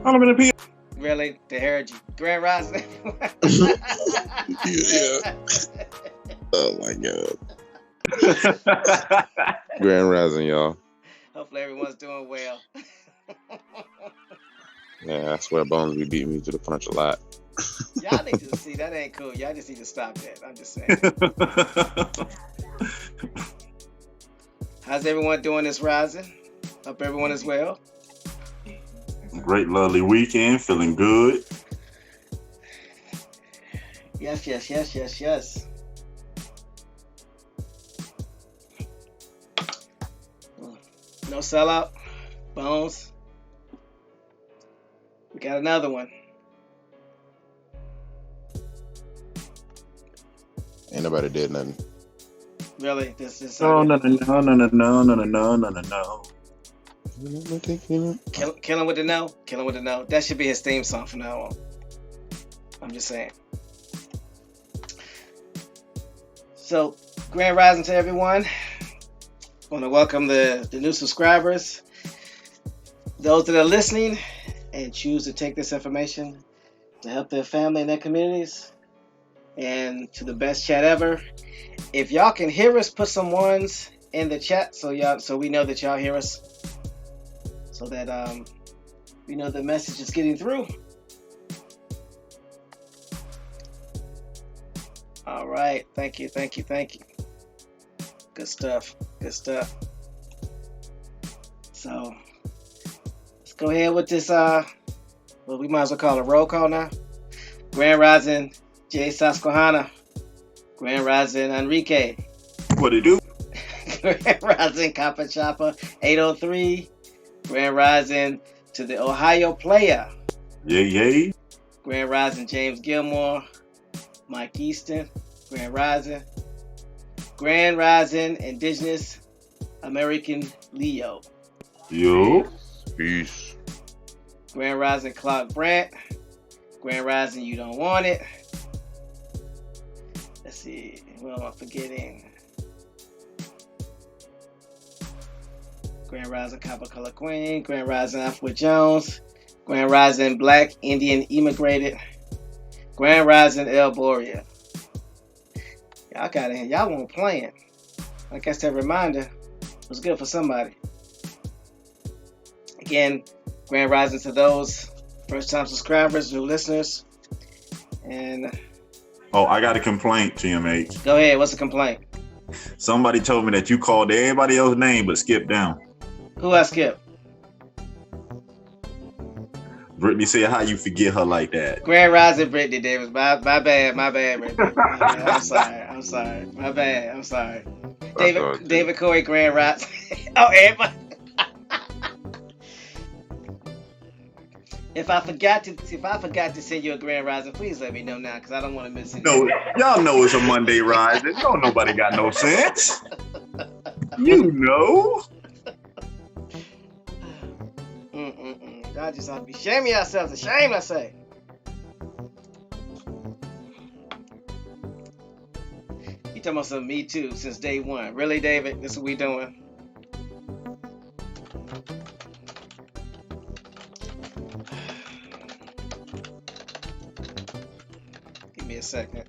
All I'm in the P. Really? They heard you. Grand Rising. Yeah. Oh my god. Grand Rising, y'all. Hopefully everyone's doing well. Yeah, I swear Bones be beating me to the punch a lot. Y'all need to see that ain't cool. Y'all just need to stop that. I'm just saying. How's everyone doing this rising? Hope everyone is well. Great, lovely weekend. Feeling good. Yes. No sellout, Bones. We got another one. Ain't nobody did nothing. Really? This is Oh no. killing with the no. Killing with the no. That should be his theme song from now on. I'm just saying. So, grand rising to everyone. I want to welcome the new subscribers, those that are listening and choose to take this information to help their family and their communities, and to the best chat ever. If y'all can hear us, put some ones in the chat so we know that y'all hear us, so that we know the message is getting through. All right, thank you. Good stuff. So let's go ahead with this. Well, we might as well call it a roll call now. Grand Rising Jay Susquehanna. Grand Rising Enrique. What it do? Grand Rising Kappa Chopper 803. Grand Rising to the Ohio player. Yay. Grand Rising James Gilmore. Mike Easton. Grand Rising. Grand Rising Indigenous American Leo. Yo. Peace. Grand Rising Clark Brandt. Grand Rising You Don't Want It. Let's see, what am I forgetting? Grand Rising Copper Color Queen. Grand Rising Alfred Jones. Grand Rising Black Indian Immigrated. Grand Rising El Borea. Y'all got in here. Y'all weren't playing. I guess that reminder was good for somebody. Again, Grand Rising to those first-time subscribers, new listeners. And Oh, I got a complaint, TMH. go ahead. What's the complaint? Somebody told me that you called everybody else's name but skipped down. Who I skipped? Brittany said, how you forget her like that? Grand Rising Brittany Davis. My bad, Brittany. I'm sorry. My bad. I'm sorry. David Corey, Grand Rising. Oh, everybody. If I forgot to send you a Grand Rising, please let me know now, because I don't want to miss it. No, y'all know it's a Monday Rising. Don't nobody got no sense. You know. Y'all just ought to be shaming yourselves. Ashamed, I say. You talking about some Me Too since day one. Really, David? This is what we doing? Give me a second.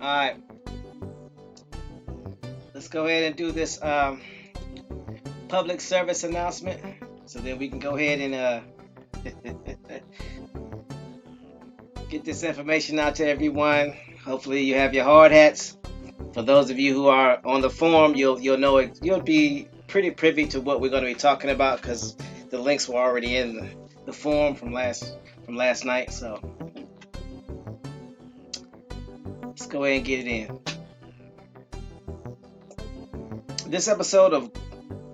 All right, let's go ahead and do this public service announcement, so then we can go ahead and get this information out to everyone. Hopefully you have your hard hats. For those of you who are on the forum, you'll know it. You'll be pretty privy to what we're going to be talking about, because the links were already in the forum from last night. So let's go ahead and get it in. This episode of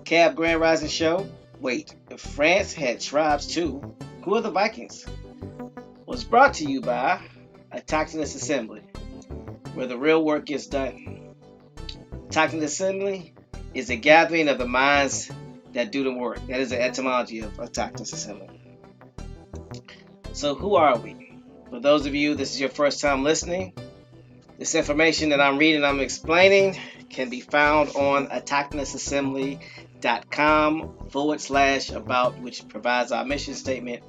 Cab Grand Rising Show, wait, if France had tribes too, who are the Vikings? Was brought to you by Autochthonous Assembly, where the real work gets done. Autochthonous Assembly is a gathering of the minds that do the work. That is the etymology of autochthonous assembly. So who are we? For those of you, this is your first time listening. This information that I'm reading, I'm explaining, can be found on autochthonousassembly.com/about, which provides our mission statement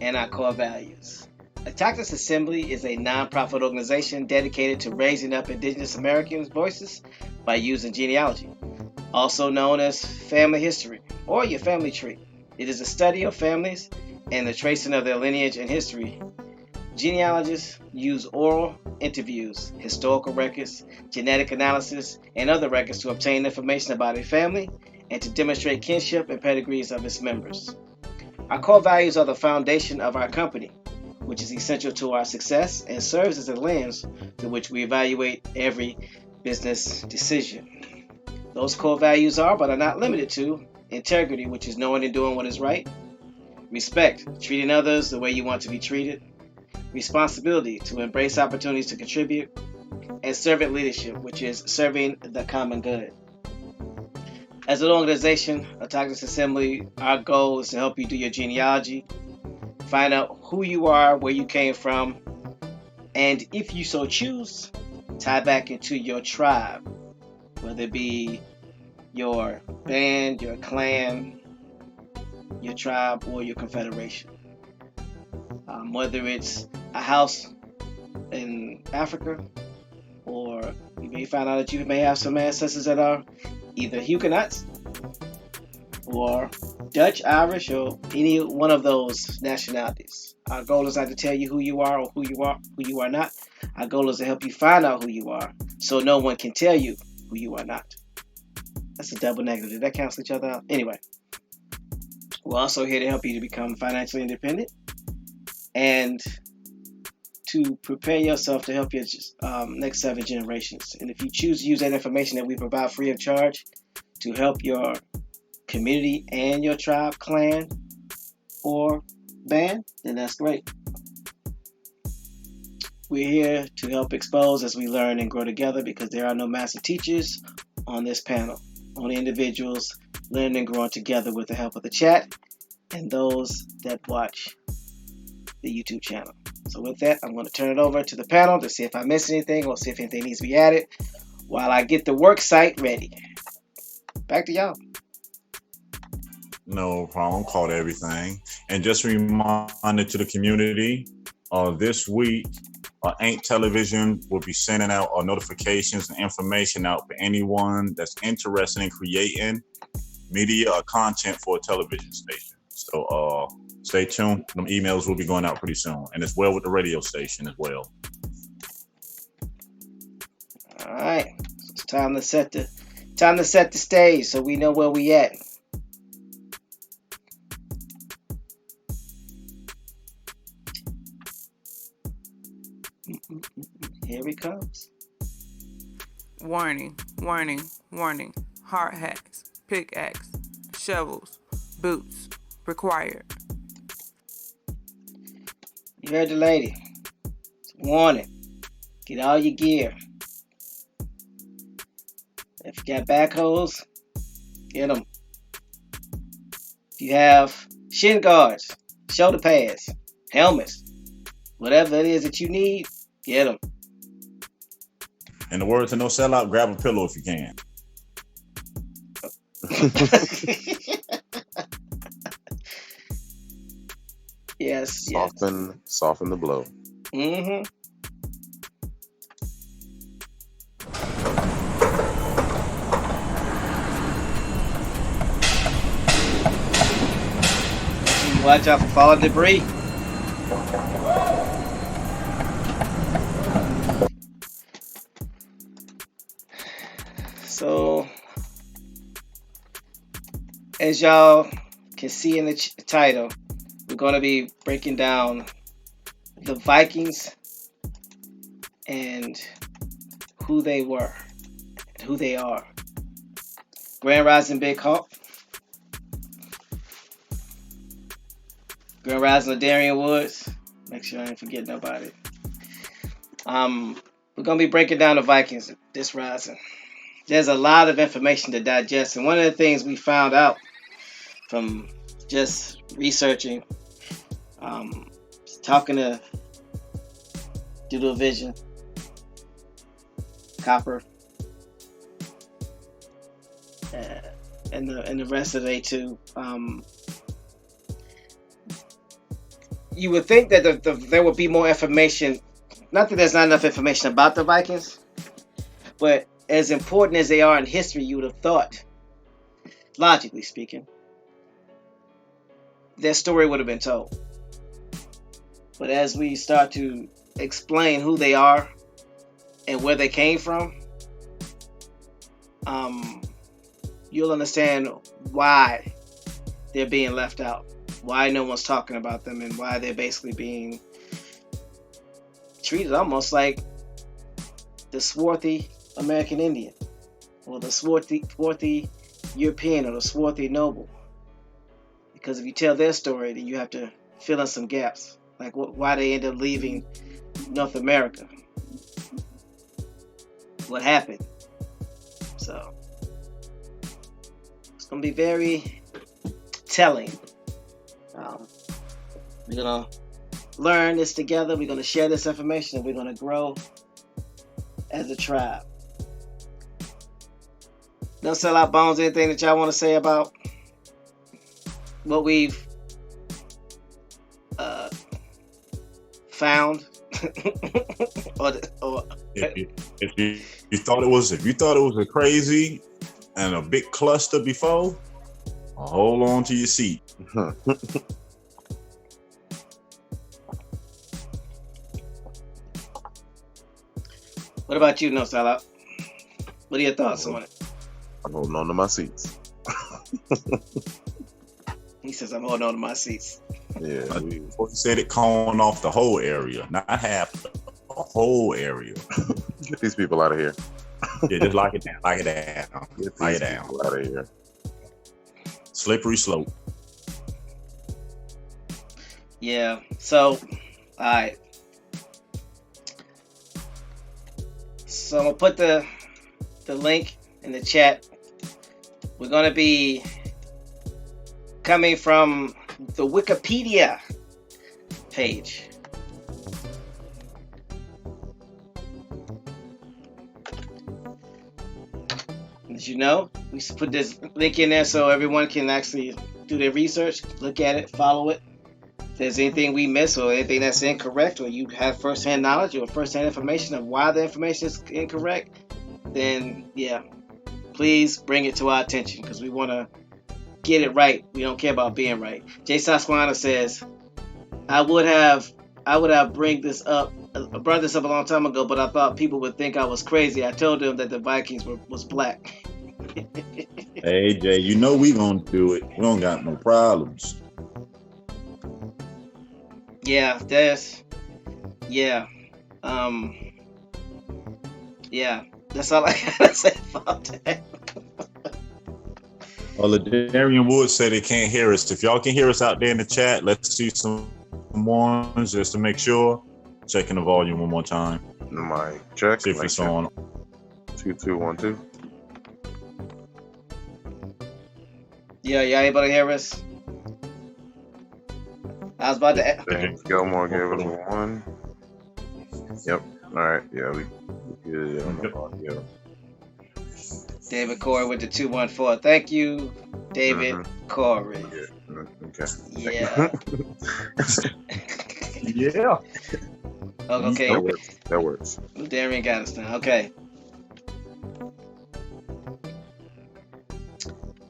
and our core values. Autochthonous Assembly is a non-profit organization dedicated to raising up Indigenous Americans' voices by using genealogy, also known as family history or your family tree. It is a study of families and the tracing of their lineage and history. Genealogists use oral interviews, historical records, genetic analysis, and other records to obtain information about a family and to demonstrate kinship and pedigrees of its members. Our core values are the foundation of our company, which is essential to our success and serves as a lens through which we evaluate every business decision. Those core values are, but are not limited to, integrity, which is knowing and doing what is right; respect, treating others the way you want to be treated; responsibility, to embrace opportunities to contribute; and servant leadership, which is serving the common good. As an organization, Autochthonous Assembly, our goal is to help you do your genealogy, find out who you are, where you came from, and if you so choose, tie back into your tribe, whether it be your band, your clan, your tribe, or your confederation. Whether it's a house in Africa, or you may find out that you may have some ancestors that are either Huguenots or Dutch, Irish, or any one of those nationalities. Our goal is not to tell you who you are or who you are not. Our goal is to help you find out who you are, so no one can tell you who you are not. That's a double negative. Did that cancel each other out? Anyway, we're also here to help you to become financially independent and to prepare yourself to help your next 7 generations. And if you choose to use that information that we provide free of charge to help your community and your tribe, clan, or band, then that's great. We're here to help expose as we learn and grow together, because there are no master teachers on this panel. Only individuals learning and growing together with the help of the chat and those that watch the YouTube channel. So with that, I'm going to turn it over to the panel to see if I missed anything or see if anything needs to be added while I get the work site ready. Back to y'all. No problem. Caught everything. And just a reminder to the community, this week, Ain't Television will be sending out notifications and information out for anyone that's interested in creating media or content for a television station. So stay tuned. Them emails will be going out pretty soon, and as well with the radio station as well. All right, it's time to set the stage so we know where we at. Here he comes. Warning, warning, warning. Hard hats, pickaxe, shovels, boots required. You heard the lady. It's a warning. Get all your gear. If you got backhoes, get them. If you have shin guards, shoulder pads, helmets, whatever it is that you need, get them. In the words of No Sellout, grab a pillow if you can. Yes. Soften the blow. Mm-hmm. Watch out for falling debris. So, as y'all can see in the title, we're going to be breaking down the Vikings and who they were, and who they are. Grand Rising Big Hawk. Grand Rising Darian Woods. Make sure I didn't forget nobody. We're going to be breaking down the Vikings this rising. There's a lot of information to digest, and one of the things we found out from just researching, talking to Doodle Vision, Copper, and the rest of the A2. You would think that there would be more information. Not that there's not enough information about the Vikings, but as important as they are in history, you would have thought, logically speaking, their story would have been told. But as we start to explain who they are and where they came from, you'll understand why they're being left out, why no one's talking about them, and why they're basically being treated almost like the swarthy American Indian, or the swarthy European, or the swarthy noble. Because if you tell their story, then you have to fill in some gaps, like why they end up leaving North America, what happened. So it's going to be very telling. We're going to learn this together. We're going to share this information, and we're going to grow as a tribe. No sellout bones. Anything that y'all want to say about what we've found? or if you thought it was a crazy and a big cluster before, hold on to your seat. What about you, No Sellout? What are your thoughts on it? I'm holding on to my seats. He says, I'm holding on to my seats. Yeah. He said it calling off the whole area, not half, the whole area. Get these people out of here. Yeah, just lock it down. Lock it down. Get Lock these it down. people out of here. Slippery slope. Yeah. So, all right. So I'm gonna put the link in the chat. We're gonna be coming from the Wikipedia page. As you know, we put this link in there so everyone can actually do their research, look at it, follow it. If there's anything we miss or anything that's incorrect, or you have first-hand knowledge or first-hand information of why the information is incorrect, then yeah, please bring it to our attention, because we want to get it right. We don't care about being right. Jay Sasquana says, I would have brought this up a long time ago, but I thought people would think I was crazy. I told them that the Vikings was black. Hey Jay, you know we gonna do it. We don't got no problems. Yeah, that's all I gotta say about that. Well, Darian Wood said they can't hear us. If y'all can hear us out there in the chat, let's see some ones just to make sure. Checking the volume one more time. My check. See if it's on. 2212. Yeah, y'all able to hear us? I was about to. James Gilmore gave us a 1. Yep. All right. Yeah, we good on the audio. David Corey with the 214. Thank you, David Corey. Okay. Yeah. Yeah. Oh, okay. That works. Darian got us now. Okay.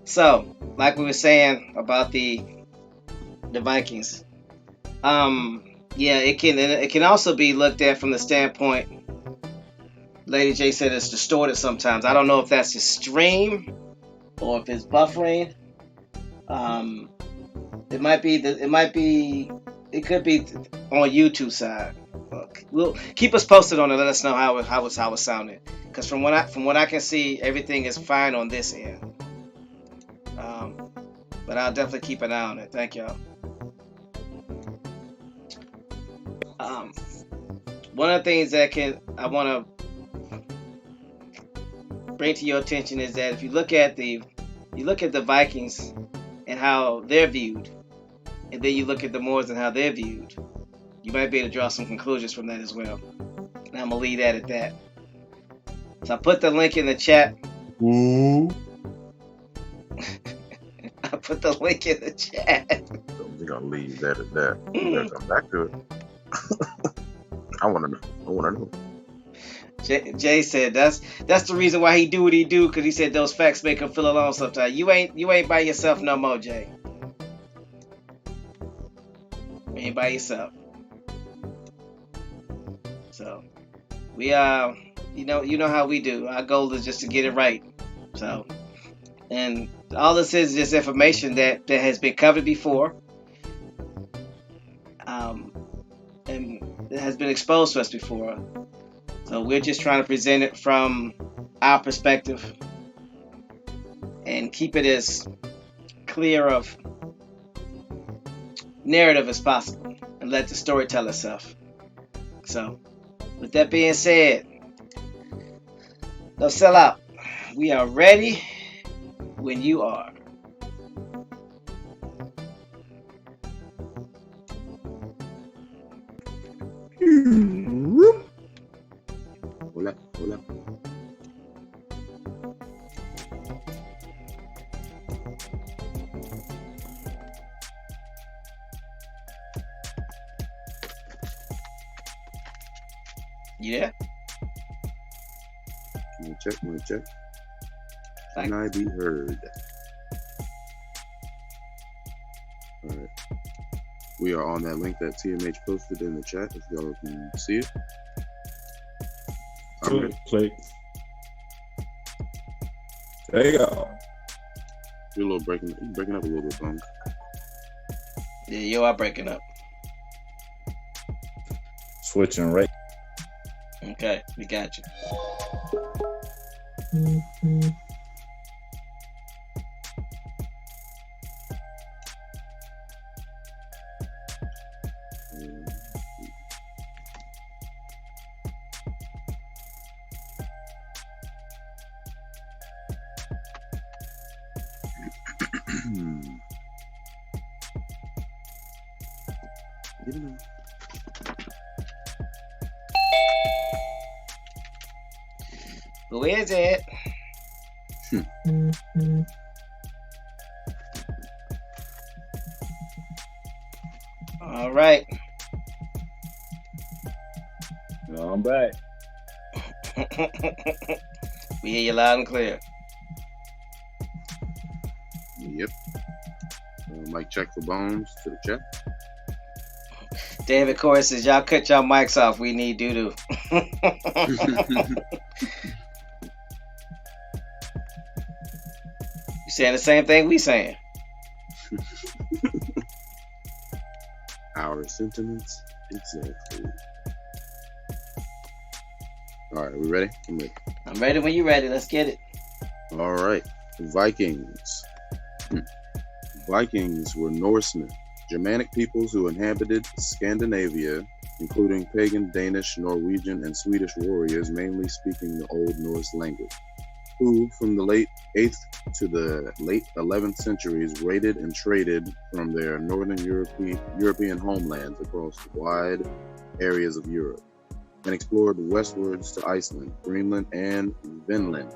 So, like we were saying about the Vikings, yeah, it can also be looked at from the standpoint. Lady J said it's distorted sometimes. I don't know if that's the stream or if it's buffering. It could be on YouTube side. We'll keep us posted on it. Let us know how it sounded. Because from what I can see, everything is fine on this end. But I'll definitely keep an eye on it. Thank y'all. One of the things that I want to bring to your attention is that if you look at the Vikings and how they're viewed, and then you look at the Moors and how they're viewed, you might be able to draw some conclusions from that as well. And I'm gonna leave that at that. So I put the link in the chat. Ooh. I put the link in the chat. So we're gonna leave that at that. We're gonna come back to it. I wanna know. Jay said that's the reason why he do what he do, because he said those facts make him feel alone sometimes. You ain't by yourself no more, Jay. You ain't by yourself. So we you know how we do. Our goal is just to get it right. So, and all this is just information that has been covered before, and it has been exposed to us before. So we're just trying to present it from our perspective and keep it as clear of narrative as possible and let the story tell itself. So with that being said, let's sell out. We are ready when you are. Hola. You there? Let me check. Can I be heard? All right. We are on that link that TMH posted in the chat, if y'all can see it. Click. There you go. You're a little breaking up a little bit, Bunk. Yeah, you are breaking up. Switching right. Okay, we got you. Who is it? All right. No, I'm back. We hear you loud and clear. Yep. Mic check for Bones to the chat. David Corey says, y'all cut y'all mics off. We need doo-doo. You saying the same thing we saying? Our sentiments, exactly. All right, we ready? I'm ready. I'm ready when you're ready. Let's get it. All right. Vikings. Vikings were Norsemen, Germanic peoples who inhabited Scandinavia, including pagan Danish, Norwegian, and Swedish warriors, mainly speaking the Old Norse language, who, from the late 8th to the late 11th centuries, raided and traded from their northern European homelands across wide areas of Europe, and explored westwards to Iceland, Greenland, and Vinland.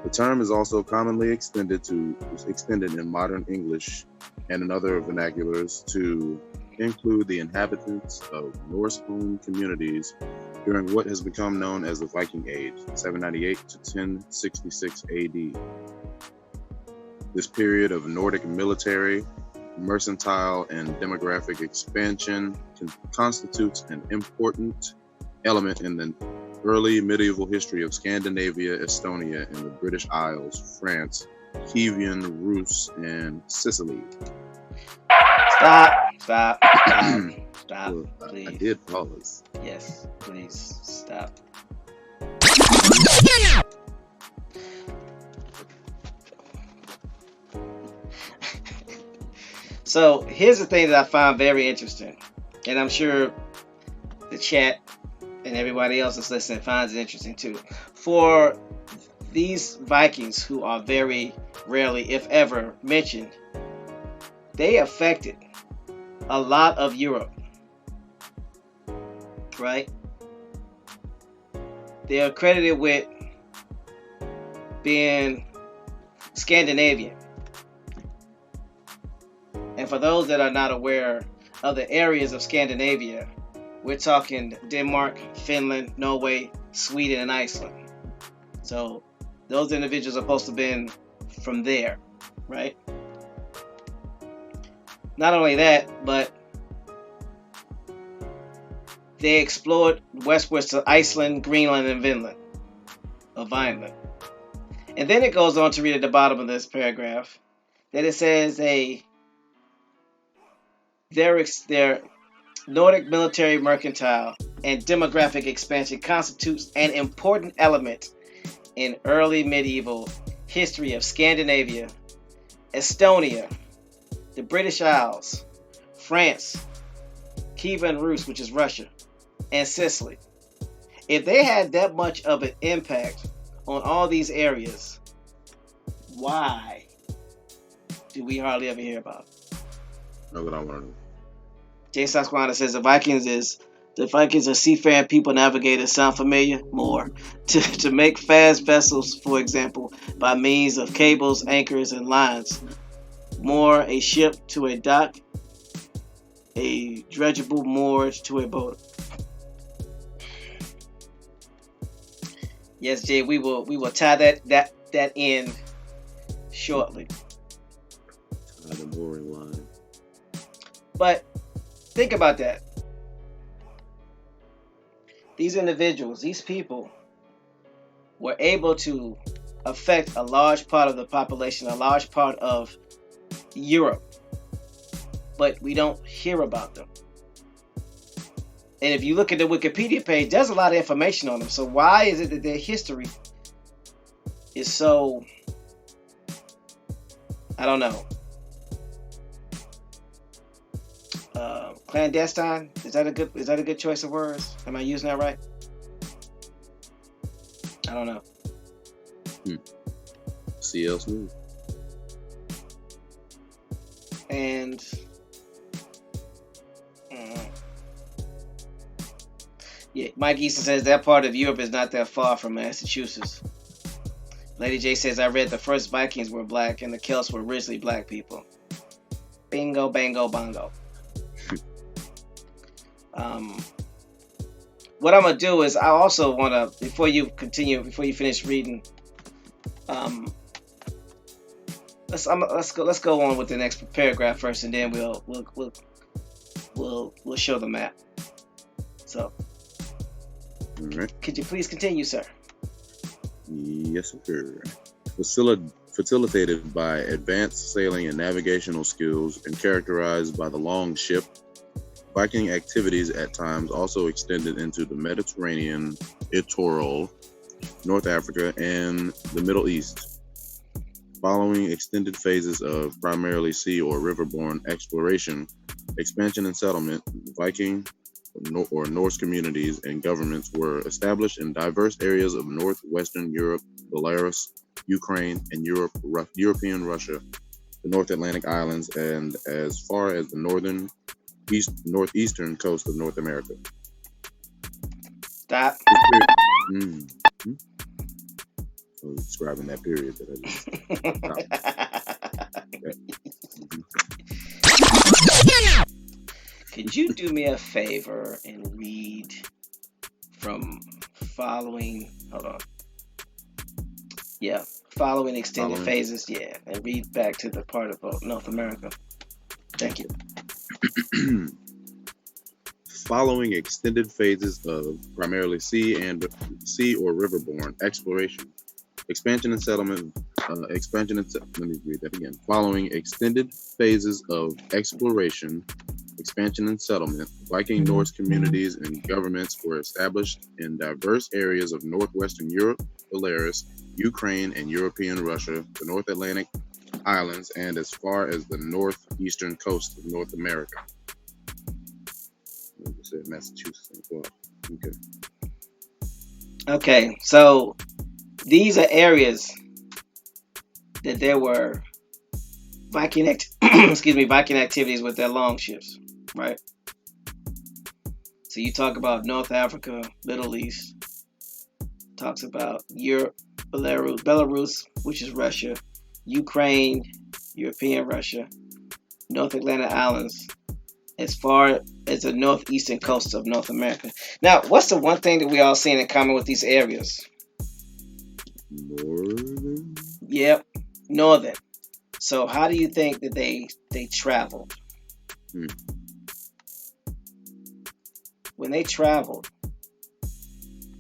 The term is also commonly extended in modern English and in other vernaculars to include the inhabitants of Norse home communities during what has become known as the Viking Age, 798 to 1066 AD. This period of Nordic military, mercantile, and demographic expansion constitutes an important element in the early medieval history of Scandinavia, Estonia, and the British Isles, France, Kievan Rus and Sicily. Stop, Well, please. I did pause. Yes, please stop. So here's the thing that I found very interesting, and I'm sure the chat and everybody else that's listening finds it interesting too. For these Vikings, who are very rarely, if ever, mentioned, they affected a lot of Europe, right? They are credited with being Scandinavian. And for those that are not aware of the areas of Scandinavia, we're talking Denmark, Finland, Norway, Sweden, and Iceland. So those individuals are supposed to have been from there, right? Not only that, but they explored westwards to Iceland, Greenland, and Vinland, or Vinland. And then it goes on to read at the bottom of this paragraph that it says their Nordic military, mercantile, and demographic expansion constitutes an important element in early medieval history of Scandinavia, Estonia, the British Isles, France, Kievan Rus, which is Russia, and Sicily. If they had that much of an impact on all these areas, why do we hardly ever hear about it? That's what I want to know. Jason Squanah says the Vikings are seafaring people, navigators. Sound familiar? More. To make fast vessels, for example, by means of cables, anchors, and lines. More, a ship to a dock, a dredgeable moored to a boat. Yes, Jay, we will tie that in shortly. The mooring line. But think about that. These individuals, these people, were able to affect a large part of the population, a large part of Europe, but we don't hear about them. And if you look at the Wikipedia page, there's a lot of information on them. So why is it that their history is so, I don't know, clandestine? Is that a good choice of words? Am I using that right? I don't know. CL Smooth. And yeah, Mike Easton says that part of Europe is not that far from Massachusetts. Lady J says I read the first Vikings were black and the Celts were originally black people. Bingo, bango, bongo. What I'm gonna do is I also wanna, before you finish reading, let's go on with the next paragraph first, and then we'll show the map. So, all right. Could you please continue, sir? Yes, sir. Facilitated by advanced sailing and navigational skills and characterized by the longship, Viking activities at times also extended into the Mediterranean, littoral, North Africa, and the Middle East. Following extended phases of primarily sea or river-borne exploration, expansion and settlement, Viking or Norse communities and governments were established in diverse areas of northwestern Europe, Belarus, Ukraine, and European Russia, the North Atlantic islands, and as far as the northeastern coast of North America. Stop. I was describing that period that I just Could you do me a favor and read from following extended phases, and read back to the part of North America. Thank you. Following extended phases of primarily sea or river-borne exploration, expansion and settlement. Let me read that again. Following extended phases of exploration, expansion and settlement, Viking Norse communities and governments were established in diverse areas of northwestern Europe, Belarus, Ukraine, and European Russia, the North Atlantic islands, and as far as the northeastern coast of North America. I said Massachusetts. Okay. Okay, so these are areas that there were Viking activities with their longships, right? So you talk about North Africa, Middle East, talks about Europe, Belarus, which is Russia, Ukraine, European Russia, North Atlantic Islands, as far as the northeastern coast of North America. Now, what's the one thing that we all seeing in common with these areas? Northern? Yep, northern. So how do you think that they traveled? When they traveled,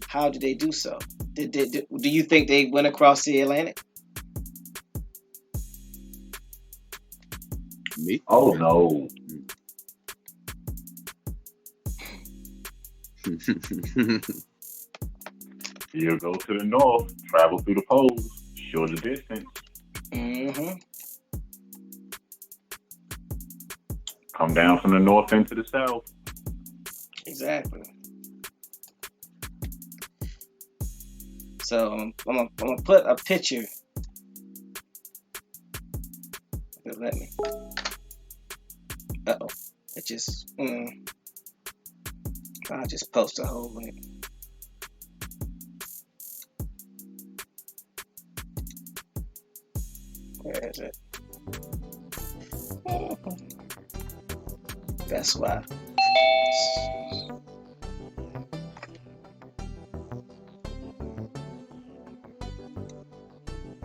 how did they do so? Do you think they went across the Atlantic? Me? Oh no. You go to the north, travel through the poles, shorter distance. Mm-hmm. Come down from the north into the south. Exactly. So I'm gonna put a picture. Let me. Uh-oh. It just. I'll just post a whole link. Where is it? That's why.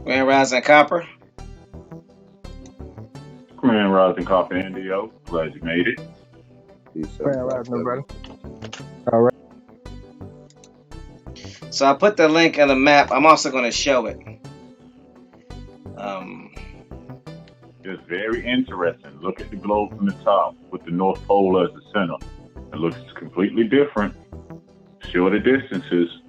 Grand Rising Copper. Grand Rising Copper Indio. Glad you made it. Grand Rising, brother. So I put the link on the map. I'm also going to show it. It's very interesting. Look at the globe from the top with the North Pole as the center. It looks completely different. Shorter distances.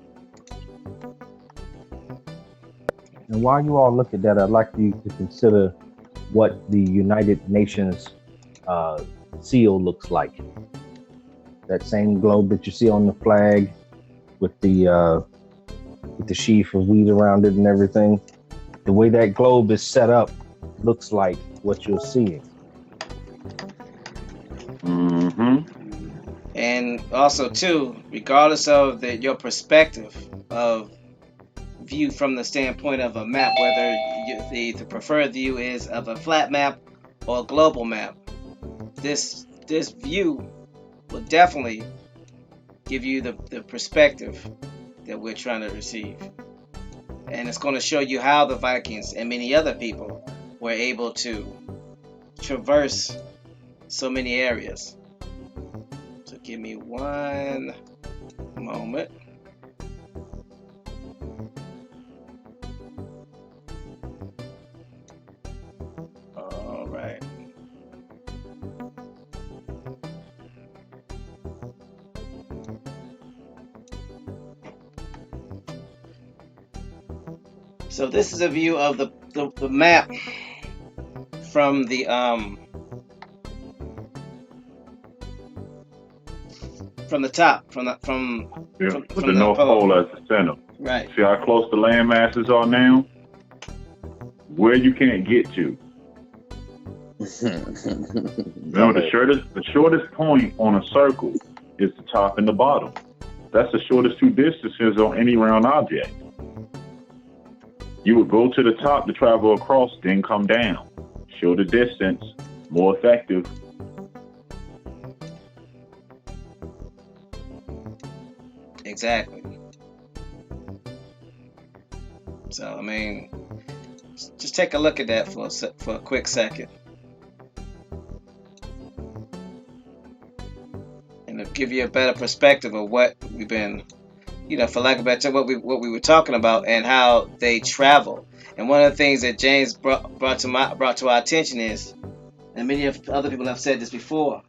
And while you all look at that, I'd like you to consider what the United Nations seal looks like. That same globe that you see on the flag with the sheaf of wheat around it and everything. The way that globe is set up looks like what you're seeing. Mm-hmm. And also, too, regardless of your perspective of view from the standpoint of a map, whether the preferred view is of a flat map or a global map, this view will definitely give you the perspective that we're trying to receive. And it's going to show you how the Vikings and many other people were able to traverse so many areas. So give me one moment. All right. So this is a view of the map from the top, from the North Pole as the center. Right. See how close the land masses are now? Where you can't get to. Remember, the shortest point on a circle is the top and the bottom. That's the shortest two distances on any round object. You would go to the top to travel across, then come down. Shorter distance, more effective. Exactly. So, I mean, just take a look at that for a quick second. And it'll give you a better perspective of what we've been, for lack of a better term, what we were talking about and how they travel. And one of the things that James brought to our attention is, and many of other people have said this before,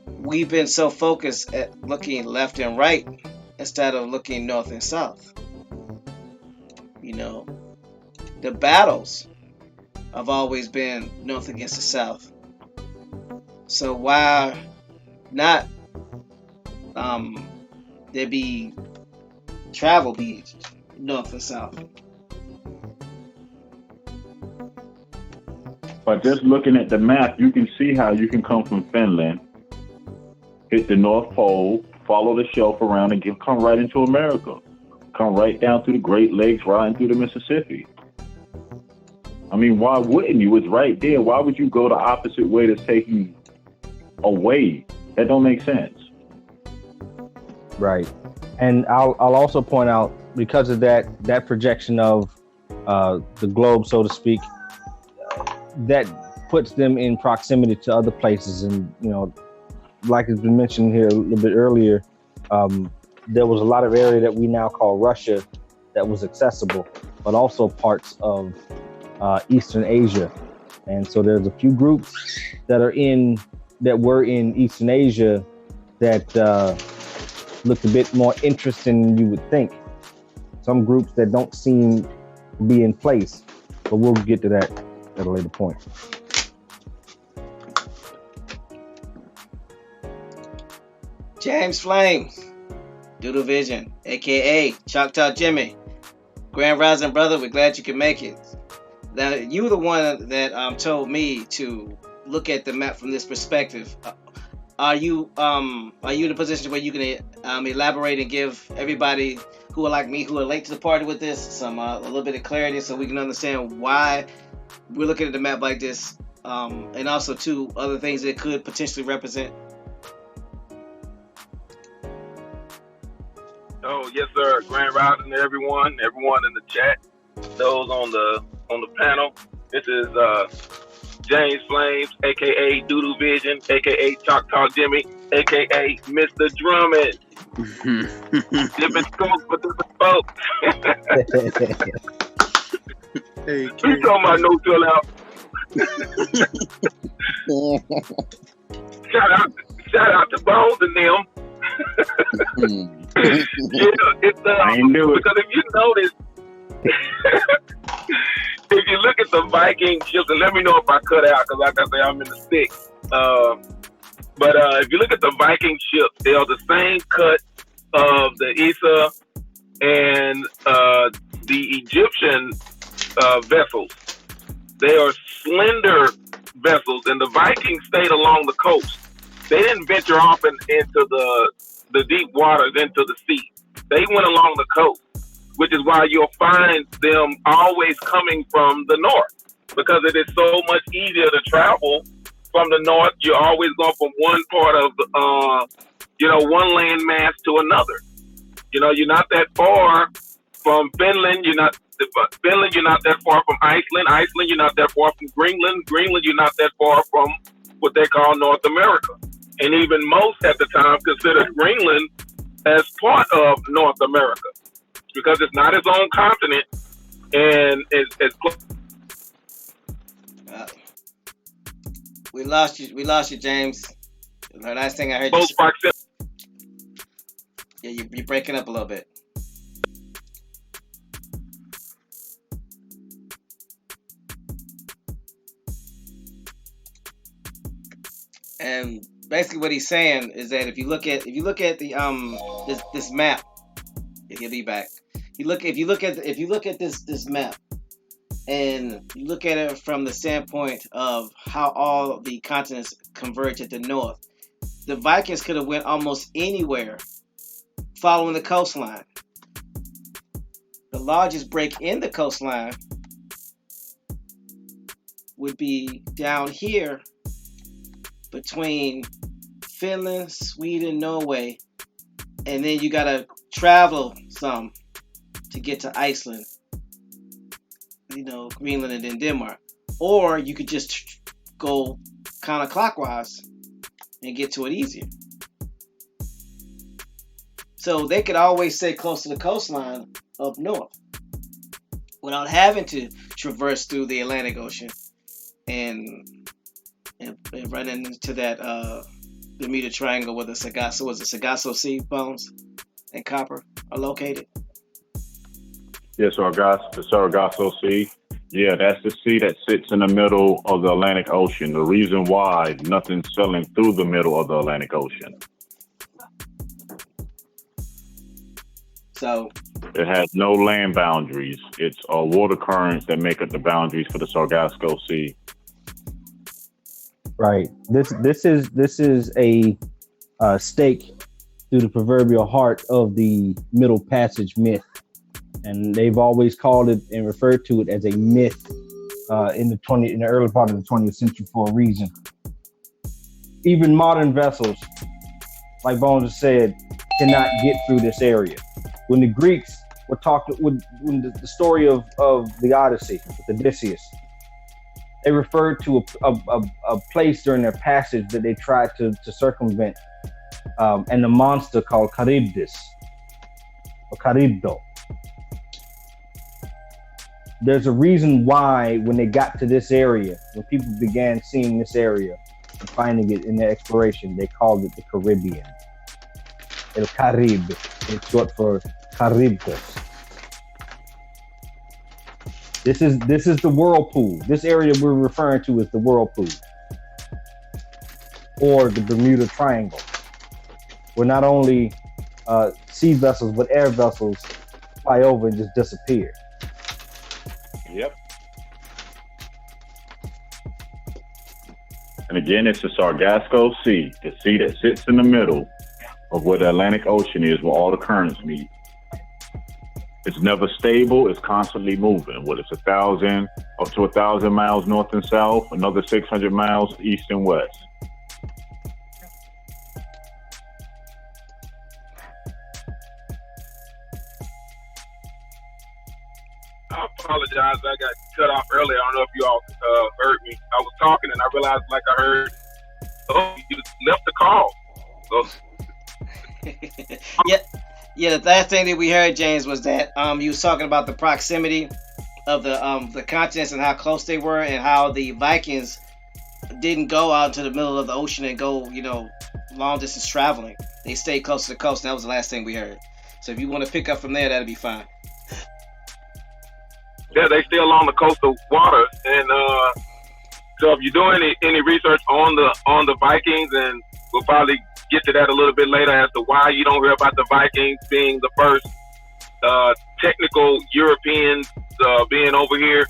we've been so focused at looking left and right instead of looking north and south. The battles have always been north against the south. So why not there be travel be north and south. But just looking at the map, you can see how you can come from Finland, hit the North Pole, follow the shelf around, and come right into America. Come right down through the Great Lakes, right into the Mississippi. I mean, why wouldn't you? It's right there. Why would you go the opposite way that's taking away? That don't make sense. Right. And I'll also point out, because of that projection of the globe, so to speak, that puts them in proximity to other places. And, you know, like has been mentioned here a little bit earlier, there was a lot of area that we now call Russia that was accessible, but also parts of Eastern Asia. And so there's a few groups that were in Eastern Asia that looked a bit more interesting than you would think. Some groups that don't seem to be in place, but we'll get to that at a later point. James Flame, Doodle Vision, aka Choctaw Jimmy, Grand Rising brother. We're glad you could make it. Now, you were the one that told me to look at the map from this perspective. Are you in a position where you can elaborate and give everybody who are like me, who are late to the party with this, some a little bit of clarity, so we can understand why we're looking at the map like this, and also two other things that it could potentially represent? Oh yes, sir. Grand Rising to everyone in the chat, those on the panel. This is James Flames, aka Doodle Vision, aka Choctaw Jimmy, aka Mr. Drummond. Different strokes for different folks. Hey, You talking about no fill out? Shout out to Bones and them. Yeah, it's I ain't do it. because if you notice, if you look at the Viking ships, and let me know if I cut out, because like I say, I'm in the sticks. But if you look at the Viking ships, they are the same cut of the Isa and the Egyptian vessels. They are slender vessels, and the Vikings stayed along the coast. They didn't venture off into the deep waters, into the sea. They went along the coast, which is why you'll find them always coming from the north, because it is so much easier to travel from the north. You're always going from one part of, one land mass to another. You know, you're not that far from Finland. You're not that far from Iceland. Iceland, you're not that far from Greenland. Greenland, you're not that far from what they call North America. And even most at the time consider Greenland as part of North America, because it's not its own continent, and it's We lost you, James. The last thing I heard. close proximity. Yeah, you're breaking up a little bit. And basically, what he's saying is that if you look at the this map, he'll be back. If you look at this map, and you look at it from the standpoint of how all the continents converge at the north, the Vikings could have went almost anywhere following the coastline. The largest break in the coastline would be down here between Finland, Sweden, Norway, and then you gotta travel some to get to Iceland, Greenland, and then Denmark. Or you could just go counterclockwise and get to it easier. So they could always stay close to the coastline up north without having to traverse through the Atlantic Ocean and run into that Bermuda Triangle where the Sargasso Sea bones and copper are located. Yes, the Sargasso Sea. Yeah, that's the sea that sits in the middle of the Atlantic Ocean. The reason why nothing's selling through the middle of the Atlantic Ocean. So It has no land boundaries. It's water currents that make up the boundaries for the Sargasso Sea. Right. This is a stake through the proverbial heart of the Middle Passage myth, and they've always called it and referred to it as a myth in the early part of the 20th century for a reason. Even modern vessels, like Bones has said, cannot get through this area. When the Greeks were when the story of the Odyssey with Odysseus, they referred to a place during their passage that they tried to circumvent, and the monster called Charybdis or Charybdo. There's a reason why when they got to this area, when people began seeing this area and finding it in their exploration, they called it the Caribbean. El Caribe, it's short for Charybdis. This is the whirlpool. This area we're referring to is the whirlpool, or the Bermuda Triangle, where not only sea vessels but air vessels fly over and just disappear. Yep. And again, it's the Sargasso Sea, the sea that sits in the middle of where the Atlantic Ocean is, where all the currents meet. It's never stable. It's constantly moving. What it's 1,000 up to 1,000 miles north and south, another 600 miles east and west. I apologize. I got cut off earlier. I don't know if you all heard me. I was talking and I realized, like, I heard, oh, you left the call. So. Yeah. The last thing that we heard, James, was that you was talking about the proximity of the continents and how close they were, and how the Vikings didn't go out to the middle of the ocean and go, long distance traveling. They stayed close to the coast. And that was the last thing we heard. So if you want to pick up from there, that'd be fine. Yeah, they stay along the coastal water, and so if you're doing any research on the Vikings, and we'll probably get to that a little bit later as to why you don't hear about the Vikings being the first technical Europeans being over here.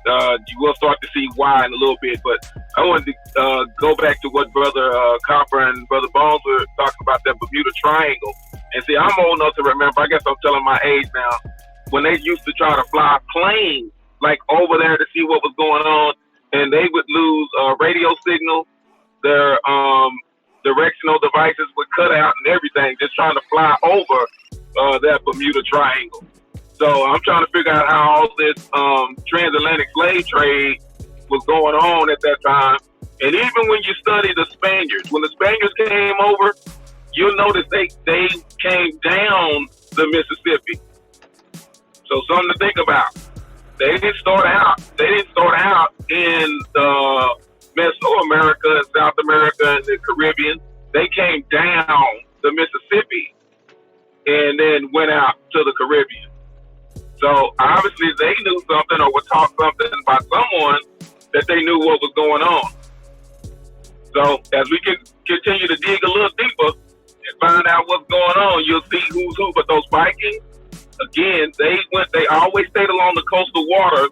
You will start to see why in a little bit, but I wanted to go back to what Brother Copper and Brother Bones were talking about, that Bermuda Triangle. And see, I'm old enough to remember, I guess I'm telling my age now, when they used to try to fly planes like over there to see what was going on, and they would lose radio signal, their directional devices would cut out and everything, just trying to fly over that Bermuda Triangle. So I'm trying to figure out how all this transatlantic slave trade was going on at that time. And even when you study the Spaniards, when the Spaniards came over, you'll notice they came down the Mississippi. So something to think about. They didn't start out in Mesoamerica and South America and the Caribbean. They came down the Mississippi and then went out to the Caribbean. So obviously they knew something, or were taught something by someone that they knew what was going on. So as we can continue to dig a little deeper and find out what's going on, you'll see who's who. But those Vikings, again, they always stayed along the coastal water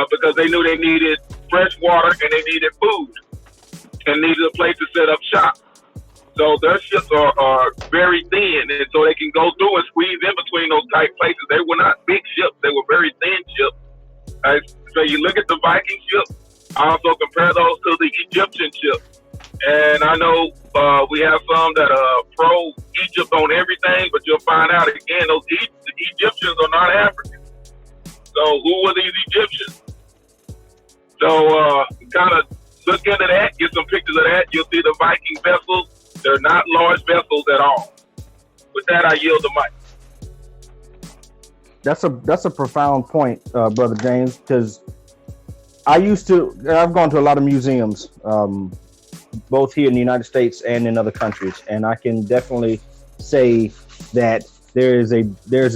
because they knew they needed fresh water and they needed food and needed a place to set up shop. So their ships are very thin, and so they can go through and squeeze in between those tight places. They were not big ships; they were very thin ships. So you look at the Viking ships. I also compare those to the Egyptian ships, and I know we have some that are pro Egypt on everything, but you'll find out again those Egyptians are not African. So who were these Egyptians? So kind of look into that, get some pictures of that. You'll see the Viking vessels. They're not large vessels at all. With that, I yield the mic. That's a profound point, Brother James, because I've gone to a lot of museums, both here in the United States and in other countries, and I can definitely say that there's a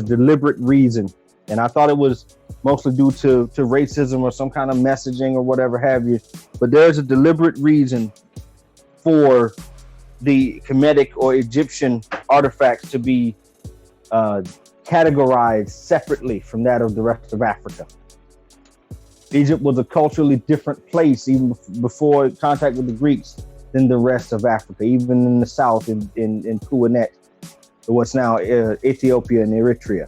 deliberate reason, and I thought it was mostly due to racism or some kind of messaging or whatever have you, but there's a deliberate reason for the Kemetic or Egyptian artifacts to be categorized separately from that of the rest of Africa. Egypt was a culturally different place even before contact with the Greeks than the rest of Africa, even in the south in Puanet, what's now Ethiopia and Eritrea.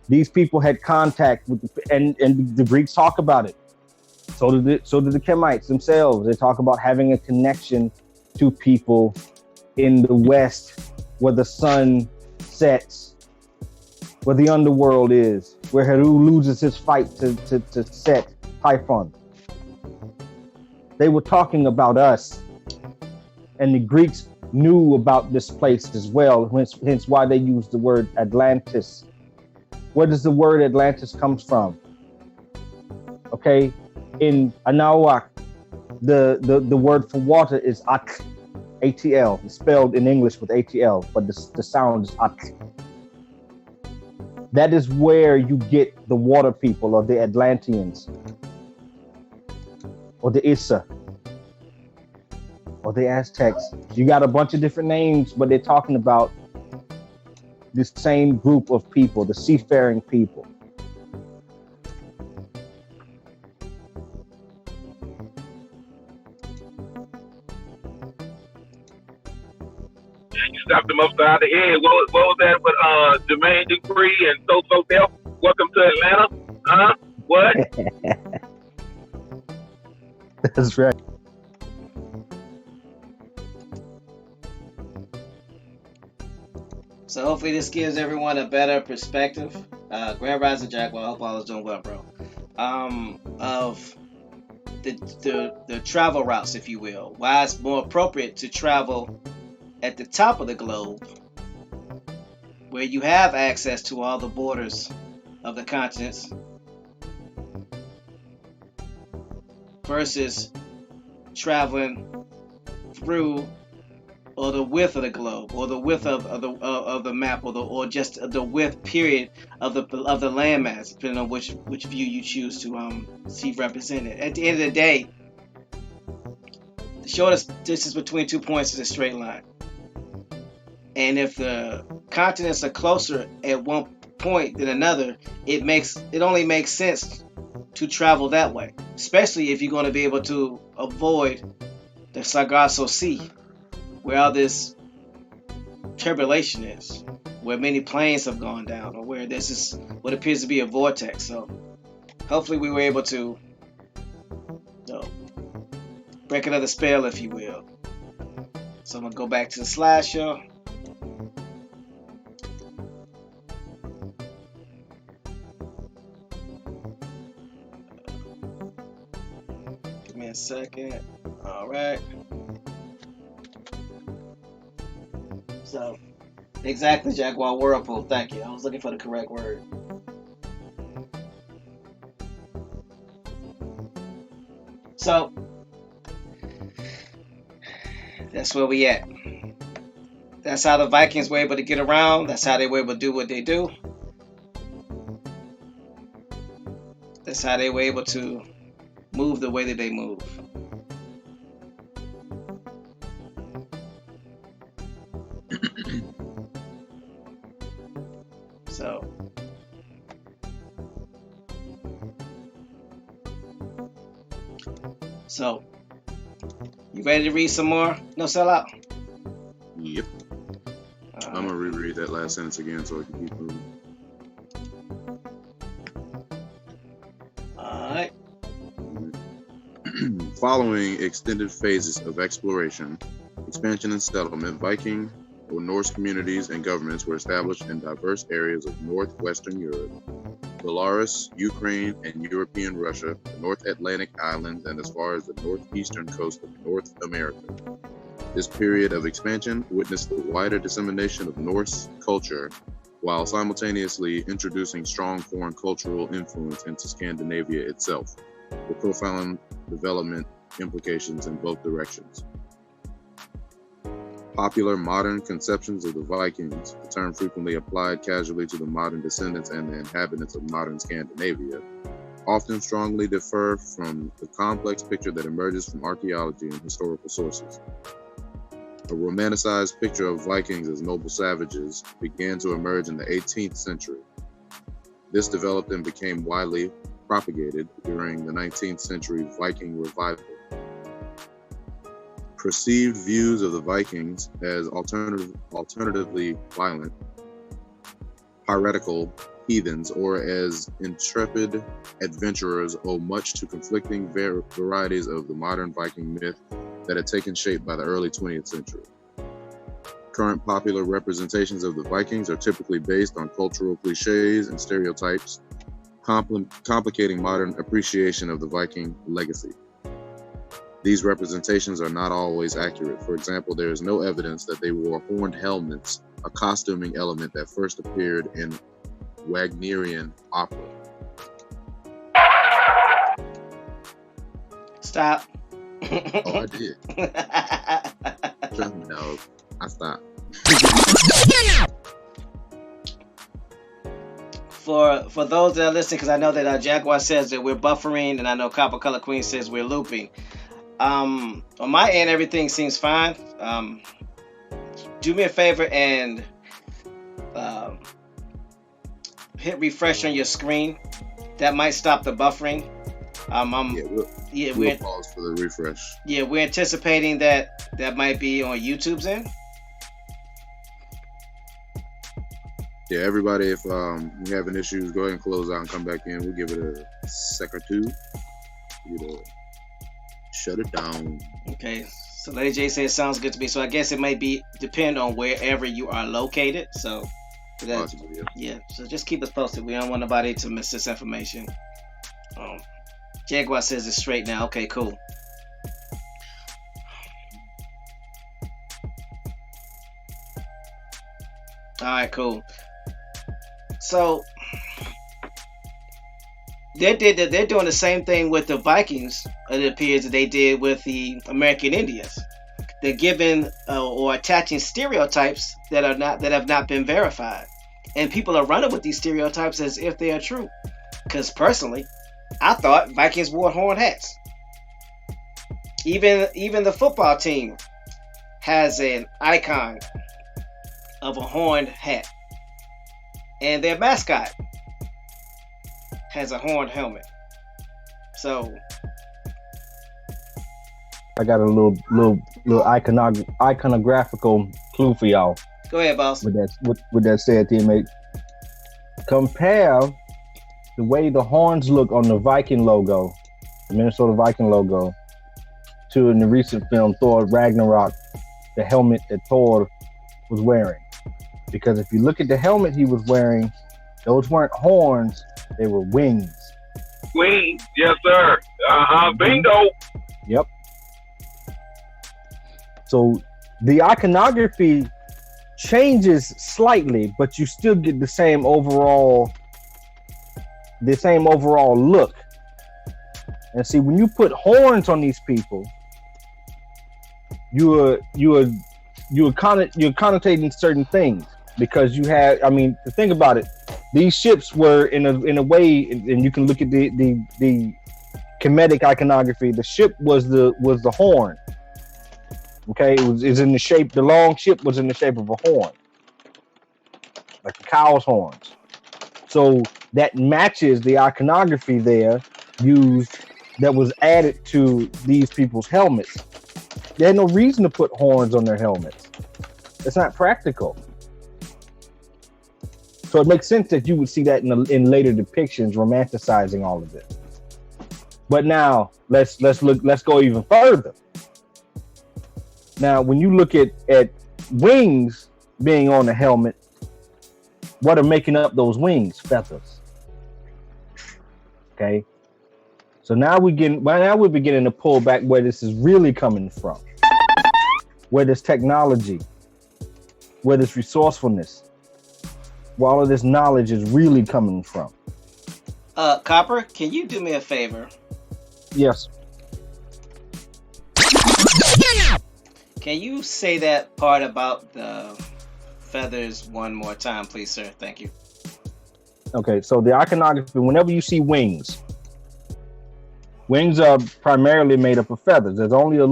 These people had contact with, and the Greeks talk about it. So did the Kemites themselves. They talk about having a connection to people in the west, where the sun sets, where the underworld is, where Heru loses his fight to set Typhon. They were talking about us, and the Greeks knew about this place as well, hence why they used the word Atlantis. Where does the word Atlantis comes from? Okay, in Anahuac, the word for water is Atl, A-T-L. It's spelled in English with A-T-L, but the sound is Atl. That is where you get the water people, or the Atlanteans, or the Issa, or the Aztecs. You got a bunch of different names, but they're talking about the same group of people, the seafaring people. You stopped them upside the head. What was that with Jermaine Dupree and So Delp? Welcome to Atlanta. Huh? What? That's right. So hopefully this gives everyone a better perspective. Grand Rising Jaguar, I hope all is doing well, bro. Of the travel routes, if you will. Why it's more appropriate to travel at the top of the globe, where you have access to all the borders of the continents, versus traveling through or the width of the globe, or the width of the map, or just the width period of the landmass, depending on which view you choose to see represented. At the end of the day, the shortest distance between 2 points is a straight line. And if the continents are closer at one point than another, it only makes sense to travel that way, especially if you're going to be able to avoid the Sargasso Sea, where all this turbulation is, where many planes have gone down, or where this is what appears to be a vortex. So hopefully we were able to break another spell, if you will. So I'm going to go back to the slideshow. Give me a second. All right. So, exactly, Jaguar Whirlpool. Thank you. I was looking for the correct word. So, that's where we at. That's how the Vikings were able to get around. That's how they were able to do what they do. That's how they were able to move the way that they move. So, you ready to read some more? No sellout? Yep. I'm going to reread that last sentence again so I can keep moving. Alright. Following extended phases of exploration, expansion, and settlement, Viking or Norse communities and governments were established in diverse areas of northwestern Europe, Belarus, Ukraine, and European Russia, the North Atlantic islands, and as far as the northeastern coast of North America. This period of expansion witnessed the wider dissemination of Norse culture, while simultaneously introducing strong foreign cultural influence into Scandinavia itself, with profound development implications in both directions. Popular modern conceptions of the Vikings, the term frequently applied casually to the modern descendants and the inhabitants of modern Scandinavia, often strongly differ from the complex picture that emerges from archaeology and historical sources. A romanticized picture of Vikings as noble savages began to emerge in the 18th century. This developed and became widely propagated during the 19th century Viking revival. Perceived views of the Vikings as alternatively violent, piratical heathens, or as intrepid adventurers owe much to conflicting varieties of the modern Viking myth that had taken shape by the early 20th century. Current popular representations of the Vikings are typically based on cultural cliches and stereotypes, complicating modern appreciation of the Viking legacy. These representations are not always accurate. For example, there is no evidence that they wore horned helmets, a costuming element that first appeared in Wagnerian opera. Stop. Oh, I did. Trust me, dog. I stopped. For those that are listening, because I know that Jaguar says that we're buffering, and I know Copper Color Queen says we're looping. On my end, everything seems fine. Do me a favor and hit refresh on your screen. That might stop the buffering. We'll pause for the refresh. Yeah, we're anticipating that might be on YouTube's end. Yeah, everybody, if you're having issues, go ahead and close out and come back in. We'll give it a sec or two. Shut it down. Okay, so Lady J says sounds good to me. So I guess it might depend on wherever you are located. So Possibly, yeah. So just keep us posted. We don't want nobody to miss this information. Jaguar says it's straight now. Okay, cool. All right, cool. So they're doing the same thing with the Vikings. It appears that they did with the American Indians. They're giving or attaching stereotypes that have not been verified, and people are running with these stereotypes as if they are true. Because personally, I thought Vikings wore horned hats. Even the football team has an icon of a horned hat, and their mascot has a horned helmet. So I got a little iconographical clue for y'all. Go ahead, boss. With that said, teammate, compare the way the horns look on the Viking logo, the Minnesota Viking logo, to in the recent film Thor Ragnarok, the helmet that Thor was wearing. Because if you look at the helmet he was wearing, those weren't horns, they were wings. Wings, yes, sir. Bingo. Yep. So the iconography changes slightly, but you still get the same overall look. And see, when you put horns on these people, you're connotating certain things, because you had, I mean, to think about it, these ships were in a way, and you can look at the Kemetic iconography. The ship was the horn. Okay, is in the shape. The longship was in the shape of a horn, like a cow's horns. So that matches the iconography there used, that was added to these people's helmets. They had no reason to put horns on their helmets. It's not practical. So it makes sense that you would see that in later depictions, romanticizing all of this. But now let's go even further. Now, when you look at wings being on the helmet, what are making up those wings? Feathers. Okay. So now we're beginning to pull back where this is really coming from, where this technology, where this resourcefulness, where all of this knowledge is really coming from. Copper, can you do me a favor? Yes. Can you say that part about the feathers one more time, please, sir? Thank you. Okay, so the iconography, whenever you see wings are primarily made up of feathers. There's only a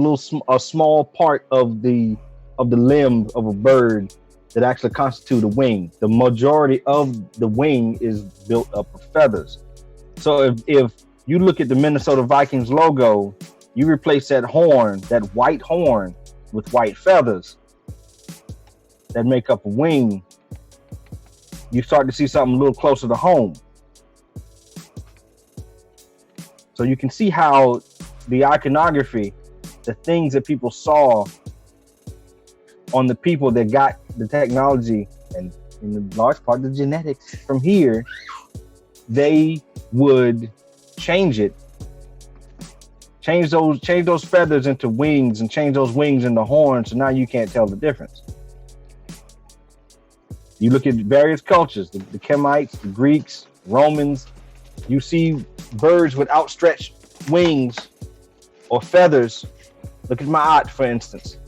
small part of the of the limb of a bird that actually constitute a wing. The majority of the wing is built up of feathers. So if you look at the Minnesota Vikings logo, you replace that horn, that white horn, with white feathers that make up a wing, you start to see something a little closer to home. So you can see how the iconography, the things that people saw on the people that got the technology and in the large part the genetics from here, they would change it, change those feathers into wings and change those wings into horns. So now you can't tell the difference. You look at various cultures, the Kemites, the Greeks, Romans, you see birds with outstretched wings or feathers. Look at Ma'at, for instance.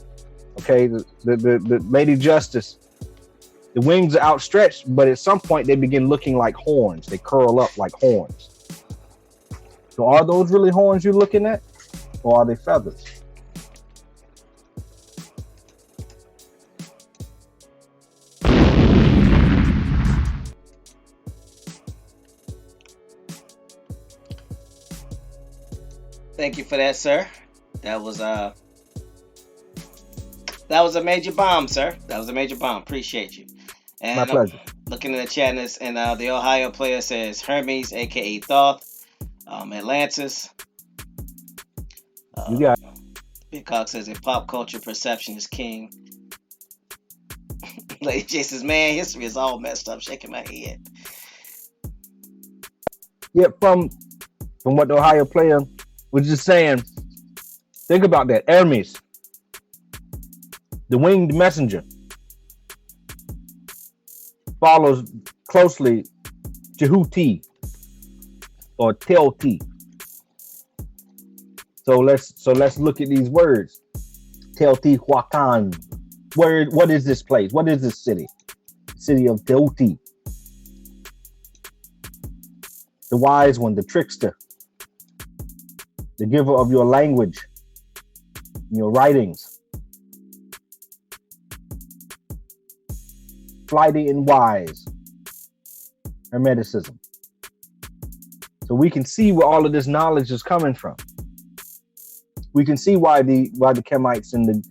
Okay, the Lady Justice, the wings are outstretched, but at some point they begin looking like horns. They curl up like horns. So are those really horns you're looking at, or are they feathers? Thank you for that, sir. That was a major bomb, sir. That was a major bomb. Appreciate you. And My pleasure. Looking at the chat, and the Ohio player says Hermes, aka Thoth, Atlantis. You got it. Big Cock says that pop culture perception is king. Lady J says, man, history is all messed up. Shaking my head. Yeah, from what the Ohio player was just saying, think about that. Hermes, the winged messenger, follows closely Jehuti or Telti. So let's look at these words. Teotihuacan. What is this place? What is this city? City of Teoti. The wise one, the trickster, the giver of your language, your writings. Flighty and wise. Hermeticism. So we can see where all of this knowledge is coming from. We can see why the Kemites and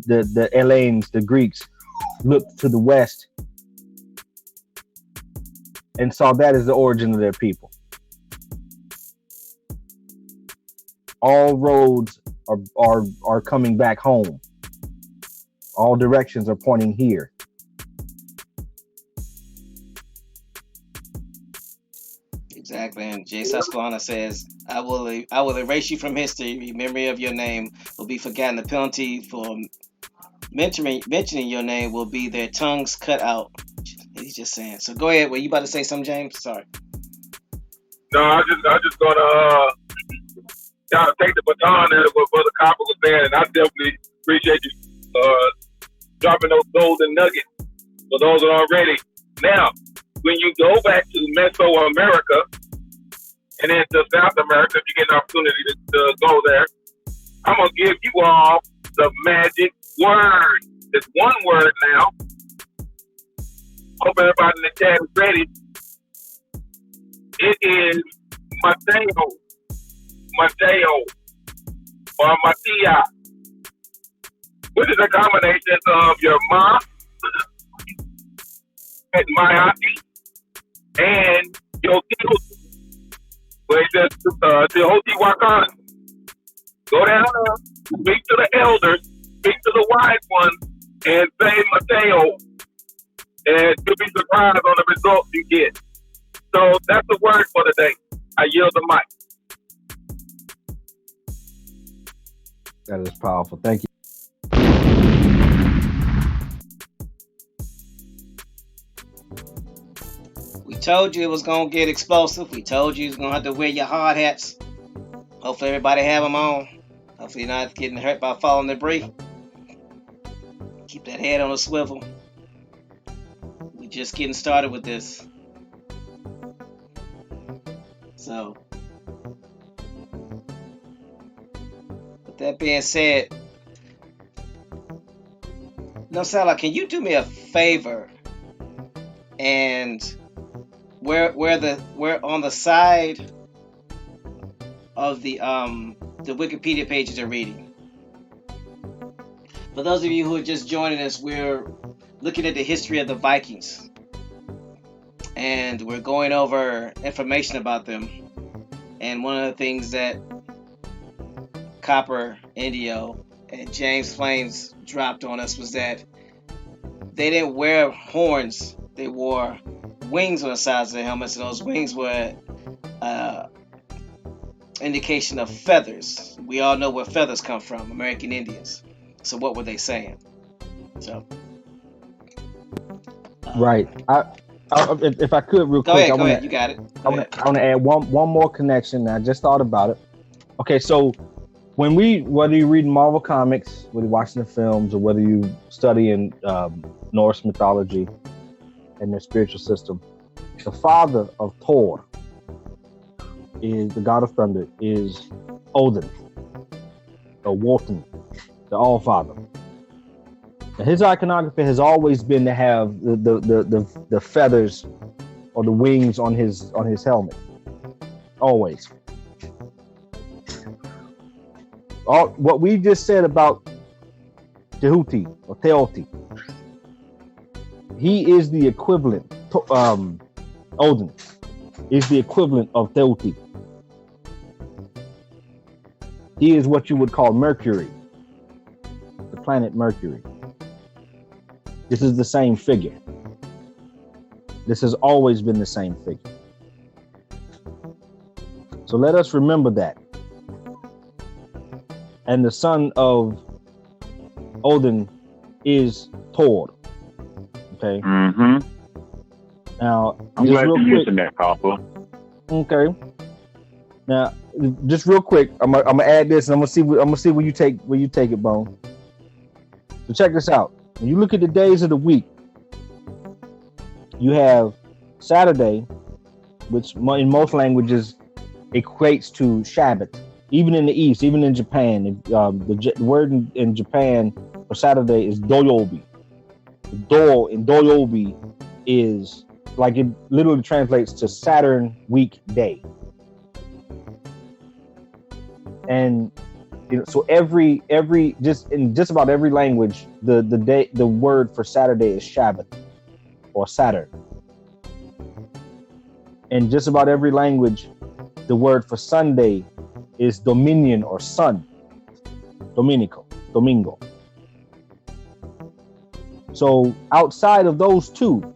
the Elanes, the Greeks, looked to the west and saw that as the origin of their people. All roads are coming back home. All directions are pointing here. Exactly. And Jay Susquehanna says, I will erase you from history. Memory of your name will be forgotten. The penalty for mentioning your name will be their tongues cut out. He's just saying. So go ahead. Were you about to say something, James? Sorry. No, I just gonna take the baton there what Brother Copper was saying, and I definitely appreciate you dropping those golden nuggets for those that aren't ready. Now, when you go back to Mesoamerica and then to South America, if you get an opportunity to go there, I'm gonna give you all the magic word. It's one word now. Hope everybody in the chat is ready. It is Mateo, or Matia, which is a combination of your ma and Mayati and your where it says Teotihuacan. Go down there, speak to the elders, speak to the wise ones, and say Mateo, and you'll be surprised on the results you get. So that's the word for today. I yield the mic. That is powerful. Thank you. We told you it was going to get explosive. We told you you was going to have to wear your hard hats. Hopefully everybody have them on. Hopefully you're not getting hurt by falling debris. Keep that head on a swivel. We're just getting started with this. So, with that being said, No, Salah, can you do me a favor and where on the side of the Wikipedia pages you're reading? For those of you who are just joining us, we're looking at the history of the Vikings, and we're going over information about them. And one of the things that Copper, Indio, and James Flames dropped on us was that they didn't wear horns; they wore wings on the sides of their helmets, and those wings were indication of feathers. We all know where feathers come from, American Indians. So what were they saying? So right. If I could, real go quick, ahead. You got it. I want to add one more connection. I just thought about it. Okay, so whether you're reading Marvel comics, whether you're watching the films, or whether you're studying Norse mythology and their spiritual system, the father of Thor, is the god of thunder, is Odin, or Wotan, the All-Father. Now, his iconography has always been to have the feathers or the wings on his helmet. Always. What we just said about Tehuti or Teoti, he is the equivalent. Odin is the equivalent of Teoti. He is what you would call Mercury, the planet Mercury. This is the same figure. This has always been the same figure. So let us remember that. And the son of Odin is Thor. Okay. Mm-hmm. Now, I'm glad you mentioned that, Copper. Okay. Now, just real quick, I'm gonna add this, and I'm gonna see where you take it, Bone. So check this out. When you look at the days of the week, you have Saturday, which in most languages equates to Shabbat. Even in the East, even in Japan, the word in Japan for Saturday is Doyobi. Do in Doyobi is like, it literally translates to Saturn weekday. And so every just about every language, the word for Saturday is Shabbat or Saturn. In just about every language, the word for Sunday is Dominion or Sun. Domingo. So outside of those two,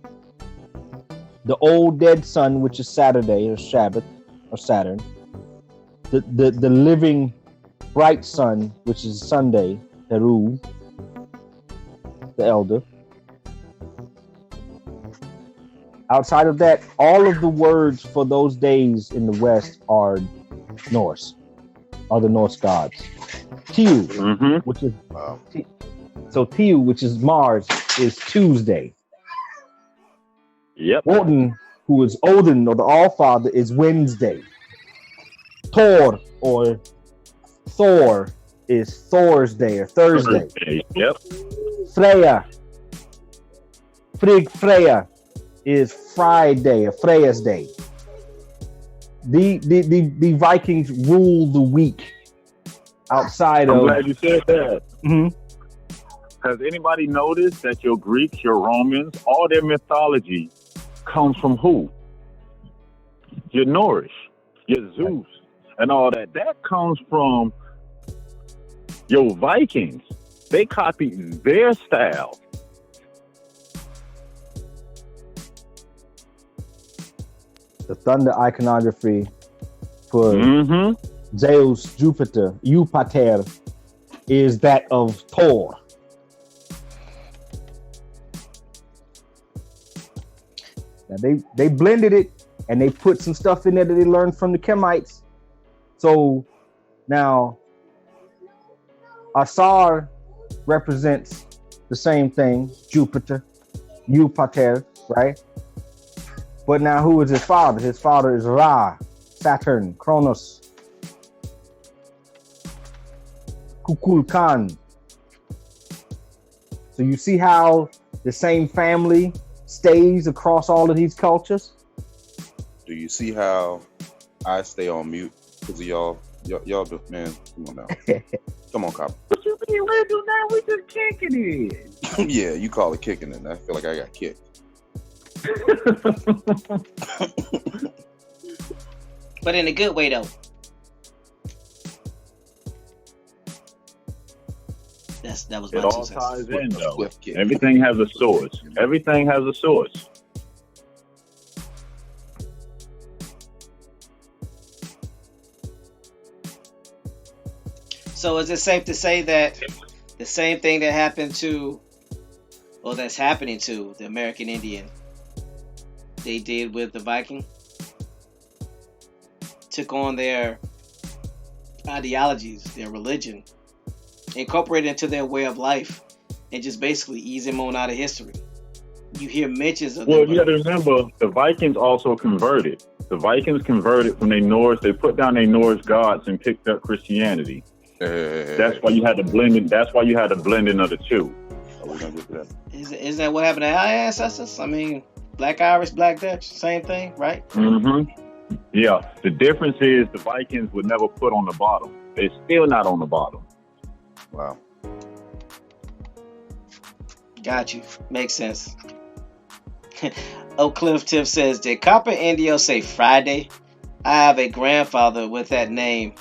the old dead sun, which is Saturday or Shabbat or Saturn, the living bright sun, which is Sunday, Heru, the elder. Outside of that, all of the words for those days in the West are Norse, are the Norse gods. Tiu, which is so Tiu, which is Mars, is Tuesday. Yep. Wotan, who is Odin or the All-Father, is Wednesday. Thor or Thor is Thor's Day or Thursday. Yep. Freya is Friday or Freya's Day. The Vikings rule the week outside I'm of. glad you said that. Mm-hmm. Has anybody noticed that your Greeks, your Romans, all their mythology comes from who? Your Norse, your Zeus, and all that. That comes from your Vikings. They copied their style. The thunder iconography for Zeus, Jupiter, Eupater, is that of Thor. Now they blended it and they put some stuff in there that they learned from the Kemites. So now Asar represents the same thing, Jupiter, Eupater, right? But now who is his father? His father is Ra, Saturn, Kronos, Kukulkan. So you see how the same family stays across all of these cultures? Do you see how I stay on mute? Because y'all do, man, come on now. Come on, cop. What you mean we do now? We just kicking it. Yeah, you call it kicking it. I feel like I got kicked. But in a good way, though. That was my It all 2 cents. ties in, though. Swift kick. Everything has a source. Everything has a source. So is it safe to say that the same thing that happened to, or that's happening to the American Indian, they did with the Viking? Took on their ideologies, their religion, incorporated into their way of life, and just basically ease them on out of history. You hear mentions of Well, them, you got to remember, the Vikings also converted. The Vikings converted from their Norse. They put down their Norse gods and picked up Christianity. That's why you had the blending. That's why you had the blending of the two. Oh, we're gonna get to that. Isn't that what happened to our ancestors? I mean, Black Irish, Black Dutch, same thing, right? Mm-hmm. Yeah. The difference is the Vikings were never put on the bottom. They're still not on the bottom. Wow. Got you. Makes sense. Oak Cliff Tiff says, did Copper Indio say Friday? I have a grandfather with that name,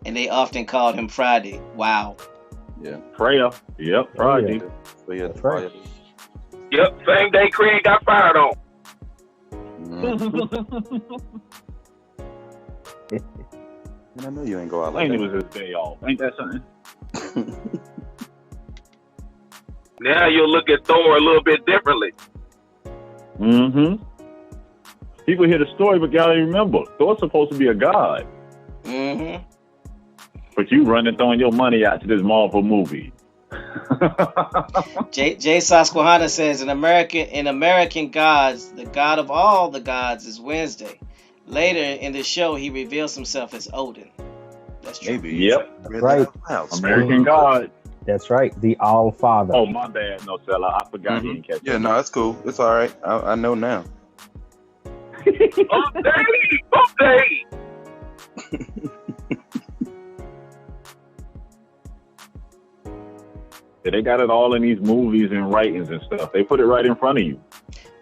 and they often called him Friday. Wow. Yeah. Freya. Yep. Friday. So yeah, That's right. Yep, same day Craig got fired on. And I know you ain't go out I like think it that. was his day off. Ain't that something? Now you'll look at Thor a little bit differently. Mm-hmm. People hear the story, but gotta remember, Thor's supposed to be a god. Mm-hmm. But you running throwing your money out to this Marvel movie. Jay Susquehanna says, in American gods, the god of all the gods is Wednesday. Later in the show, he reveals himself as Odin. That's true. Maybe. Yep. Read Right. that out loud. American god. That's right. The All Father. Oh, my bad, no seller. I forgot he didn't catch Yeah, it. no, that's cool. It's all right. I know now. Update! They got it all in these movies and writings and stuff. They put it right in front of you.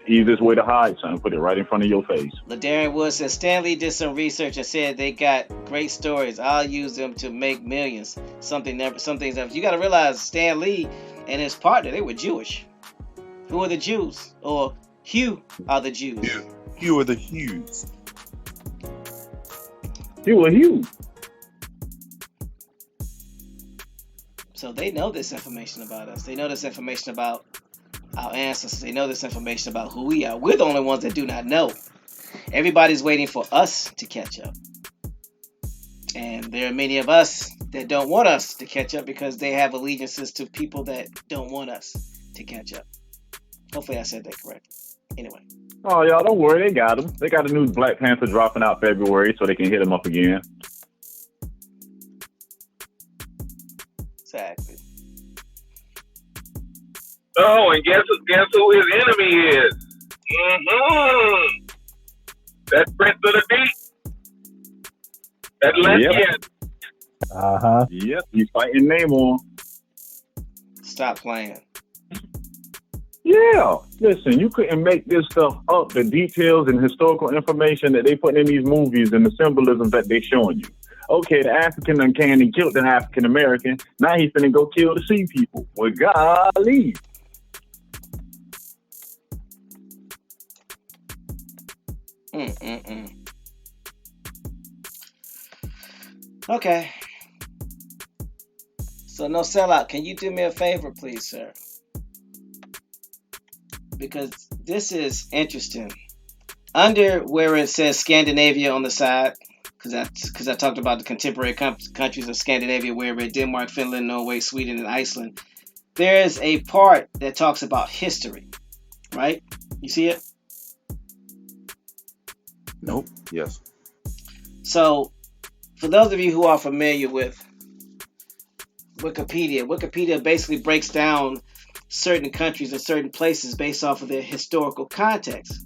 Easiest way to hide something, put it right in front of your face. LaDarian Wood says, Stanley did some research and said they got great stories. I'll use them to make millions. Some things never. You got to realize Stan Lee and his partner, they were Jewish. Who are the Jews? Or who are the Jews? You are the Hughes. You were huge. So they know this information about us. They know this information about our ancestors. They know this information about who we are. We're the only ones that do not know. Everybody's waiting for us to catch up. And there are many of us that don't want us to catch up because they have allegiances to people that don't want us to catch up. Hopefully I said that correctly. Anyway. Oh, y'all, don't worry. They got him. They got a new Black Panther dropping out February so they can hit him up again. Exactly. Oh, and guess who his enemy is? That Prince of the Deep. Atlantean. Uh-huh. Yep, he's fighting Namor. Stop playing. Yeah. Listen, you couldn't make this stuff up. The details and historical information that they put in these movies and the symbolism that they showing you. Okay, the African done came and killed an African American. Now he's finna go kill the sea people. Well, golly. Okay. So no sellout. Can you do me a favor, please, sir? Because this is interesting. Under where it says Scandinavia on the side, because I talked about the contemporary countries of Scandinavia, where we're Denmark, Finland, Norway, Sweden, and Iceland. There is a part that talks about history, right? You see it? Nope. Yes. So, for those of you who are familiar with Wikipedia basically breaks down certain countries or certain places based off of their historical context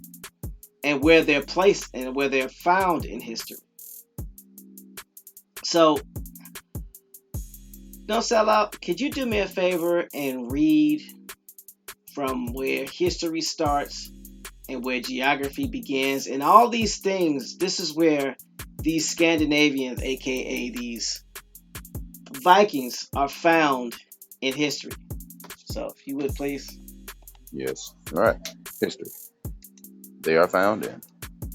and where they're placed and where they're found in history. So, don't sell out. Could you do me a favor and read from where history starts and where geography begins? And all these things, this is where these Scandinavians, aka these Vikings, are found in history. So, if you would please. Yes. All right. History. They are found in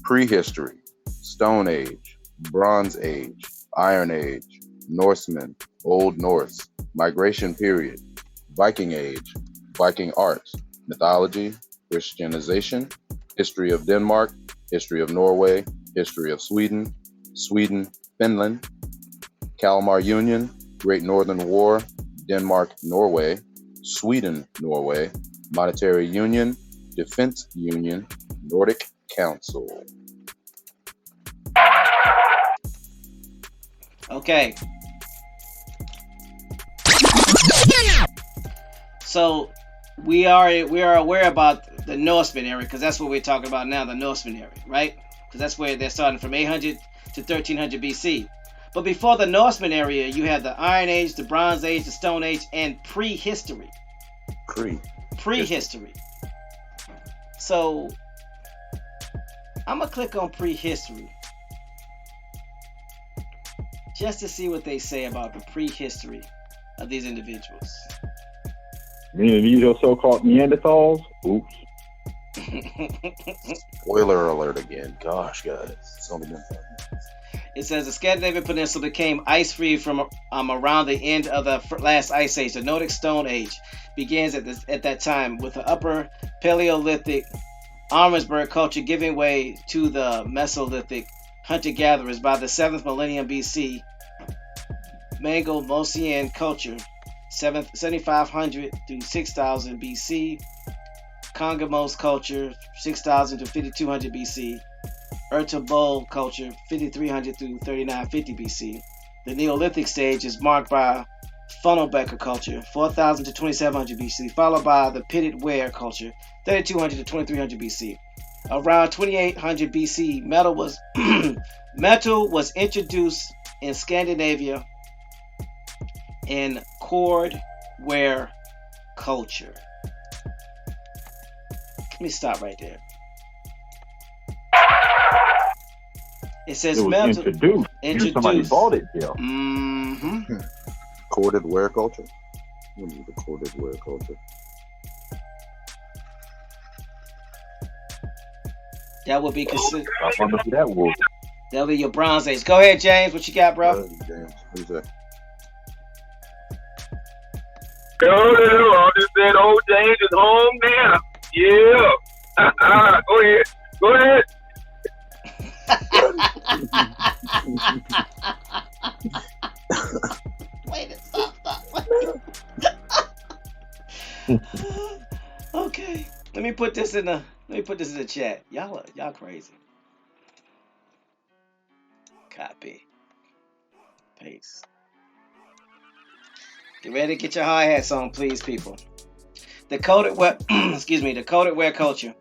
prehistory, Stone Age, Bronze Age, Iron Age, Norsemen, Old Norse, Migration Period, Viking Age, Viking art, mythology, Christianization, history of Denmark, history of Norway, history of Sweden, Finland, Kalmar Union, Great Northern War, Denmark, Norway, Sweden, Norway, Monetary Union, Defense Union, Nordic Council. Okay. So we are aware about the Norsemen area because that's what we're talking about now, the Norsemen area, right? Because that's where they're starting from 800 to 1300 BC. But before the Norsemen area, you have the Iron Age, the Bronze Age, the Stone Age, and prehistory. Prehistory. So I'm gonna click on prehistory just to see what they say about the prehistory of these individuals. Meaning these are so-called Neanderthals? Oops. Spoiler alert again. Gosh, guys. It's only been 5 minutes. It says the Scandinavian peninsula became ice-free from around the end of the last ice age. The Nordic Stone Age begins at that time with the Upper Paleolithic Armansburg culture giving way to the Mesolithic hunter-gatherers. By the 7th millennium BC, Mangel-Mosian culture, 7500 through 6000 BC, Kongamos culture, 6000 to 5200 BC, Ertebol culture, 5300 through 3950 BC. The Neolithic stage is marked by Funnelbecker culture, 4000 to 2700 BC, followed by the Pitted Ware culture, 3200 to 2300 BC. Around 2800 BC, metal was introduced in Scandinavia in cord ware culture. Let me stop right there. It says It was metal introduced. Somebody bought it, yeah. Mm-hmm. Corded ware culture. What is the corded ware culture? That would be considered. I wonder who that was. That'll be your Bronze Age. Go ahead, James. What you got, bro? James, who's that? I just said old James is home now. Yeah. Go ahead. Wait, stop. Okay. Let me put this in the chat. Y'all crazy. Copy. Paste. Get ready to get your hi-hats on, please, people. The coded ware the coded ware culture.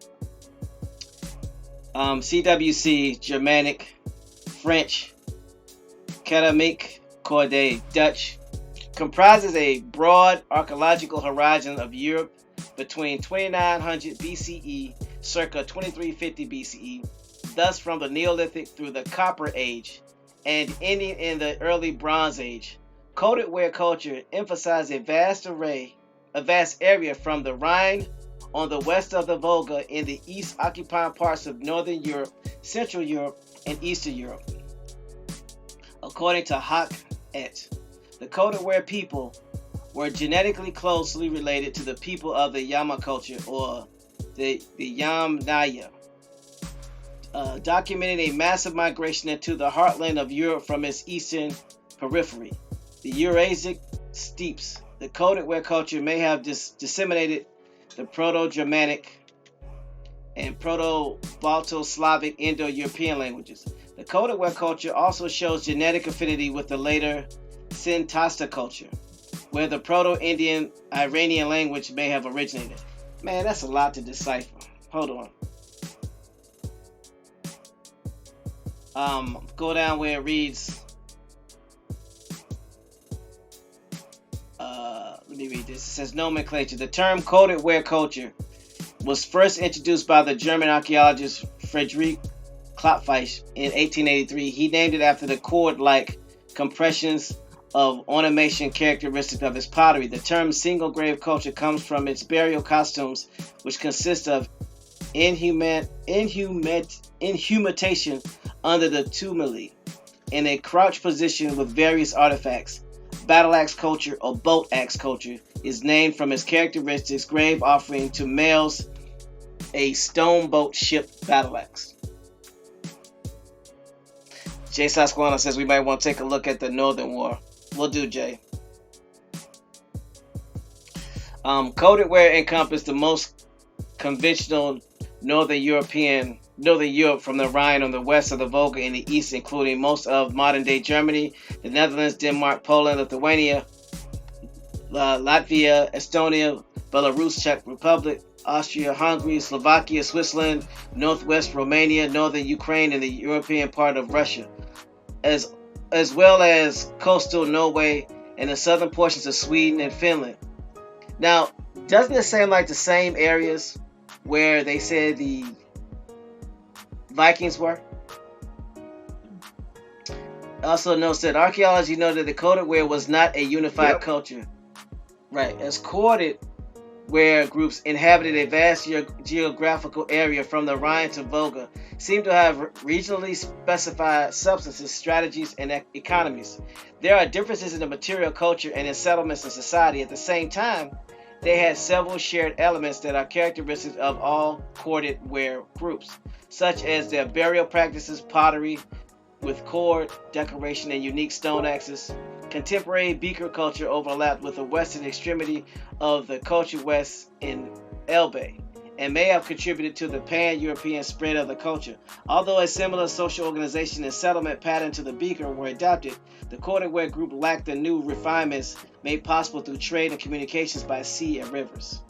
CWC, Germanic, French, Ceramic, Cordé, Dutch, comprises a broad archaeological horizon of Europe between 2900 BCE, circa 2350 BCE, thus from the Neolithic through the Copper Age, and ending in the early Bronze Age. Coded ware culture emphasizes a vast area from the Rhine on the west of the Volga in the east, occupying parts of Northern Europe, Central Europe, and Eastern Europe. According to Hawk et, the coded ware people were genetically closely related to the people of the Yama culture, or the Yamnaya, documenting a massive migration into the heartland of Europe from its eastern periphery, the Eurasic steppes. The coded ware culture may have disseminated the Proto-Germanic and Proto-Balto-Slavic Indo-European languages. The coded ware culture also shows genetic affinity with the later Sintasta culture, where the Proto-Indian Iranian language may have originated. Man, that's a lot to decipher. Hold on. Go down where it reads. Let me read this. It says nomenclature. The term coated ware culture was first introduced by the German archaeologist Friedrich Klopfeich in 1883. He named it after the cord-like compressions of ornamentation characteristic of his pottery. The term single grave culture comes from its burial costumes, which consist of inhumation under the tumuli in a crouch position with various artifacts. Battle axe culture or boat axe culture is named from its characteristics, grave offering to males a stone boat ship battle axe. Jay Sasquana says we might want to take a look at the Northern War. We'll do, Jay. Coated ware encompassed the most conventional Northern Europe from the Rhine on the west of the Volga in the east, including most of modern-day Germany, the Netherlands, Denmark, Poland, Lithuania, Latvia, Estonia, Belarus, Czech Republic, Austria, Hungary, Slovakia, Switzerland, northwest Romania, northern Ukraine, and the European part of Russia, as well as coastal Norway and the southern portions of Sweden and Finland. Now, doesn't it seem like the same areas where they said the Vikings were? Also notes that archaeology noted that coated ware was not a unified culture. Right, as coated ware groups inhabited a vast geographical area from the Rhine to Volga, seem to have regionally specified substances, strategies, and economies. There are differences in the material culture and in settlements and society. At the same time, they had several shared elements that are characteristics of all coated ware groups, such as their burial practices, pottery with cord decoration, and unique stone axes. Contemporary beaker culture overlapped with the western extremity of the culture west in Elbe, and may have contributed to the pan-European spread of the culture. Although a similar social organization and settlement pattern to the beaker were adopted, the coated ware group lacked the new refinements made possible through trade and communications by sea and rivers.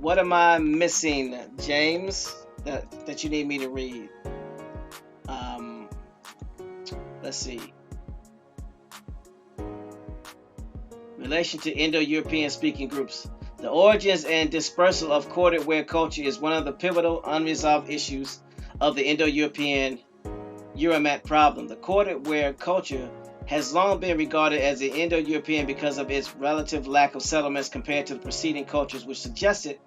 What am I missing, James, that you need me to read? Let's see. Relation to Indo-European speaking groups. The origins and dispersal of coated ware culture is one of the pivotal unresolved issues of the Indo-European Euromat problem. The coated ware culture has long been regarded as the Indo-European because of its relative lack of settlements compared to the preceding cultures, which suggested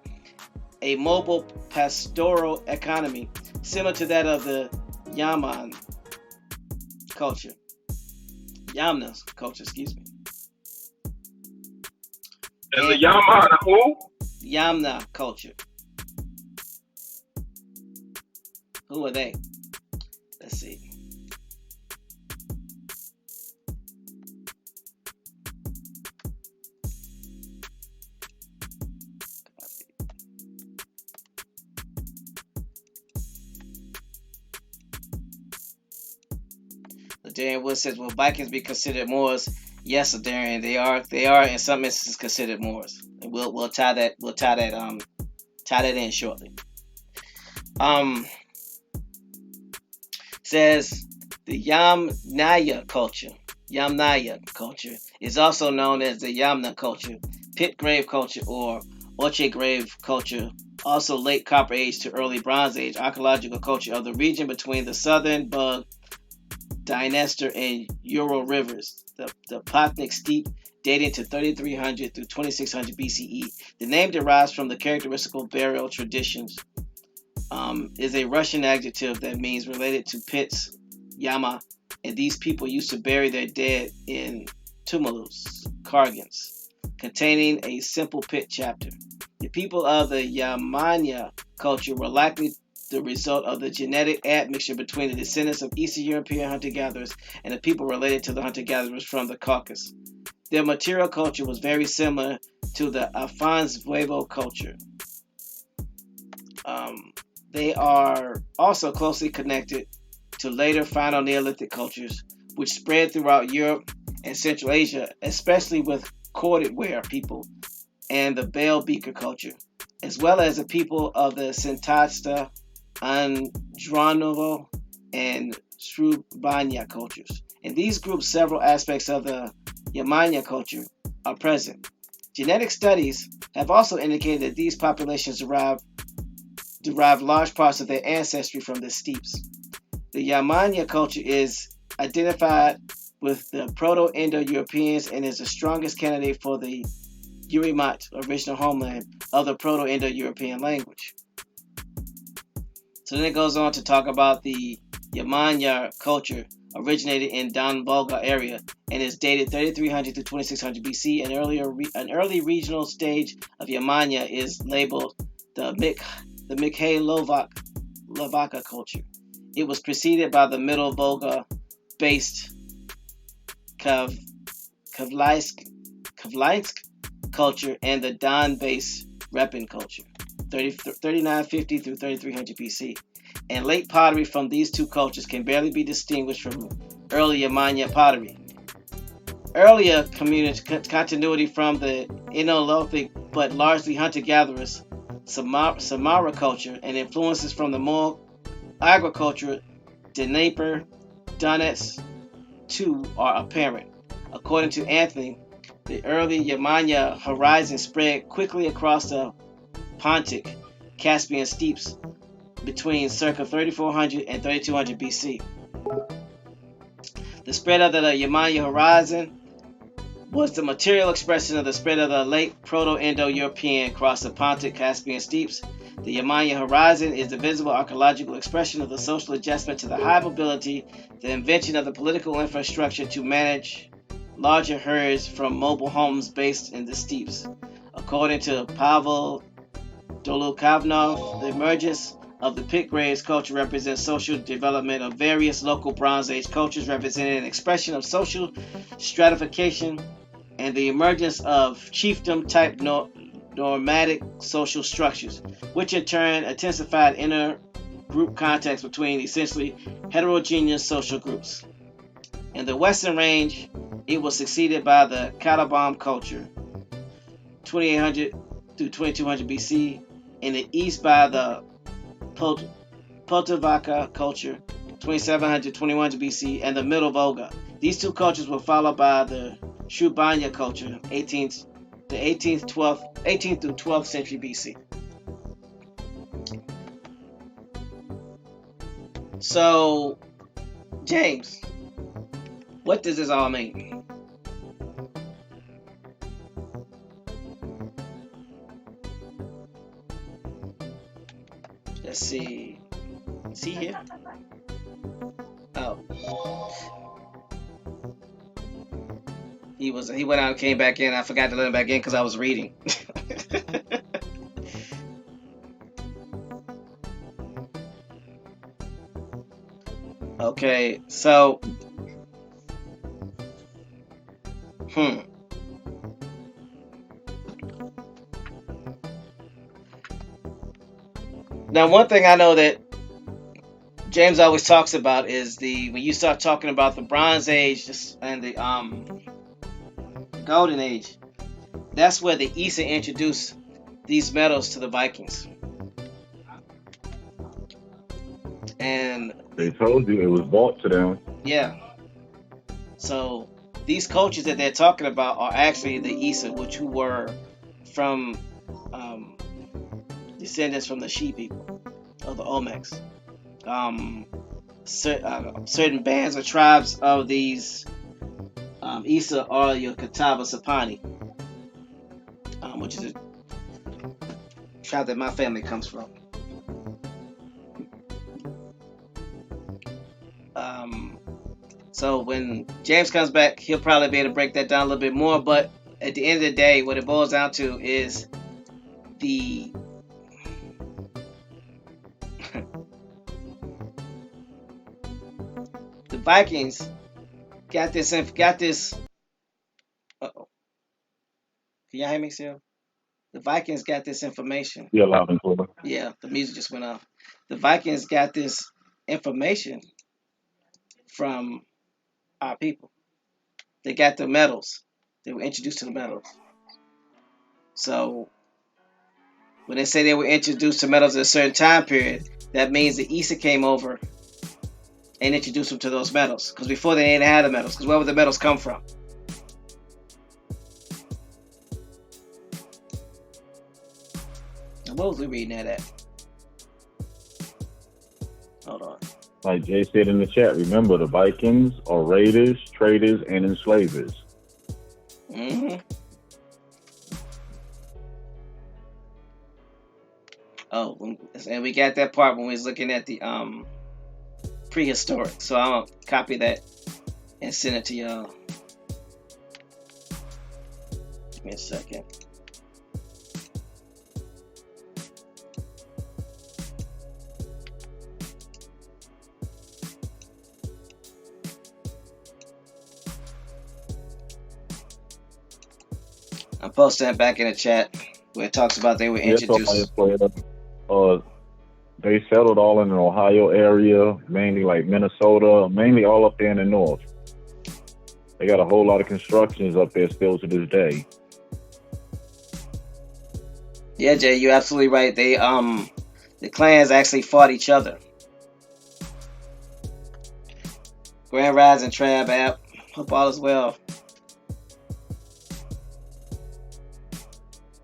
a mobile pastoral economy similar to that of the Yamna culture. And the Yamna who? Yamna culture. Who are they? Let's see. Darian Wood says, "Will Vikings be considered Moors?" Yes, Darian, they are in some instances considered Moors, and we'll tie that in shortly. Says the Yamnaya culture is also known as the Yamna culture, pit grave culture, or Oche grave culture. Also, late Copper Age to early Bronze Age archaeological culture of the region between the southern Bug, Dniester, and Ural rivers. The Potnik Steppe, dating to 3300 through 2600 BCE. The name derives from the characteristical burial traditions. Is a Russian adjective that means related to pits, yama, and these people used to bury their dead in tumulus, kargans, containing a simple pit chapter. The people of the Yamanya culture were likely the result of the genetic admixture between the descendants of Eastern European hunter-gatherers and the people related to the hunter-gatherers from the Caucasus. Their material culture was very similar to the Afansvuevo culture. they are also closely connected to later final Neolithic cultures, which spread throughout Europe and Central Asia, especially with corded ware people and the bell beaker culture, as well as the people of the Sintasta, Andronovo, and Srubanya cultures. In these groups, several aspects of the Yamanya culture are present. Genetic studies have also indicated that these populations derive large parts of their ancestry from the steppes. The Yamanya culture is identified with the Proto-Indo-Europeans and is the strongest candidate for the Urimat, original homeland of the Proto-Indo-European language. So then it goes on to talk about the Yamanya culture originated in Don Volga area and is dated 3300 to 2600 BC. An early regional stage of Yamanya is labeled the Mikhailovaka culture. It was preceded by the Middle Volga-based Kavlainsk culture and the Don-based Repin culture, 3950 through 3300 BC. And late pottery from these two cultures can barely be distinguished from early Yamanya pottery. Earlier continuity from the Neolithic but largely hunter-gatherers Samara culture and influences from the more agriculture Dnieper, Donetsk too are apparent. According to Anthony, the early Yamanya horizon spread quickly across the Pontic, Caspian steppes between circa 3400 and 3200 BC. The spread of the Yamanya horizon was the material expression of the spread of the late Proto-Indo-European across the Pontic, Caspian steppes. The Yamanya horizon is the visible archaeological expression of the social adjustment to the high mobility, the invention of the political infrastructure to manage larger herds from mobile homes based in the steppes. According to Pavel Dolukovnov, the emergence of the Pitgraves culture represents social development of various local Bronze Age cultures, representing an expression of social stratification and the emergence of chiefdom-type nomadic social structures, which in turn intensified inter-group contacts between essentially heterogeneous social groups. In the Western Range, it was succeeded by the Katabam culture, 2800 through 2200 BC. In the East by the Poltavaka culture, 2700 to 2100 BC, and the Middle Volga. These two cultures were followed by the Shrubanya culture, 18th through 12th century BC. So, James, what does this all mean? Let's see. Is he here? Oh. He went out and came back in. I forgot to let him back in because I was reading. Okay, so now one thing I know that James always talks about is when you start talking about the Bronze Age and the Golden Age, that's where the Isa introduced these metals to the Vikings. And they told you it was bought to them. Yeah. So these cultures that they're talking about are actually the Isa, who were from descendants from the She people of the Olmecs. Certain bands or tribes of these Isa are your Catawba Sapani, which is a tribe that my family comes from. So when James comes back, he'll probably be able to break that down a little bit more. But at the end of the day, what it boils down to is the Vikings got this. Uh-oh. Can y'all hear me still? The Vikings got this information. Yeah, loud and clear. Yeah, the music just went off. the Vikings got this information from our people. They got the metals. They were introduced to the metals. So when they say they were introduced to metals at a certain time period, that means the Easter came over and introduced them to those metals. Because before they didn't have the metals. Because where would the metals come from? What was we reading that at? Hold on. Like Jay said in the chat, remember the Vikings are raiders, traders, and enslavers. Mm-hmm. Oh, and we got that part when we was looking at the prehistoric. So I'll copy that and send it to y'all. Give me a second. I'm posting that back in the chat where it talks about they were introduced. They settled all in the Ohio area, mainly like Minnesota, mainly all up there in the north. They got a whole lot of constructions up there still to this day. Yeah, Jay, you're absolutely right. They the clans actually fought each other. Grand Rise and Trab app. Hope all is well.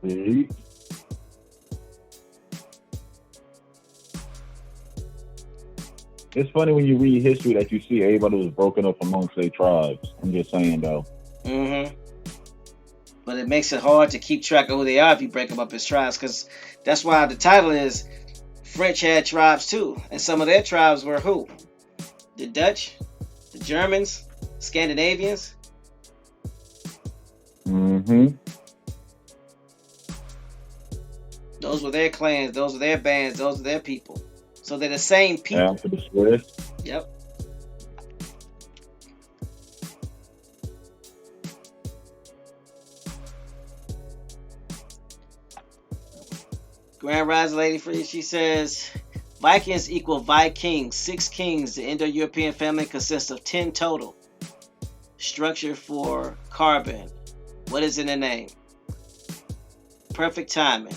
See? It's funny when you read history that you see everybody was broken up amongst their tribes. I'm just saying, though. Mm-hmm. But it makes it hard to keep track of who they are if you break them up as tribes, because that's why the title is French had tribes too, and some of their tribes were who? The Dutch, the Germans, Scandinavians. Mm-hmm. Those were their clans, those were their bands, those were their people. So they're the same people. After the Swiss. Yep. Grand Rise Lady Free, she says, Vikings equal Vikings, 6 kings. The Indo-European family consists of 10 total. Structure for carbon. What is in the name? Perfect timing.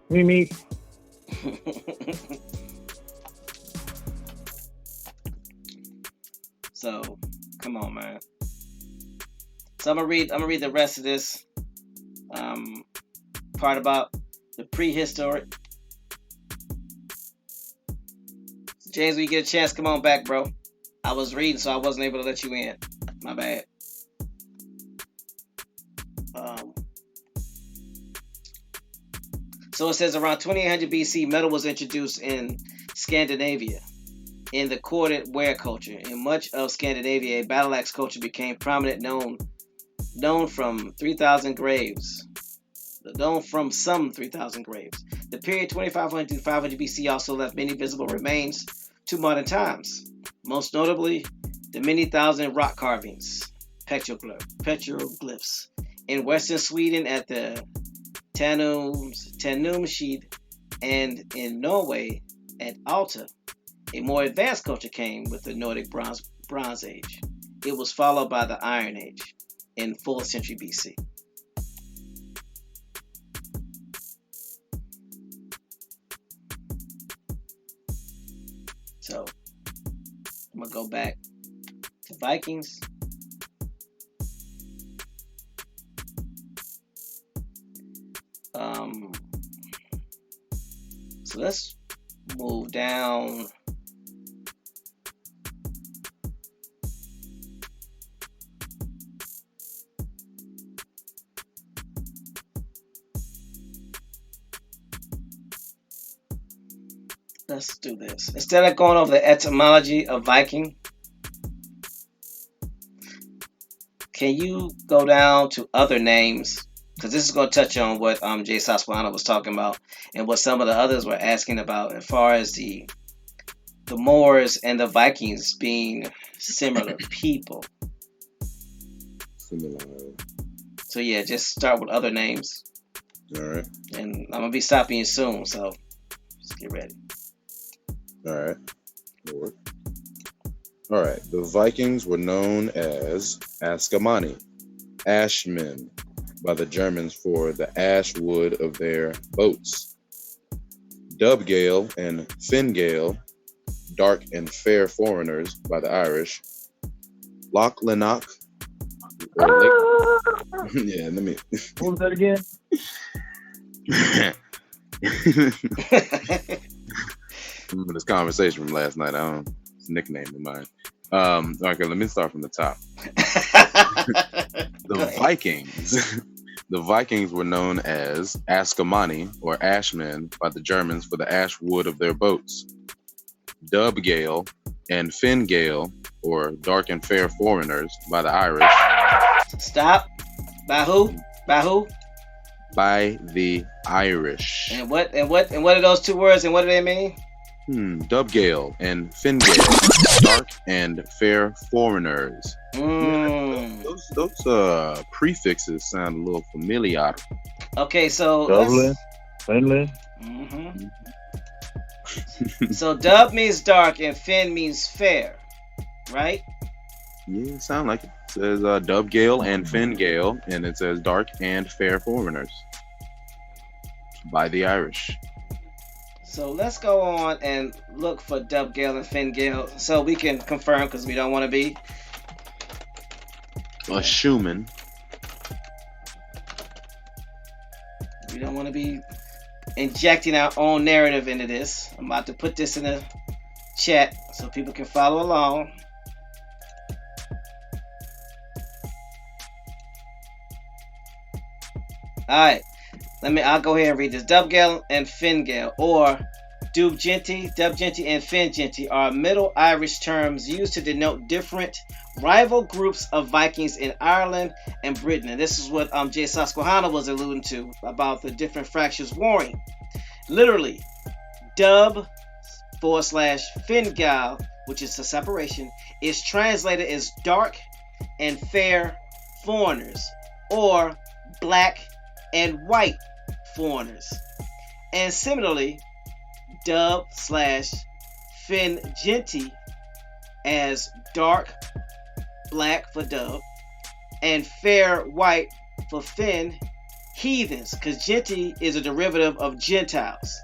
Mimi. So, come on, man. So I'm gonna read the rest of this part about the prehistoric. James, when you get a chance, come on back, bro. I was reading, so I wasn't able to let you in. My bad. So it says around 2800 BC, metal was introduced in Scandinavia in the corded ware culture. In much of Scandinavia, a battle axe culture became prominent, known from 3,000 graves. Known from some 3,000 graves. The period 2500 to 500 BC also left many visible remains to modern times. Most notably, the many thousand rock carvings, petroglyphs, in western Sweden at the Tanumshid, and in Norway at Alta. A more advanced culture came with the Nordic Bronze Age. It was followed by the Iron Age in 4th century BC. So I'm gonna go back to Vikings. So let's move down. Let's do this. Instead of going over the etymology of Viking, can you go down to other names? Because this is going to touch on what Jay Saspano was talking about and what some of the others were asking about as far as the Moors and the Vikings being similar people. Similar. So yeah, just start with other names. All right. And I'm gonna be stopping you soon, so just get ready. All right. Lord. All right. The Vikings were known as Askamani, Ashmen, by the Germans for the ash wood of their boats. Dubgale and Fingale, dark and fair foreigners by the Irish. Loch Lennox, or Lake. Yeah, let me. What was that again? Remember this conversation from last night. It's a nickname of mine. Okay, let me start from the top. The Vikings were known as Askamani, or Ashmen, by the Germans for the ash wood of their boats. Dubgale and Fingale, or dark and fair foreigners, by the Irish. Stop. By who? By who? By the Irish. And what are those two words and what do they mean? Dubgale and Fingale, dark and fair foreigners. Those prefixes sound a little familiar. Okay, so Dublin, Vinland. So dub means dark and fin means fair, right? Yeah, it sounds like it. It says Dubgale and Fingale, and it says dark and fair foreigners by the Irish. So let's go on and look for Dubgale and Fingale so we can confirm, because we don't want to be assuming. We don't want to be injecting our own narrative into this. I'm about to put this in the chat so people can follow along. All right, I'll go ahead and read this. Dubgale and Fingale, or Dubgenty and Fingenty, are Middle Irish terms used to denote different rival groups of Vikings in Ireland and Britain. And this is what Jay Susquehanna was alluding to about the different fractures warring. Literally, Dub/Fingale, which is a separation, is translated as dark and fair foreigners, or black and white foreigners. And similarly, Dub/Fingenty as dark black for dub and fair white for fin, heathens, because genty is a derivative of Gentiles.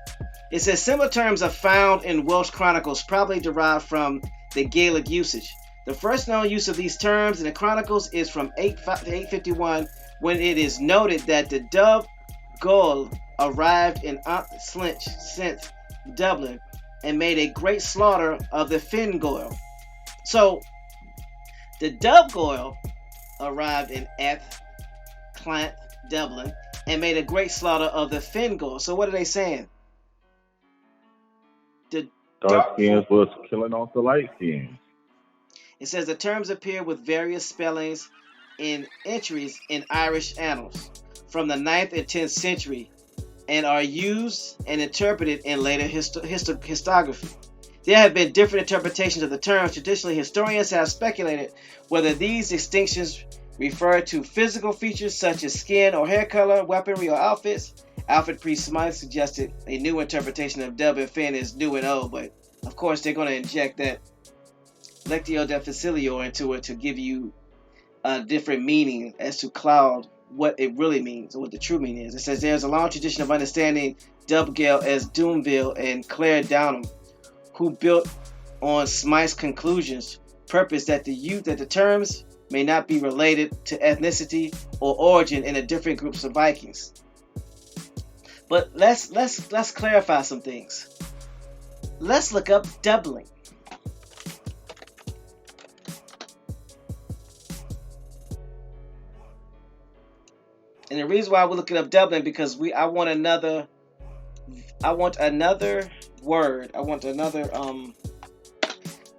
It says similar terms are found in Welsh chronicles, probably derived from the Gaelic usage. The first known use of these terms in the chronicles is from 851, when it is noted that the Dub Gaul arrived in Slinch, Dublin, and made a great slaughter of the Fingal. So the Dub Gaul arrived in Clant, Dublin, and made a great slaughter of the Fingal. So what are they saying? The Dark skins was killing off the light skins. It says the terms appear with various spellings in entries in Irish annals from the 9th and 10th century, and are used and interpreted in later historiography. There have been different interpretations of the terms. Traditionally, historians have speculated whether these distinctions refer to physical features such as skin or hair color, weaponry, or outfits. Alfred Priest Smythe suggested a new interpretation of dub and fin is new and old, but of course they're going to inject that lectio de facilio into it to give you a different meaning as to cloud what it really means or what the true meaning is. It says there's a long tradition of understanding Dubgale as Doomville and Claire Downham, who built on Smythe's conclusions, purpose that the terms may not be related to ethnicity or origin in the different groups of Vikings. But let's clarify some things. Let's look up doubling. And the reason why we're looking up doubling because I want another word. I want another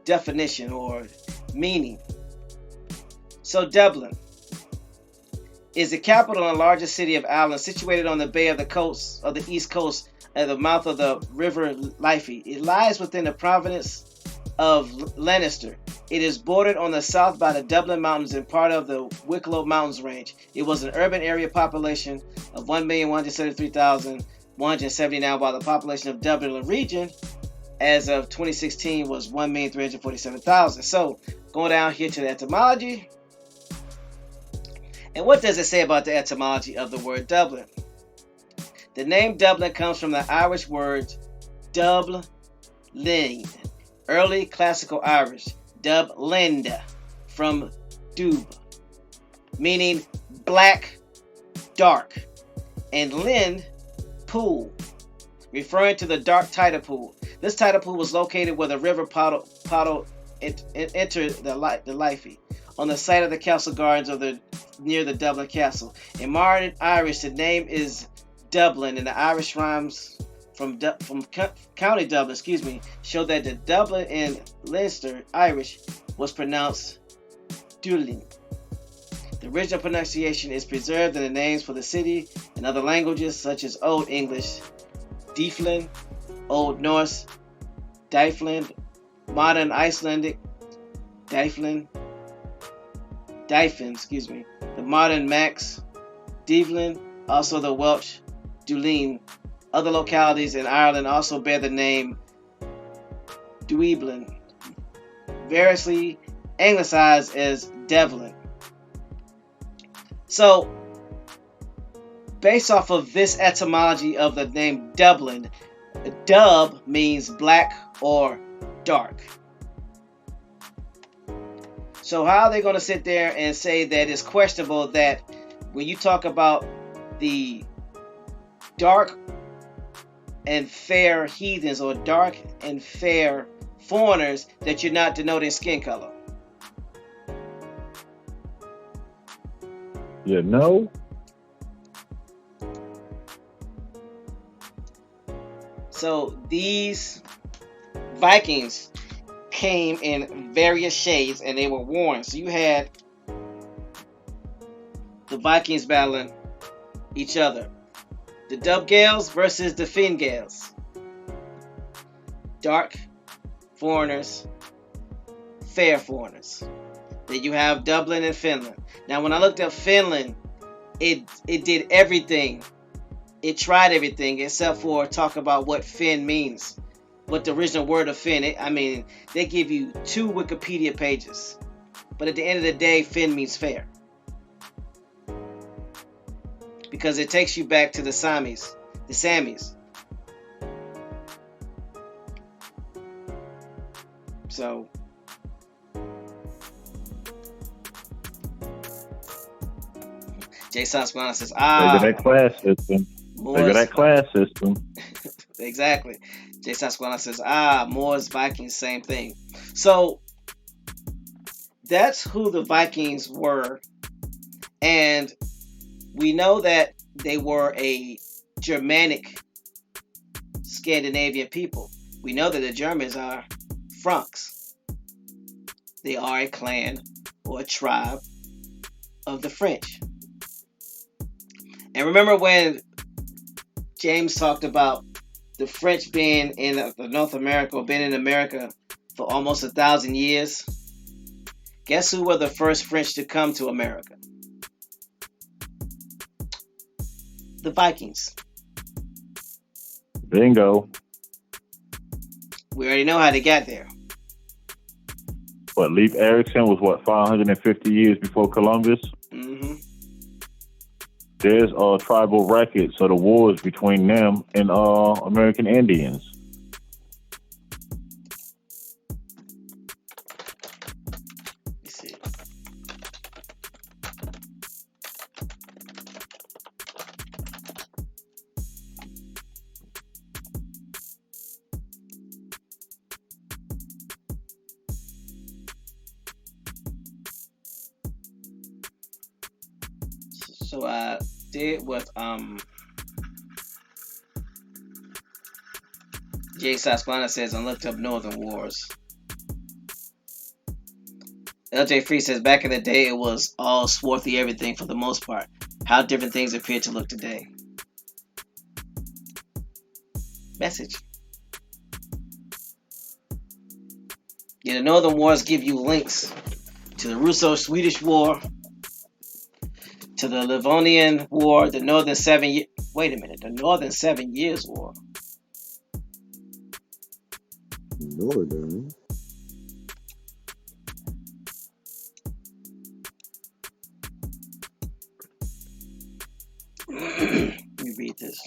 definition or meaning. So Dublin is the capital and largest city of Ireland, situated on the bay of the coast of the east coast at the mouth of the river Liffey. It lies within the province of Leinster. It is bordered on the south by the Dublin Mountains and part of the Wicklow Mountains range. It was an urban area population of 1,173,179, while the population of Dublin region as of 2016 was 1,347,000. So going down here to the etymology. And what does it say about the etymology of the word Dublin? The name Dublin comes from the Irish word Dublin, early classical Irish, Dublind, from dub, meaning black, dark, and lind, pool, referring to the dark tidal pool. This tidal pool was located where the river Poddle entered the Liffey, on the site of the castle gardens near the Dublin Castle. In modern Irish, the name is Dublin, and the Irish rhymes from County Dublin, show that the Dublin in Leinster Irish was pronounced Dulin. The original pronunciation is preserved in the names for the city in other languages such as Old English, Deflin, Old Norse, Dyflin, modern Icelandic, Dyfin, the modern Max, Devlin, also the Welsh, Dulin. Other localities in Ireland also bear the name Dublin, variously anglicized as Devlin. So, based off of this etymology of the name Dublin, dub means black or dark. So how are they going to sit there and say that it's questionable that when you talk about the dark and fair heathens or dark and fair foreigners that you're not denoting skin color? You know? So these Vikings came in various shades and they were worn. So you had the Vikings battling each other. The Dub Gales versus the Finn Gales. Dark foreigners, fair foreigners. Then you have Dublin and Finland. Now when I looked up Finland, it did everything. It tried everything except for talk about what Finn means. What the original word of Finn, they give you 2 Wikipedia pages. But at the end of the day, Finn means fair. Because it takes you back to the Samis. So Jason Spana says, Look at that class system. Look at that class system. Exactly. Jason Spana says, Moors, Vikings, same thing. So that's who the Vikings were. And we know that they were a Germanic Scandinavian people. We know that the Germans are Franks. They are a clan or a tribe of the French. And remember when James talked about the French being in North America, or been in America for almost 1,000 years? Guess who were the first French to come to America? The Vikings. Bingo. We already know how they got there. But Leif Erikson was 550 years before Columbus? Mm-hmm. There's tribal records of the wars between them and American Indians. Let's see. So I did what Jay Saspana says and looked up Northern Wars. LJ Free says back in the day it was all swarthy everything for the most part. How different things appear to look today. Message. Yeah, the Northern Wars give you links to the Russo-Swedish War, to the Livonian War, the Northern 7 Years. Wait a minute, the Northern 7 Years War. Northern. Let me read this.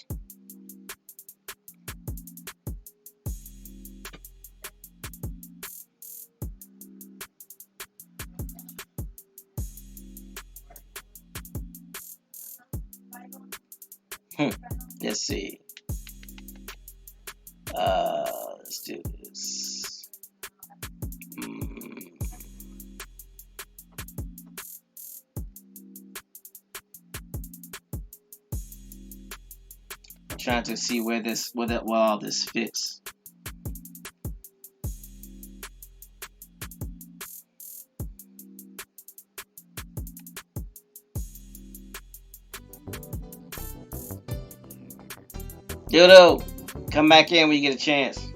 Let's see. Let's do this. I'm trying to see where all this fits. Dildo, come back in when you get a chance.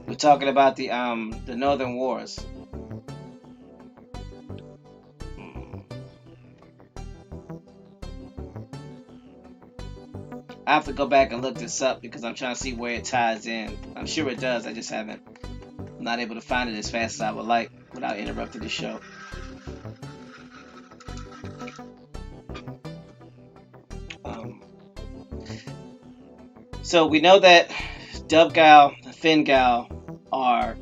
We're talking about the Northern Wars. I have to go back and look this up because I'm trying to see where it ties in. I'm sure it does. I just I'm not able to find it as fast as I would like without interrupting the show. So we know that Dovgal and Fingal are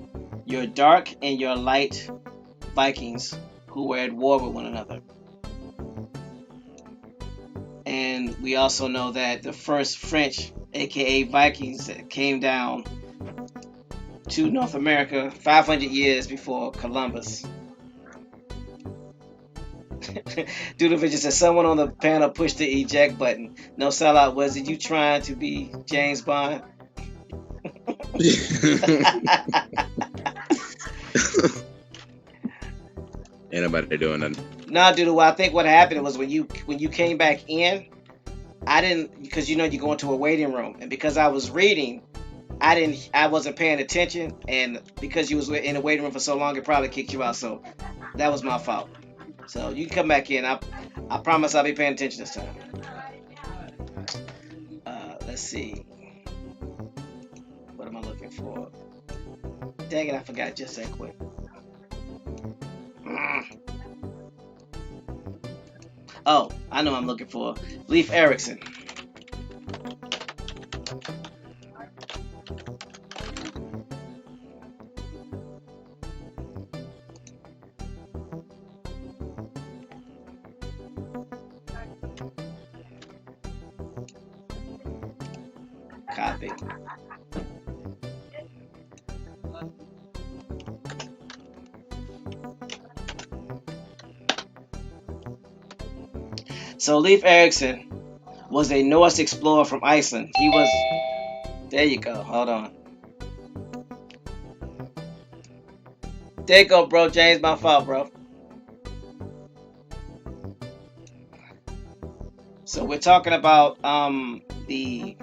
your dark and your light Vikings who were at war with one another. And we also know that the first French, aka Vikings, that came down to North America 500 years before Columbus. Doodlefish says someone on the panel pushed the eject button. No sellout. Was it you trying to be James Bond? Ain't nobody doing nothing. Nah, Doodle. I think what happened was when you came back in, I didn't, because you go into a waiting room, and because I was reading, I wasn't paying attention, and because you was in the waiting room for so long, it probably kicked you out. So that was my fault. So you can come back in. I promise I'll be paying attention this time. Let's see. What am I looking for? Dang it, I forgot just that quick. Oh, I know what I'm looking for. Leif Erikson. Copy. So Leif Erikson was a Norse explorer from Iceland. He was... There you go. Hold on. There you go, bro. James, my fault, bro. So we're talking about the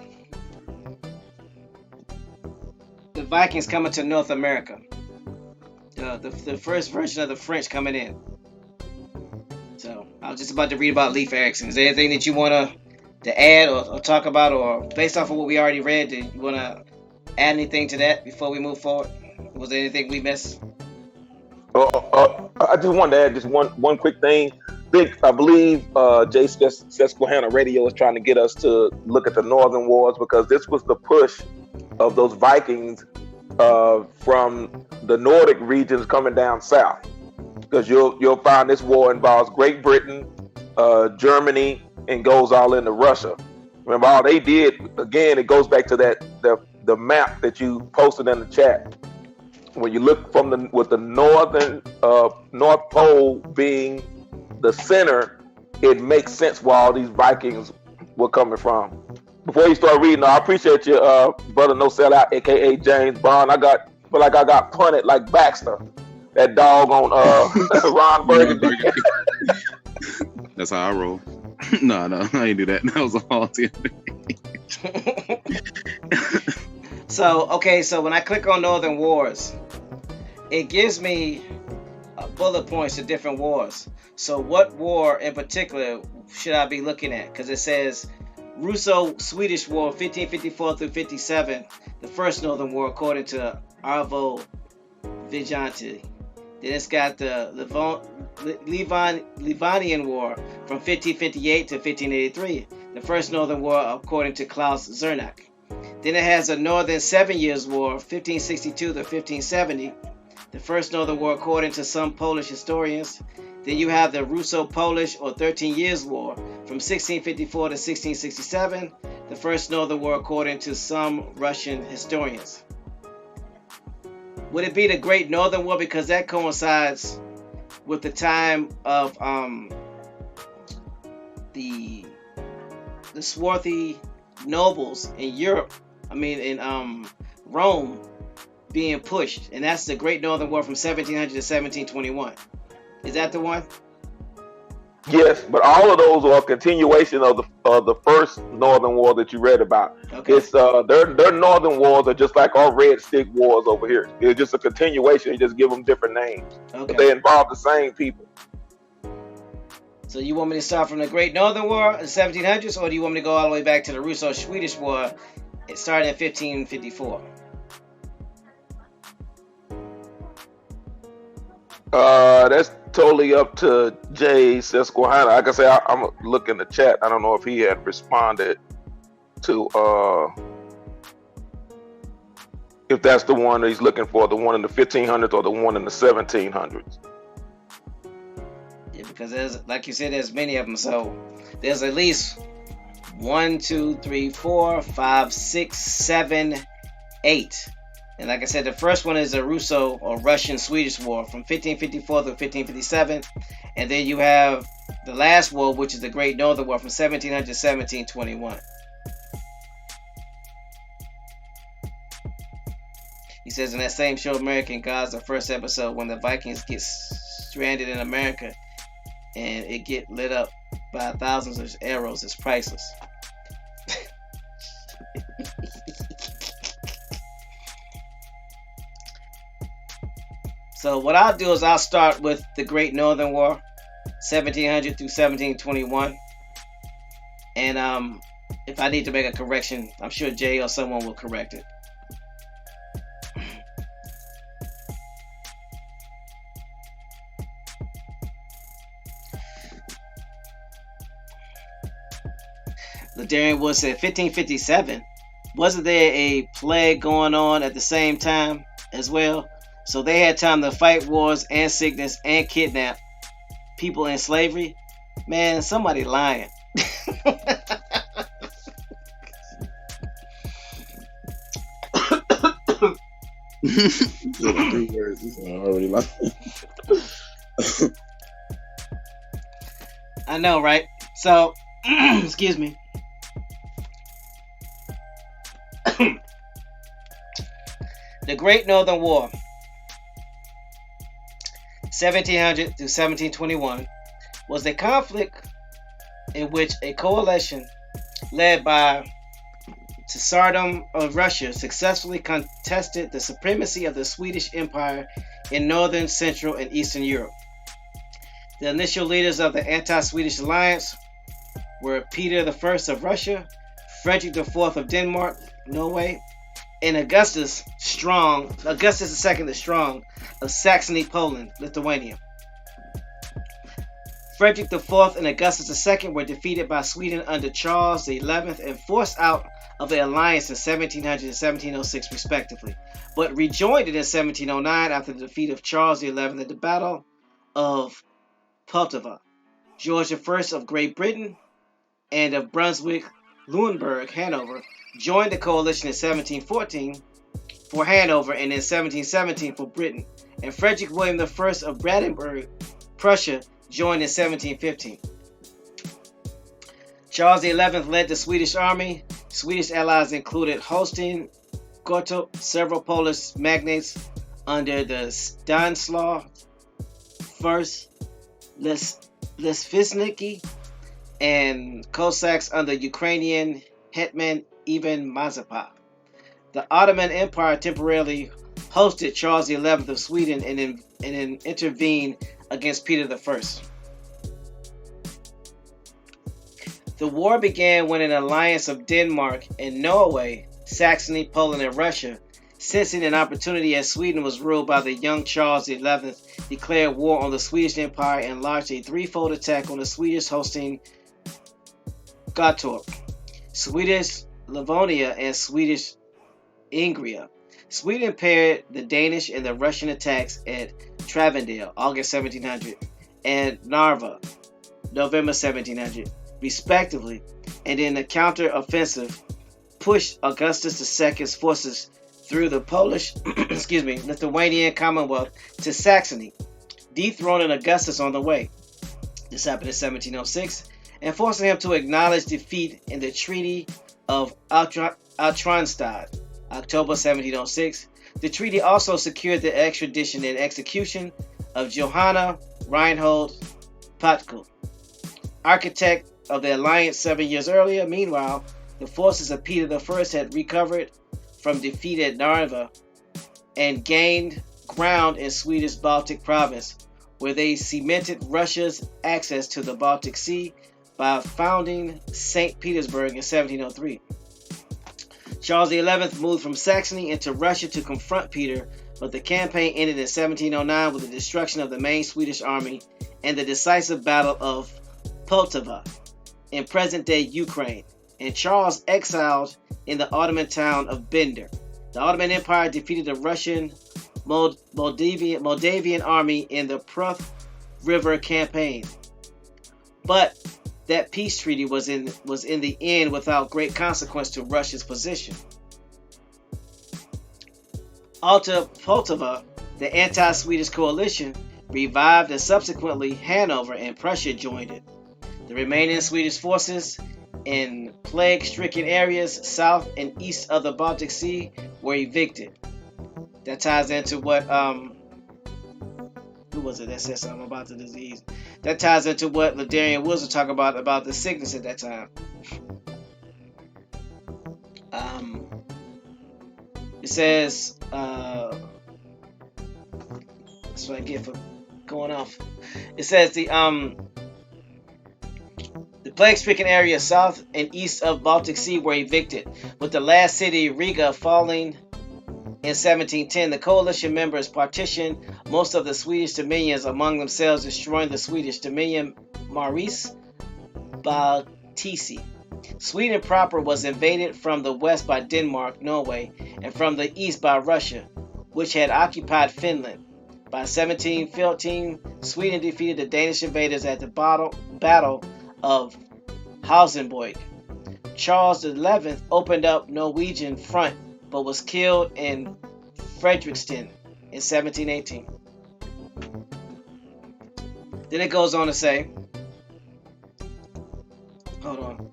Vikings coming to North America. The first version of the French coming in. So I was just about to read about Leif Erikson. Is there anything that you want to add or talk about, or based off of what we already read, do you want to add anything to that before we move forward? Was there anything we missed? I just wanted to add just one quick thing. I believe Jay Susquehanna Radio is trying to get us to look at the Northern Wars, because this was the push of those Vikings from the Nordic regions coming down south. Because you'll find this war involves Great Britain, Germany, and goes all into Russia. Remember, all they did, again, it goes back to the map that you posted in the chat. When you look with the North Pole being the center, it makes sense where all these Vikings were coming from. Before you start reading, I appreciate you, brother No Sellout, aka James Bond. I got punted like Baxter, that dog on Ron Burgundy. That's how I roll. No, I ain't do that. That was all to So when I click on Northern Wars, it gives me bullet points to different wars. So what war in particular should I be looking at? Because it says Russo-Swedish War 1554 through 57, the first Northern War according to Arvo Vigilanti. Then it's got the Livonian War from 1558 to 1583, the first Northern War according to Klaus Zernak. Then it has a Northern 7 Years' War 1562 to 1570, the first Northern War according to some Polish historians. Then you have the Russo-Polish or 13 Years' War from 1654 to 1667, the first Northern War according to some Russian historians. Would it be the Great Northern War, because that coincides with the time of the swarthy nobles in Europe, in Rome, being pushed, and that's the Great Northern War from 1700 to 1721. Is that the one? Yes, but all of those are a continuation of the first Northern War that you read about. Okay. It's their Northern Wars are just like our Red Stick Wars over here. It's just a continuation. You just give them different names, Okay. but they involve the same people. So you want me to start from the Great Northern War in the 1700s, or do you want me to go all the way back to the Russo-Swedish War, starting in 1554? That's totally up to Jay Susquehanna. Like I say, I'm gonna look in the chat. I don't know if he had responded to if that's the one that he's looking for, the one in the 1500s or the one in the 1700s. Yeah, because there's, like you said, there's many of them. So there's at least 1, 2, 3, 4, 5, 6, 7, 8. And like I said, the first one is the Russo or Russian-Swedish War from 1554 to 1557. And then you have the last war, which is the Great Northern War from 1700 to 1721. He says in that same show, American Gods, the first episode, when the Vikings get stranded in America and it get lit up by thousands of arrows, is priceless. So what I'll do is I'll start with the Great Northern War, 1700 through 1721. And if I need to make a correction, I'm sure Jay or someone will correct it. Ladarian Wood said 1557. Wasn't there a plague going on at the same time as well? So they had time to fight wars and sickness and kidnap people in slavery. Man, somebody lying. Already lying. I know, right? So, excuse me. The Great Northern War, 1700 through 1721, was a conflict in which a coalition led by Tsardom of Russia successfully contested the supremacy of the Swedish Empire in northern, central, and eastern Europe. The initial leaders of the anti-Swedish alliance were Peter I of Russia, Frederick IV of Denmark, Norway, and Augustus II the Strong of Saxony, Poland, Lithuania. Frederick IV and Augustus II were defeated by Sweden under Charles XI and forced out of the alliance in 1700 and 1706 respectively, but rejoined it in 1709 after the defeat of Charles XI at the Battle of Pultowa. George I of Great Britain and of Brunswick-Luneburg, Hanover, joined the coalition in 1714 for Hanover and in 1717 for Britain, and Frederick William I of Brandenburg, Prussia, joined in 1715. Charles XI led the Swedish army. Swedish allies included Holstein, Gottorp, several Polish magnates under the Stanislaw I, Lesvishniki, and Cossacks under Ukrainian Hetman Ivan Mazepa. The Ottoman Empire temporarily hosted Charles XI of Sweden and intervened against Peter I. The war began when an alliance of Denmark and Norway, Saxony, Poland, and Russia, sensing an opportunity as Sweden was ruled by the young Charles XI, declared war on the Swedish Empire and launched a threefold attack on the Swedish hosting Gottorp, Swedish Livonia, and Swedish Ingria. Sweden paired the Danish and the Russian attacks at Travendale, August 1700, and Narva, November 1700, respectively, and in a counter-offensive pushed Augustus II's forces through the Polish, Lithuanian Commonwealth to Saxony, dethroning Augustus on the way. This happened in 1706, and forcing him to acknowledge defeat in the Treaty of Altronstad, October 1706. The treaty also secured the extradition and execution of Johanna Reinhold Patko, architect of the alliance 7 years earlier. Meanwhile, the forces of Peter I had recovered from defeat at Narva and gained ground in Swedish Baltic province, where they cemented Russia's access to the Baltic Sea by founding St. Petersburg in 1703. Charles XI moved from Saxony into Russia to confront Peter, but the campaign ended in 1709 with the destruction of the main Swedish army and the decisive Battle of Poltava in present-day Ukraine, and Charles exiled in the Ottoman town of Bender. The Ottoman Empire defeated the Russian Moldavian army in the Pruth River campaign, but that peace treaty was in the end without great consequence to Russia's position. Alta Poltava, the anti-Swedish coalition, revived, and subsequently Hanover and Prussia joined it. The remaining Swedish forces in plague-stricken areas south and east of the Baltic Sea were evicted. That ties into what who was it that said something about the disease? That ties into what Ladarian Woods was talking about the sickness at that time. It says, that's what I get for going off. It says the plague-stricken areas south and east of Baltic Sea were evicted, with the last city, Riga, falling in 1710. The coalition members partitioned most of the Swedish dominions among themselves, destroying the Swedish dominion Maurice Baltisi. Sweden proper was invaded from the west by Denmark, Norway, and from the east by Russia, which had occupied Finland. By 1714, Sweden defeated the Danish invaders at the Battle of Hausenborg. Charles XI opened up Norwegian front, but was killed in Fredrikstad in 1718. Then it goes on to say, hold on.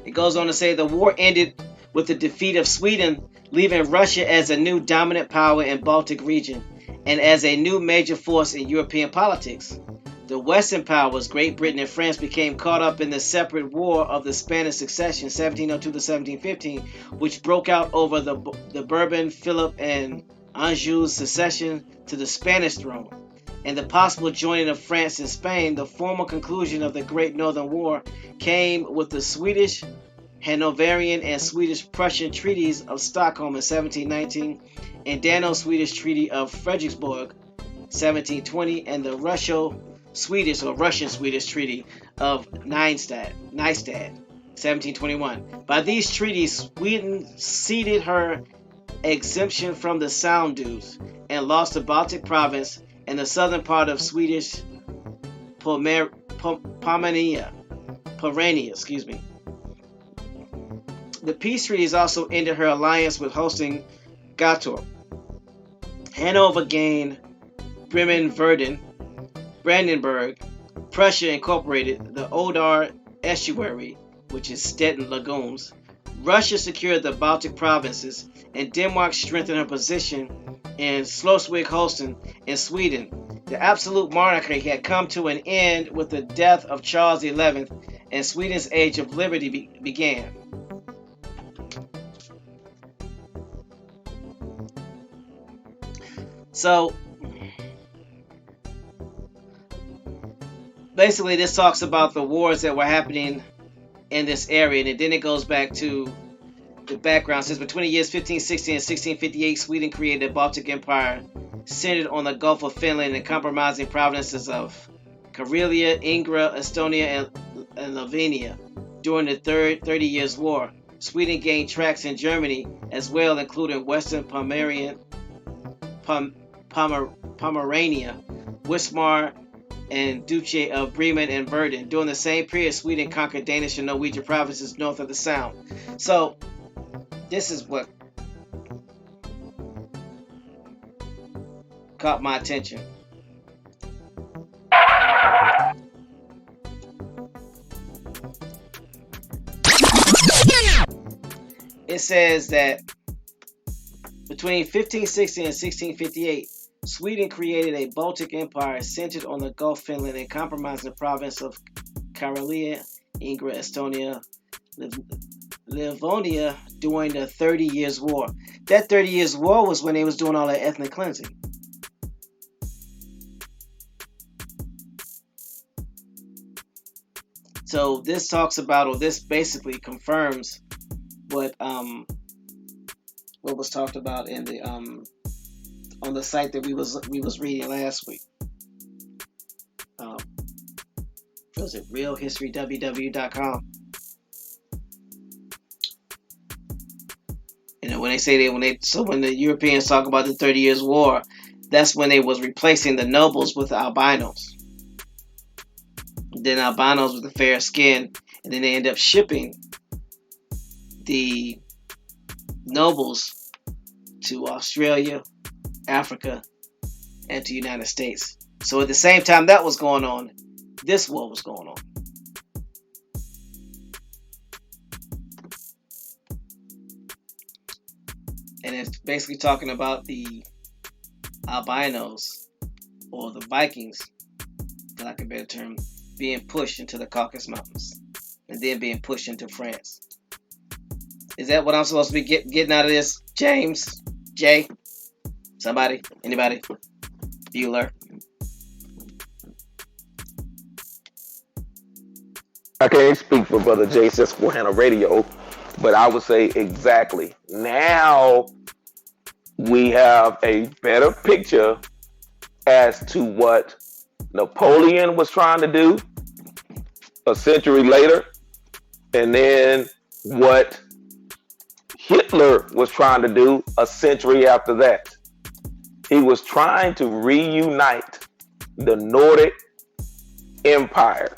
It goes on to say the war ended with the defeat of Sweden, leaving Russia as a new dominant power in Baltic region and as a new major force in European politics. The Western powers, Great Britain and France, became caught up in the separate war of the Spanish Succession, 1702 to 1715, which broke out over the Bourbon, Philip, and Anjou's succession to the Spanish throne, and the possible joining of France and Spain. The formal conclusion of the Great Northern War came with the Swedish, Hanoverian, and Swedish-Prussian treaties of Stockholm in 1719, and Dano-Swedish Treaty of Fredericksburg, 1720, and the Russian-Swedish Treaty of Nystad, 1721. By these treaties, Sweden ceded her exemption from the Sound dues and lost the Baltic province and the southern part of Swedish Pomerania. The peace treaties also ended her alliance with hosting Gottorp. Hanover gained Brandenburg. Prussia incorporated the Oder estuary, which is Stettin lagoons. Russia secured the Baltic provinces, and Denmark strengthened her position in Schleswig-Holstein in Sweden. The absolute monarchy had come to an end with the death of Charles XI, and Sweden's Age of Liberty began. So basically, this talks about the wars that were happening in this area, and then it goes back to the background. It says between the years 1560 and 1658, Sweden created a Baltic Empire centered on the Gulf of Finland and comprising provinces of Karelia, Ingria, Estonia, and Lavinia. During the 30 Years' War, Sweden gained tracts in Germany as well, including Western Pomerania, Wismar, and Duchy of Bremen and Verden. During the same period, Sweden conquered Danish and Norwegian provinces north of the Sound. So, this is what caught my attention. It says that between 1560 and 1658, Sweden created a Baltic Empire centered on the Gulf of Finland and comprising the province of Karelia, Ingria, Estonia, Livonia during the 30 Years' War. That 30 Years' War was when they was doing all that ethnic cleansing. So this talks about, or this basically confirms what was talked about in the on the site that we was reading last week. Was it realhistorywww.com? You know, when they say when the Europeans talk about the 30 Years' War, that's when they was replacing the nobles with the albinos. Then albinos with the fair skin, and then they end up shipping the nobles to Australia, Africa, and to the United States. So at the same time that was going on, this war was going on. And it's basically talking about the albinos, or the Vikings, for lack of a better term, being pushed into the Caucasus Mountains and then being pushed into France. Is that what I'm supposed to be getting out of this, James? Jay? Somebody? Anybody? Bueller? I can't speak for Brother Jay Susquehanna Radio, but I would say exactly. Now we have a better picture as to what Napoleon was trying to do a century later, and then what Hitler was trying to do a century after that. He was trying to reunite the Nordic Empire,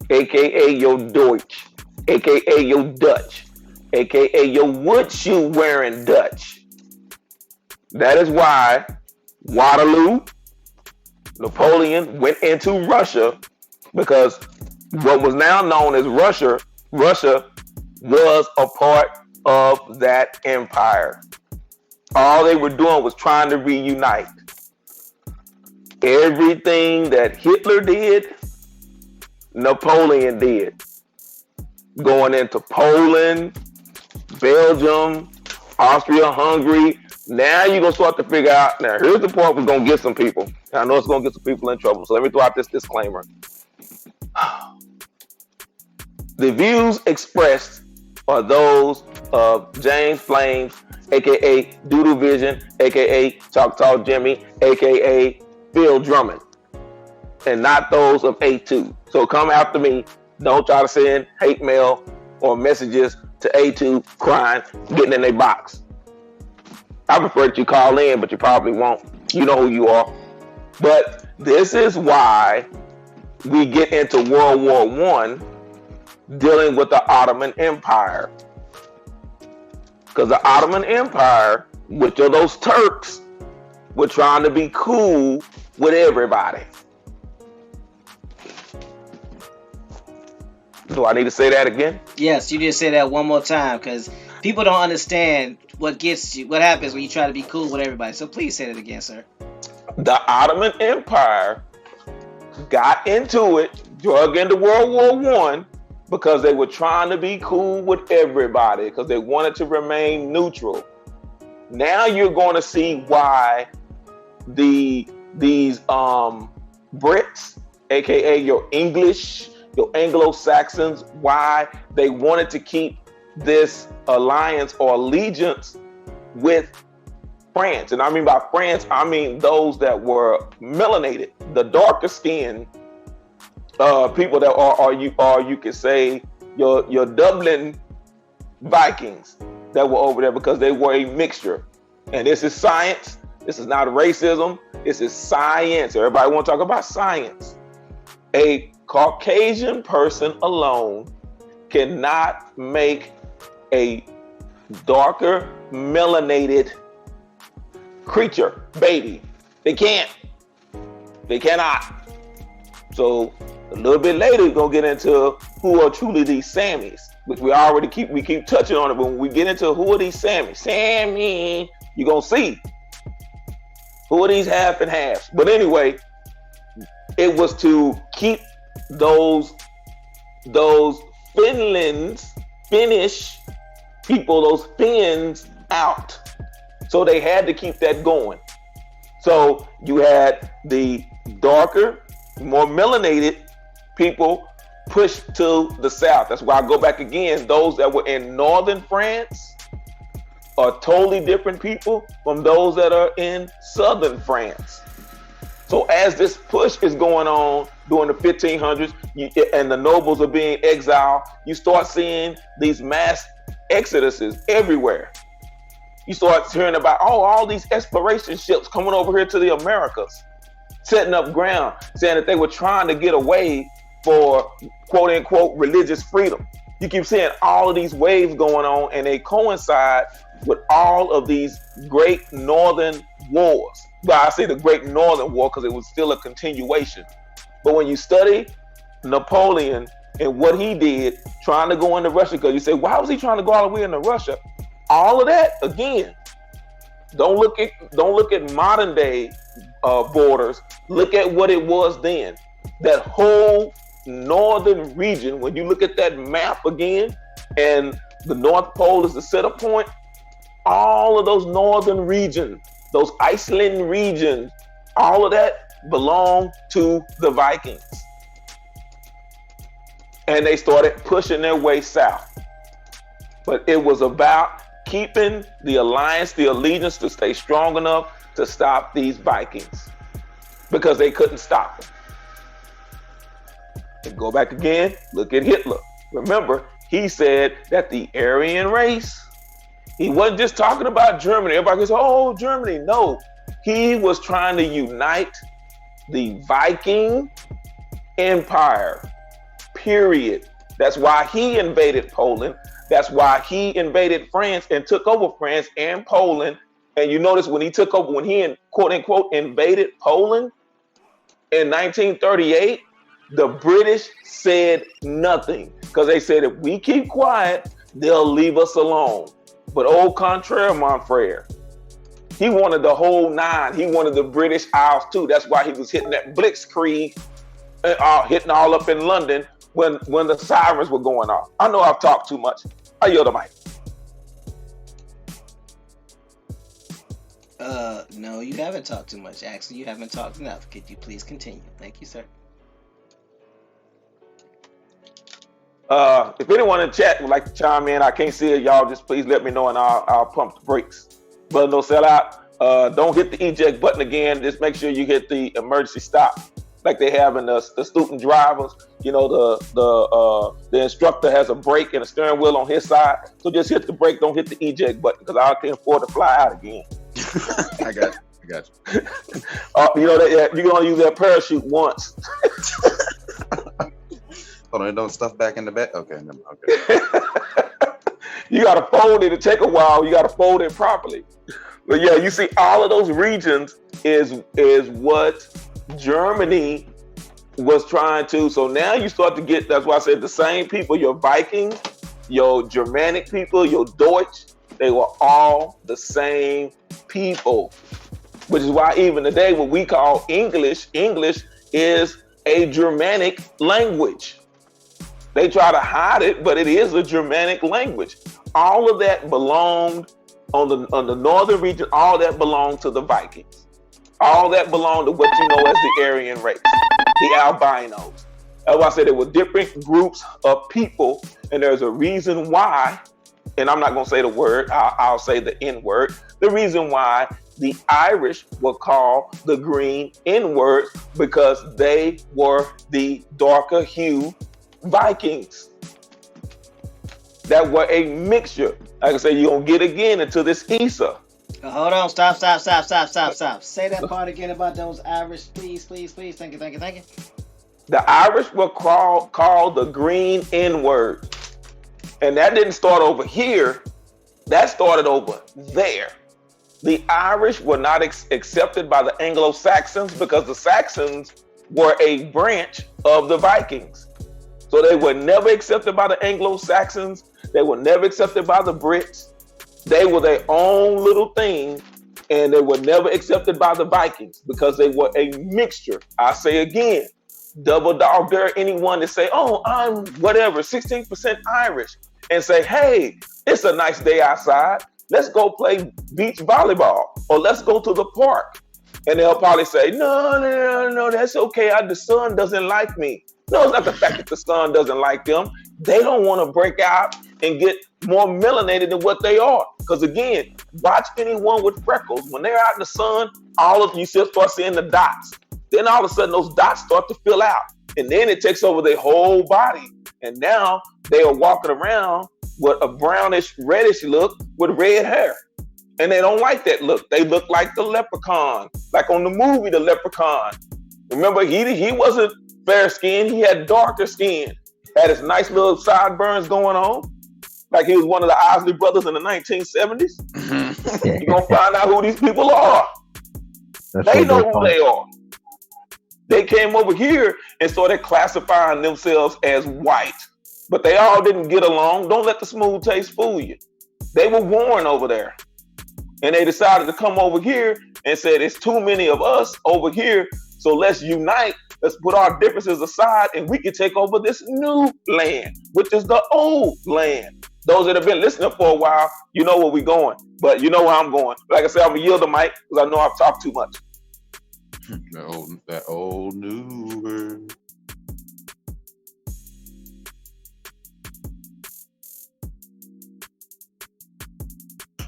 aka your Deutsch, aka your Dutch, aka your wood shoe wearing Dutch. That is why Waterloo, Napoleon went into Russia, because what was now known as Russia was a part of that empire. All they were doing was trying to reunite. Everything that Hitler did, Napoleon did. Going into Poland, Belgium, Austria, Hungary. Now you're going to start to figure out, now here's the part we're going to get some people. I know it's going to get some people in trouble, so let me throw out this disclaimer. The views expressed are those of James Flames, aka Doodle Vision, aka Choctaw Jimmy, aka Phil Drummond, and not those of A2. So come after me. Don't try to send hate mail or messages to A2 crying, getting in their box. I prefer that you call in, but you probably won't. You know who you are. But this is why we get into World War I dealing with the Ottoman Empire. Because the Ottoman Empire, which are those Turks, were trying to be cool with everybody. Do I need to say that again? Yes, you need to say that one more time, because people don't understand what happens when you try to be cool with everybody. So please say that again, sir. The Ottoman Empire got into it, drug into World War I, because they were trying to be cool with everybody, because they wanted to remain neutral. Now you're going to see why these Brits, aka your English, your Anglo-Saxons, why they wanted to keep this alliance or allegiance with France. And I mean by France, I mean those that were melanated, the darker skinned people that are you could say your Dublin Vikings that were over there, because they were a mixture. And this is science. This is not racism. This is science. Everybody want to talk about science. A Caucasian person alone cannot make a darker melanated creature, baby. They can't. They cannot. So a little bit later, we're gonna get into who are truly these Samis, which we keep touching on it. But when we get into who are these Samis, Sammy, you're gonna see who are these half and halves. But anyway, it was to keep those Finnish people, those Finns out. So they had to keep that going. So you had the darker, more melanated people pushed to the south. That's why I go back again. Those that were in northern France are totally different people from those that are in southern France. So as this push is going on during the 1500s and the nobles are being exiled, you start seeing these mass exoduses everywhere. You start hearing about all these exploration ships coming over here to the Americas, setting up ground, saying that they were trying to get away for quote unquote religious freedom. You keep seeing all of these waves going on, and they coincide with all of these great northern wars. Well, I say the Great Northern War because it was still a continuation. But when you study Napoleon and what he did trying to go into Russia, because you say, why was he trying to go all the way into Russia? All of that, again, don't look at modern day borders. Look at what it was then. That whole northern region, when you look at that map again, and the North Pole is the center point, all of those northern regions, those Iceland regions, all of that belonged to the Vikings. And they started pushing their way south. But it was about keeping the alliance, the allegiance to stay strong enough to stop these Vikings, because they couldn't stop them. And go back again, look at Hitler. Remember, he said that the Aryan race, he wasn't just talking about Germany. Everybody goes, oh, Germany. No, he was trying to unite the Viking Empire, period. That's why he invaded Poland. That's why he invaded France and took over France and Poland. And you notice when he took over, when he quote unquote invaded Poland in 1938, the British said nothing, because they said if we keep quiet, they'll leave us alone. But au contraire, mon frere, he wanted the whole nine. He wanted the British Isles too. That's why he was hitting that blitzkrieg, hitting all up in London when the sirens were going off. I know I've talked too much. I yield the mic. No, you haven't talked too much. Actually, you haven't talked enough. Could you please continue? Thank you, sir. If anyone in chat would like to chime in, I can't see it, y'all. Just please let me know, and I'll pump the brakes. But no sellout. Don't hit the eject button again. Just make sure you hit the emergency stop, like they have in the student drivers. You know, the instructor has a brake and a steering wheel on his side. So just hit the brake. Don't hit the eject button, because I can't afford to fly out again. I got you. You know that you can only use that parachute once. Hold on, it don't stuff back in the back. Okay, okay. You got to fold it. It take a while. You got to fold it properly. But yeah, you see, all of those regions is what Germany was trying to. So now you start to get. That's why I said the same people. Your Vikings, your Germanic people, your Deutsch. They were all the same people. Which is why even today, what we call English is a Germanic language. They try to hide it, but it is a Germanic language. All of that belonged on the northern region, all that belonged to the Vikings. All that belonged to what you know as the Aryan race, the albinos. That's why I said there were different groups of people, and there's a reason why, and I'm not going to say the word, I'll say the N word. The reason why the Irish were called the green N-words, because they were the darker hue Vikings that were a mixture. Like I said, you're going to get again into this Isa. Hold on, stop. Say that part again about those Irish, please. Thank you. The Irish were called the green N-word. And that didn't start over here. That started over there. The Irish were not accepted by the Anglo-Saxons because the Saxons were a branch of the Vikings. So they were never accepted by the Anglo-Saxons. They were never accepted by the Brits. They were their own little thing, and they were never accepted by the Vikings because they were a mixture. I say again, double dog dare anyone to say, oh, I'm whatever, 16% Irish, and say, hey, it's a nice day outside. Let's go play beach volleyball, or let's go to the park. And they'll probably say, no, that's okay. The sun doesn't like me. No, it's not the fact that the sun doesn't like them. They don't want to break out and get more melanated than what they are. Because again, watch anyone with freckles. When they're out in the sun, all of you start seeing the dots. Then all of a sudden, those dots start to fill out. And then it takes over their whole body. And now they are walking around with a brownish, reddish look with red hair. And they don't like that look. They look like the leprechaun, like on the movie, The Leprechaun. Remember, he wasn't fair skinned. He had darker skin. Had his nice little sideburns going on. Like he was one of the Isley brothers in the 1970s. You're going to find out who these people are. They know who they are. They came over here and started classifying themselves as white. But they all didn't get along. Don't let the smooth taste fool you. They were warring over there. And they decided to come over here and said, it's too many of us over here, so let's unite. Let's put our differences aside and we can take over this new land, which is the old land. Those that have been listening for a while, you know where we're going. But you know where I'm going. Like I said, I'm going to yield the mic because I know I've talked too much. That old new word.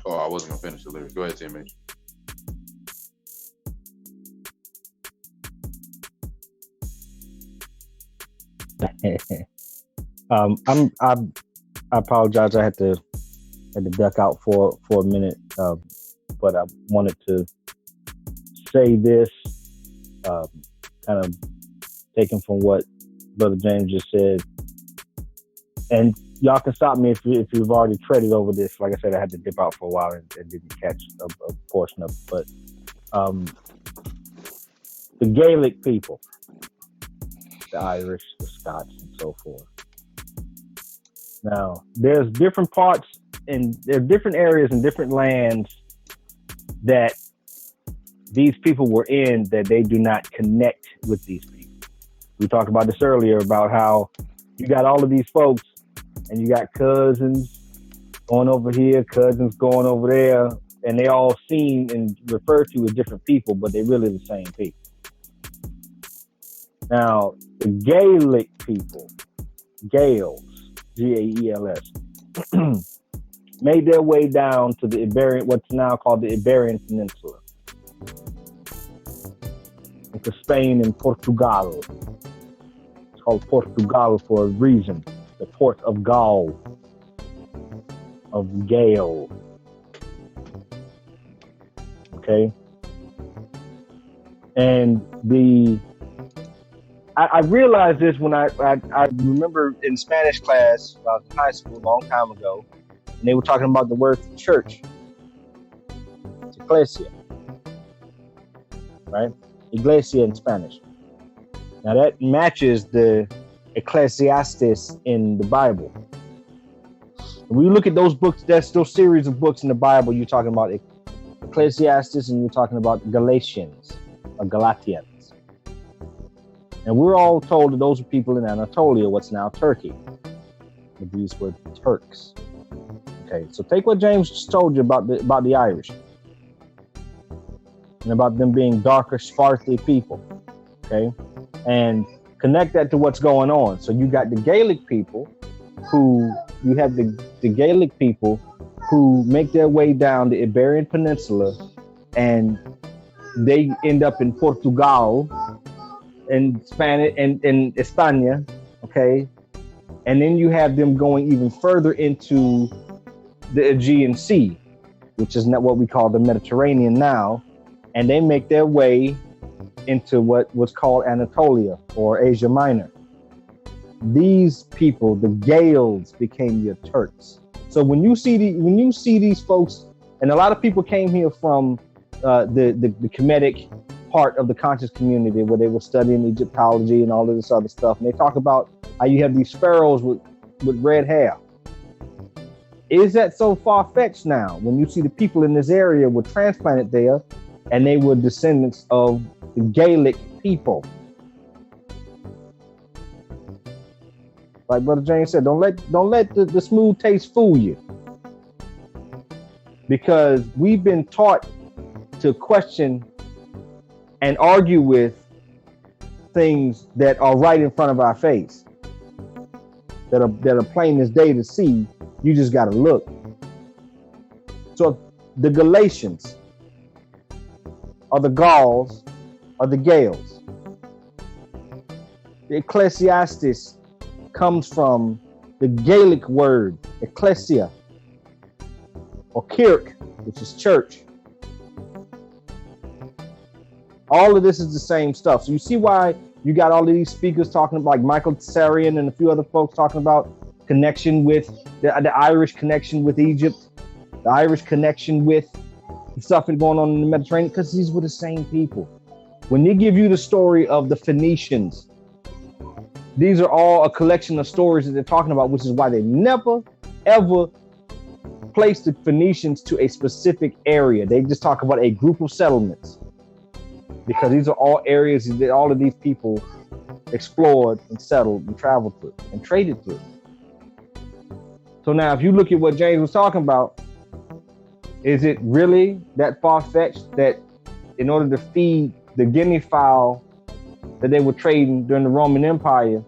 Oh, I wasn't gonna finish the lyric. Go ahead, Timmy. I apologize. I had to duck out for a minute, but I wanted to say this, kind of taken from what Brother James just said, and y'all can stop me if you've already treaded over this. Like I said, I had to dip out for a while and didn't catch a portion of it. But the Gaelic people, the Irish, the Scots, and so forth. Now, there's different parts and there are different areas and different lands that these people were in that they do not connect with these people. We talked about this earlier about how you got all of these folks and you got cousins going over here, cousins going over there, and they all seen and referred to as different people, but they're really the same people. Now, the Gaelic people, Gaels, Gaels, made their way down to the Iberian, what's now called the Iberian Peninsula, into Spain and Portugal. It's called Portugal for a reason. The port of Gaul, of Gael. Okay? And I realized this when I remember in Spanish class, when I was in high school a long time ago, and they were talking about the word for church. It's iglesia. Right? Iglesia in Spanish. Now that matches the Ecclesiastes in the Bible. When you look at those books, that's those series of books in the Bible, you're talking about Ecclesiastes and you're talking about Galatians or Galatians. And we're all told that those are people in Anatolia, what's now Turkey. But these were Turks. Okay, so take what James just told you about the Irish and about them being darker, swarthy people. Okay, and connect that to what's going on. So you got the Gaelic people who make their way down the Iberian Peninsula, and they end up in Portugal and Spanish and España, okay? And then you have them going even further into the Aegean Sea, which is not what we call the Mediterranean now, and they make their way into what was called Anatolia or Asia Minor. These people, the Gaels, became your Turks. So when you see these folks, and a lot of people came here from the Kemetic part of the conscious community where they were studying Egyptology and all of this other stuff, and they talk about how you have these pharaohs with red hair. Is that so far-fetched now? When you see the people in this area were transplanted there, and they were descendants of the Gaelic people. Like Brother James said, don't let the smooth taste fool you, because we've been taught to question and argue with things that are right in front of our face, that are plain as day to see. You just got to look. So the Galatians are the Gauls, are the Gaels. The Ecclesiastes comes from the Gaelic word ecclesia, or kirk, which is church. All of this is the same stuff. So you see why you got all of these speakers talking about, like Michael Tsarian and a few other folks talking about connection with the Irish connection with Egypt, the Irish connection with the stuff that's going on in the Mediterranean, because these were the same people. When they give you the story of the Phoenicians, these are all a collection of stories that they're talking about, which is why they never, ever place the Phoenicians to a specific area. They just talk about a group of settlements, because these are all areas that all of these people explored and settled and traveled through and traded through. So now, if you look at what James was talking about, is it really that far-fetched that in order to feed the guinea fowl that they were trading during the Roman Empire,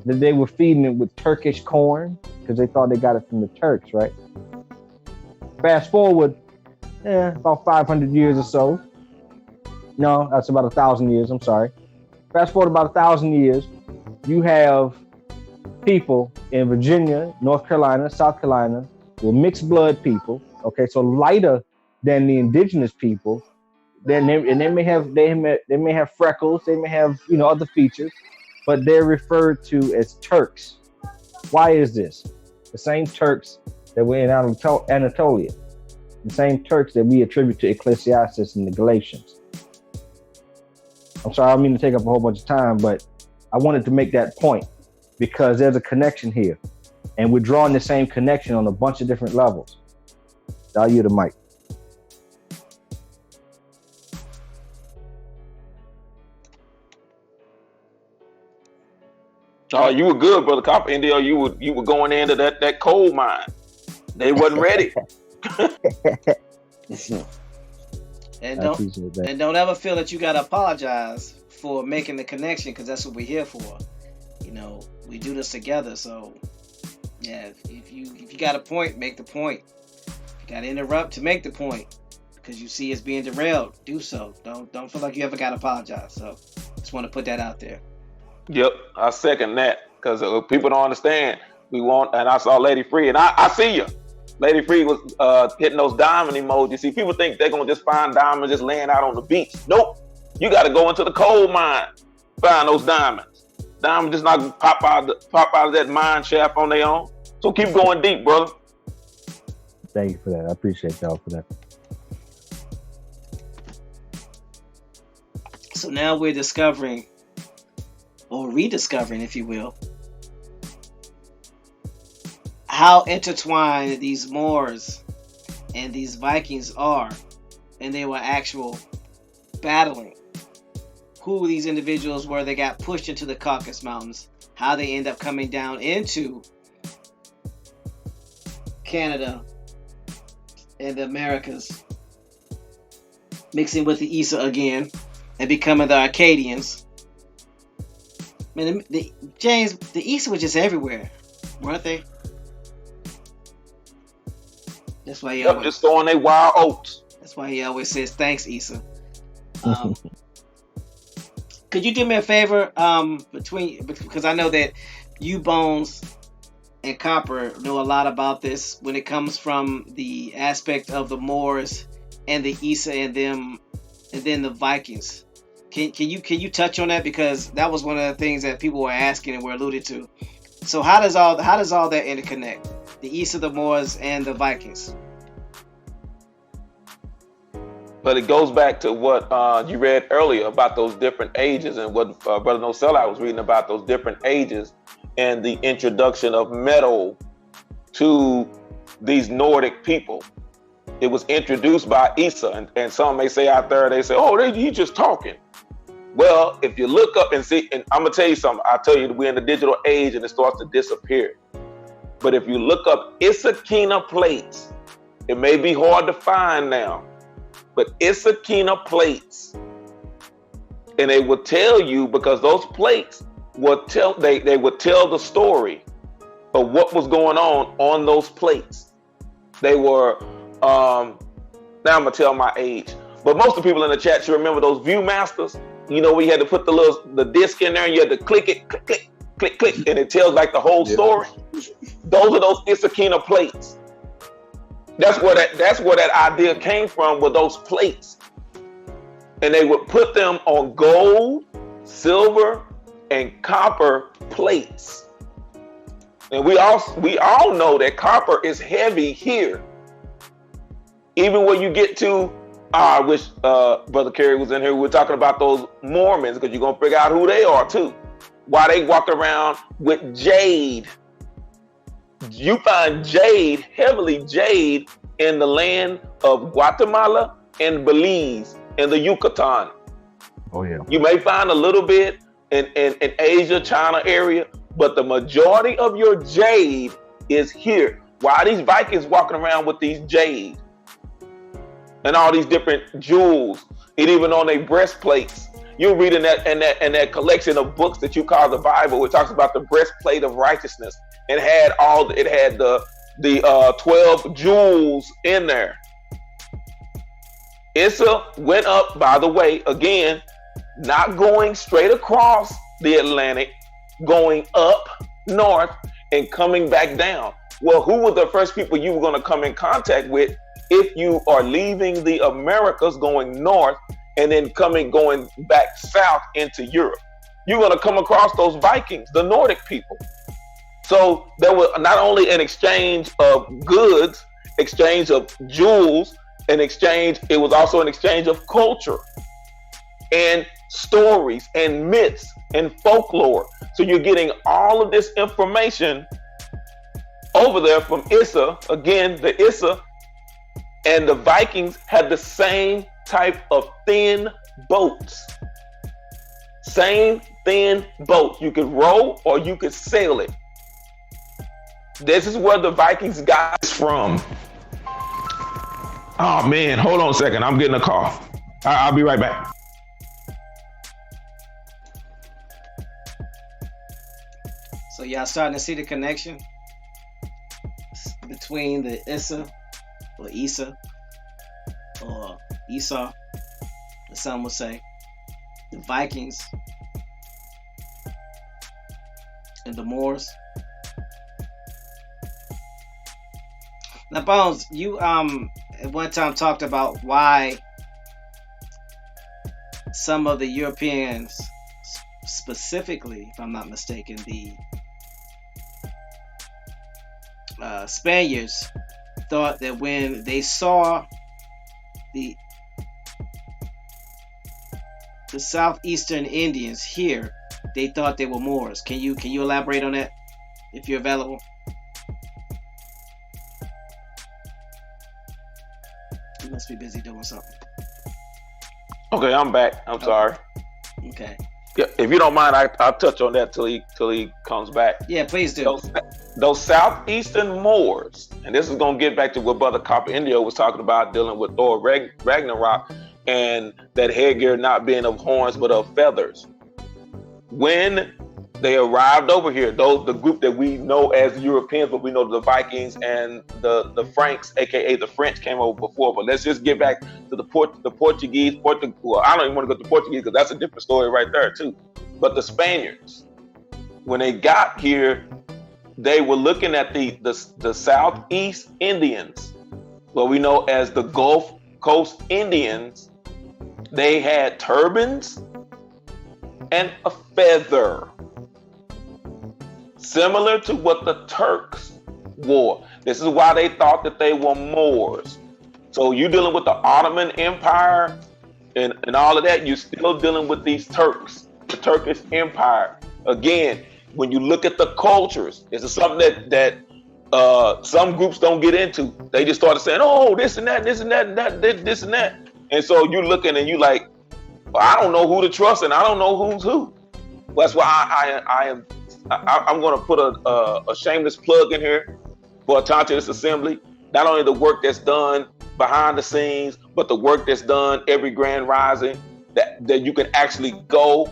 that they were feeding it with Turkish corn because they thought they got it from the Turks, right? Fast forward, about 500 years or so. No, that's about 1,000 years, I'm sorry. Fast forward about 1,000 years, you have people in Virginia, North Carolina, South Carolina, were mixed blood people, okay, so lighter than the indigenous people. They may have freckles, they may have other features, but they're referred to as Turks. Why is this? The same Turks that were in Anatolia, the same Turks that we attribute to Ecclesiastes and the Galatians. I'm sorry, I don't mean to take up a whole bunch of time, but I wanted to make that point because there's a connection here, and we're drawing the same connection on a bunch of different levels. I'll yield the mic. Oh, you were good, Brother Copper. India, you were going into that coal mine. They wasn't ready. And don't ever feel that you gotta apologize for making the connection, because that's what we're here for. We do this together. So yeah, if you got a point, make the point. If you gotta interrupt to make the point because you see it's being derailed, do so. Don't feel like you ever gotta apologize. So just want to put that out there. Yep, I second that, because people don't understand. And I saw Lady Free, and I see you. Lady Free was hitting those diamond emojis. See, people think they're gonna just find diamonds just laying out on the beach. Nope, you got to go into the coal mine, find those diamonds. Diamonds just not pop out of that mine shaft on their own. So keep going deep, brother. Thank you for that. I appreciate y'all for that. So now we're discovering, or rediscovering, if you will, how intertwined these Moors and these Vikings are, and they were actual battling. Who these individuals were that got pushed into the Caucasus Mountains, how they end up coming down into Canada and the Americas, mixing with the Isa again and becoming the Arcadians. Man, James, the Isa was just everywhere, weren't they? That's why he always just throwing they wild oats. That's why he always says thanks, Isa. Could you do me a favor? Because I know that you, Bones, and Copper know a lot about this when it comes from the aspect of the Moors and the Isa and them, and then the Vikings. Can you touch on that, because that was one of the things that people were asking and were alluded to. So how does all that interconnect? The Isa, the Moors, and the Vikings. But it goes back to what you read earlier about those different ages, and what Brother Nocella was reading about those different ages and the introduction of metal to these Nordic people. It was introduced by Isa, and some may say out there, they say, oh, he's just talking. Well, if you look up and see, and I'm gonna tell you something, I tell you, we're in the digital age and it starts to disappear. But if you look up Issaquena plates, it may be hard to find now, but Issaquena plates, and they will tell you, because those plates will tell, they would tell the story of what was going on those plates. They were, now I'm gonna tell my age, but most of the people in the chat should remember those Viewmasters. You know, we had to put the disc in there and you had to click it, click, click, click, click, and it tells like the whole story. Those are those Issaquena plates. That's where that idea came from, with those plates. And they would put them on gold, silver, and copper plates. And we all know that copper is heavy here. Even when you get to, I wish Brother Kerry was in here. We're talking about those Mormons, because you're going to figure out who they are too. Why they walk around with jade. You find jade, heavily jade, in the land of Guatemala and Belize and the Yucatan. Oh yeah. You may find a little bit in Asia, China area, but the majority of your jade is here. Why are these Vikings walking around with these jade and all these different jewels, and even on their breastplates? You're reading that in that collection of books that you call the Bible. It talks about the breastplate of righteousness. It had the 12 jewels in there. Issa went up, by the way, again, not going straight across the Atlantic, going up north and coming back down. Well, who were the first people you were going to come in contact with if you are leaving the Americas going north and then going back south into Europe? You're going to come across those Vikings, the Nordic people. So there was not only an exchange of goods, exchange of jewels, it was also an exchange of culture and stories and myths and folklore. So you're getting all of this information over there from Issa. Again, the Issa and the Vikings had the same type of thin boats. Same thin boat. You could row or you could sail it. This is where the Vikings got this from. Oh man, hold on a second. I'm getting a call. I'll be right back. So y'all starting to see the connection between the Issa or Isa or Esau, as some would say, the Vikings and the Moors. Now, Bones, you at one time talked about why some of the Europeans, specifically, if I'm not mistaken, the Spaniards, thought that when they saw the southeastern Indians here, they thought they were Moors. Can you elaborate on that, if you're available? You must be busy doing something. Okay, I'm back. I'm sorry. Okay. Yeah, if you don't mind, I'll touch on that till he comes back. Yeah, please do. those southeastern Moors, and this is going to get back to what Brother Copper Indio was talking about, dealing with Thor Ragnarok and that headgear not being of horns but of feathers. When they arrived over here, the group that we know as Europeans, but we know the Vikings and the Franks, aka the French, came over before. But let's just get back to the Portuguese. Well, I don't even want to go to Portuguese because that's a different story right there too. But the Spaniards, when they got here, they were looking at the Southeast Indians, what we know as the Gulf Coast Indians. They had turbans and a feather, similar to what the Turks wore. This is why they thought that they were Moors. So you're dealing with the Ottoman Empire and all of that. You're still dealing with these Turks, the Turkish Empire. Again, when you look at the cultures, this is something that some groups don't get into. They just started saying, oh, this and that, this and that, this and that. And so you're looking and you like, well, I don't know who to trust and I don't know who's who. That's why I'm going to put a shameless plug in here for Atante this assembly. Not only the work that's done behind the scenes, but the work that's done every Grand Rising, that you can actually go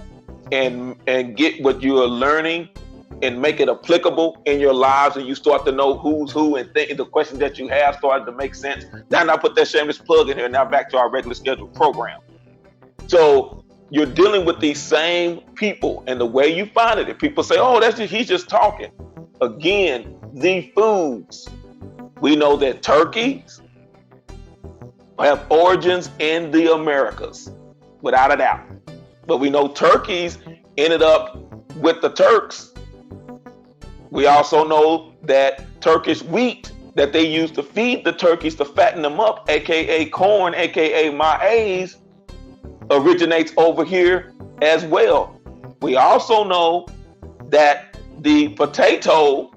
and get what you are learning and make it applicable in your lives, and you start to know who's who and the questions that you have started to make sense. Now I put that shameless plug in here. Now back to our regular scheduled program. So you're dealing with these same people, and the way you find it, if people say, oh, he's just talking. Again, the foods. We know that turkeys have origins in the Americas, without a doubt. But we know turkeys ended up with the Turks. We also know that Turkish wheat that they used to feed the turkeys to fatten them up, aka corn, aka maize, originates over here as well. We also know that the potato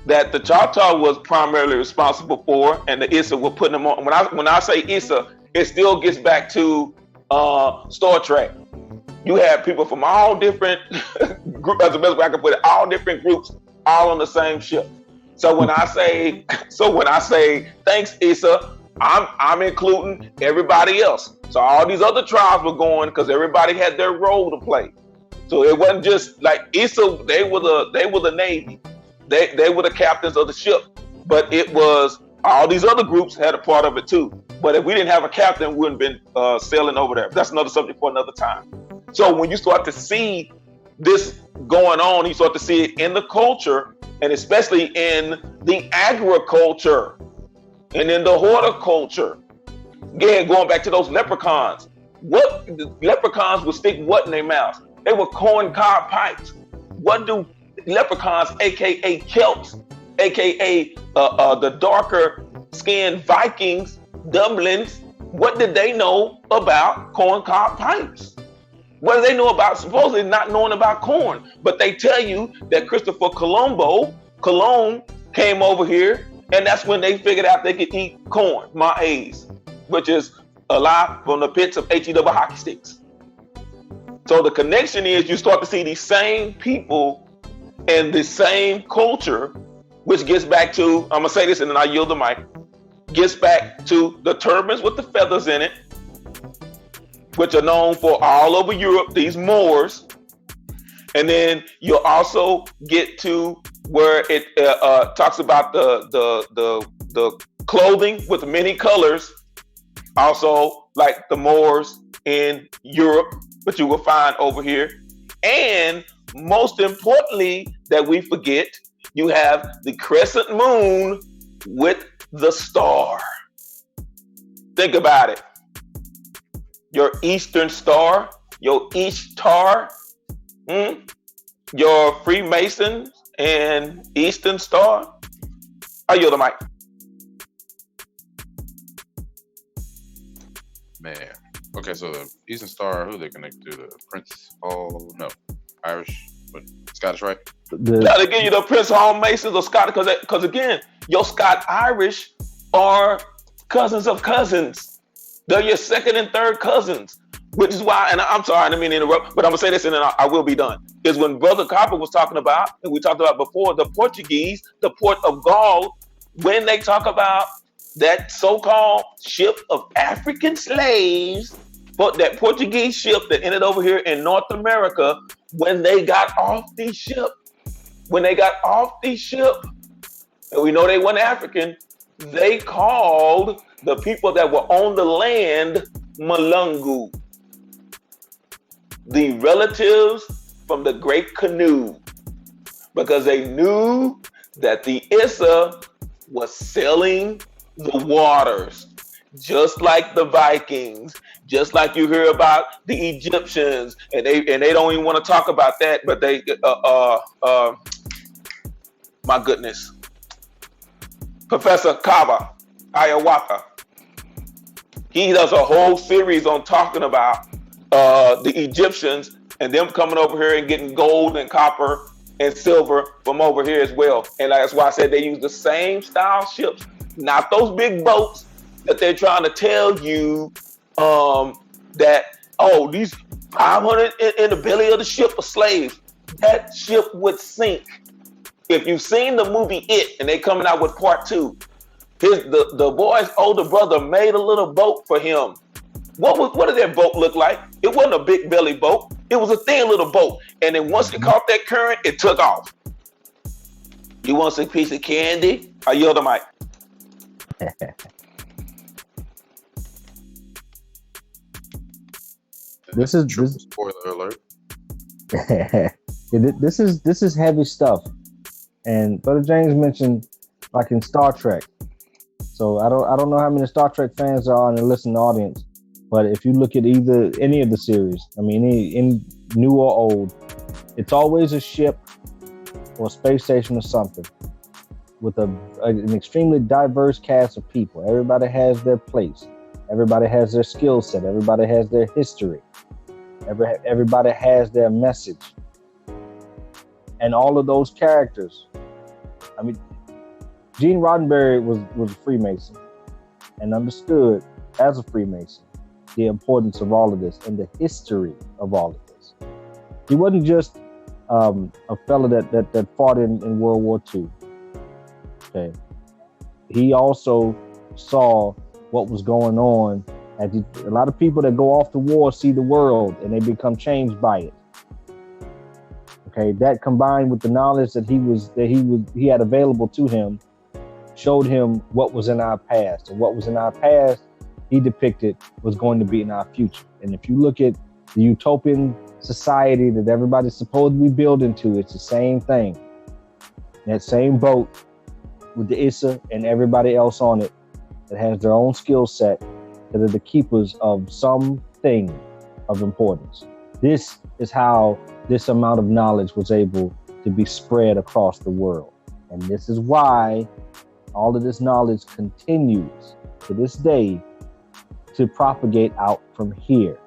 that the Choctaw was primarily responsible for, and the Issa were putting them on. When I say Issa, it still gets back to Star Trek. You have people from all different groups, as the best way I can put it, all different groups, all on the same ship. So when I say thanks, Issa, I'm including everybody else. So all these other tribes were going because everybody had their role to play. So it wasn't just like Issa, they were the Navy. They were the captains of the ship. But it was all these other groups had a part of it too. But if we didn't have a captain, we wouldn't have been sailing over there. That's another subject for another time. So when you start to see this going on, you start to see it in the culture, and especially in the agriculture and in the horticulture. Again, going back to those leprechauns. What the leprechauns would stick what in their mouths? They were corn cob pipes. What do leprechauns, aka Celts, aka the darker skinned Vikings, Dublins, what did they know about corn cob pipes? What do they know about supposedly not knowing about corn? But they tell you that Christopher Cologne came over here, and that's when they figured out they could eat corn, maize, which is a lie from the pits of HE double hockey sticks. So the connection is you start to see these same people and the same culture, which gets back to, I'm gonna say this and then I yield the mic, gets back to the turbans with the feathers in it, which are known for all over Europe, these Moors. And then you'll also get to where it talks about the clothing with many colors, also like the Moors in Europe, which you will find over here. And most importantly, that we forget, you have the crescent moon with the star. Think about it. Your Eastern Star, your Ishtar, your Freemasons and Eastern Star. I yield the mic. Man. Okay, so the Eastern Star, who they connect to? The Prince Hall? No, Irish, but Scottish, right? Now they give you the Prince Hall Masons or Scottish, because again, your Scot-Irish are cousins of cousins. They're your second and third cousins. Which is why, and I'm sorry, I didn't mean to interrupt, but I'm gonna say this and then I will be done. Is when Brother Copper was talking about, and we talked about before, the Portuguese, the port of Gaul, when they talk about that so-called ship of African slaves, but that Portuguese ship that ended over here in North America, when they got off the ship, and we know they weren't African, they called the people that were on the land Malungu, the relatives from the Great Canoe, because they knew that the Issa was sailing the waters, just like the Vikings, just like you hear about the Egyptians, and they don't even want to talk about that, but they, my goodness, Professor Kava Ayawata, he does a whole series on talking about the Egyptians and them coming over here and getting gold and copper and silver from over here as well. And that's why I said they use the same style ships, not those big boats that they're trying to tell you that, oh, these 500 in the belly of the ship are slaves. That ship would sink. If you've seen the movie It, and they coming out with part 2, the boy's older brother made a little boat for him. What did that boat look like? It wasn't a big belly boat. It was a thin little boat. And then once it caught that current, it took off. You want a piece of candy? I yield the mic. This is Spoiler alert. This is heavy stuff. And Brother James mentioned like in Star Trek. So I don't know how many Star Trek fans are in the listening audience, but if you look at any of the series, I mean, in new or old, it's always a ship or a space station or something with an extremely diverse cast of people. Everybody has their place. Everybody has their skill set. Everybody has their history. Everybody has their message. And all of those characters, I mean, Gene Roddenberry was a Freemason and understood as a Freemason the importance of all of this and the history of all of this. He wasn't just a fellow that fought in World War II. Okay, he also saw what was going on. A lot of people that go off to war see the world and they become changed by it. Okay, that combined with the knowledge that he had available to him showed him what was in our past, and what was in our past he depicted was going to be in our future. And if you look at the utopian society that everybody's supposed to be building to, it's the same thing. That same boat with the Issa and everybody else on it that has their own skill set, that are the keepers of something of importance. This is how this amount of knowledge was able to be spread across the world. And this is why all of this knowledge continues to this day to propagate out from here.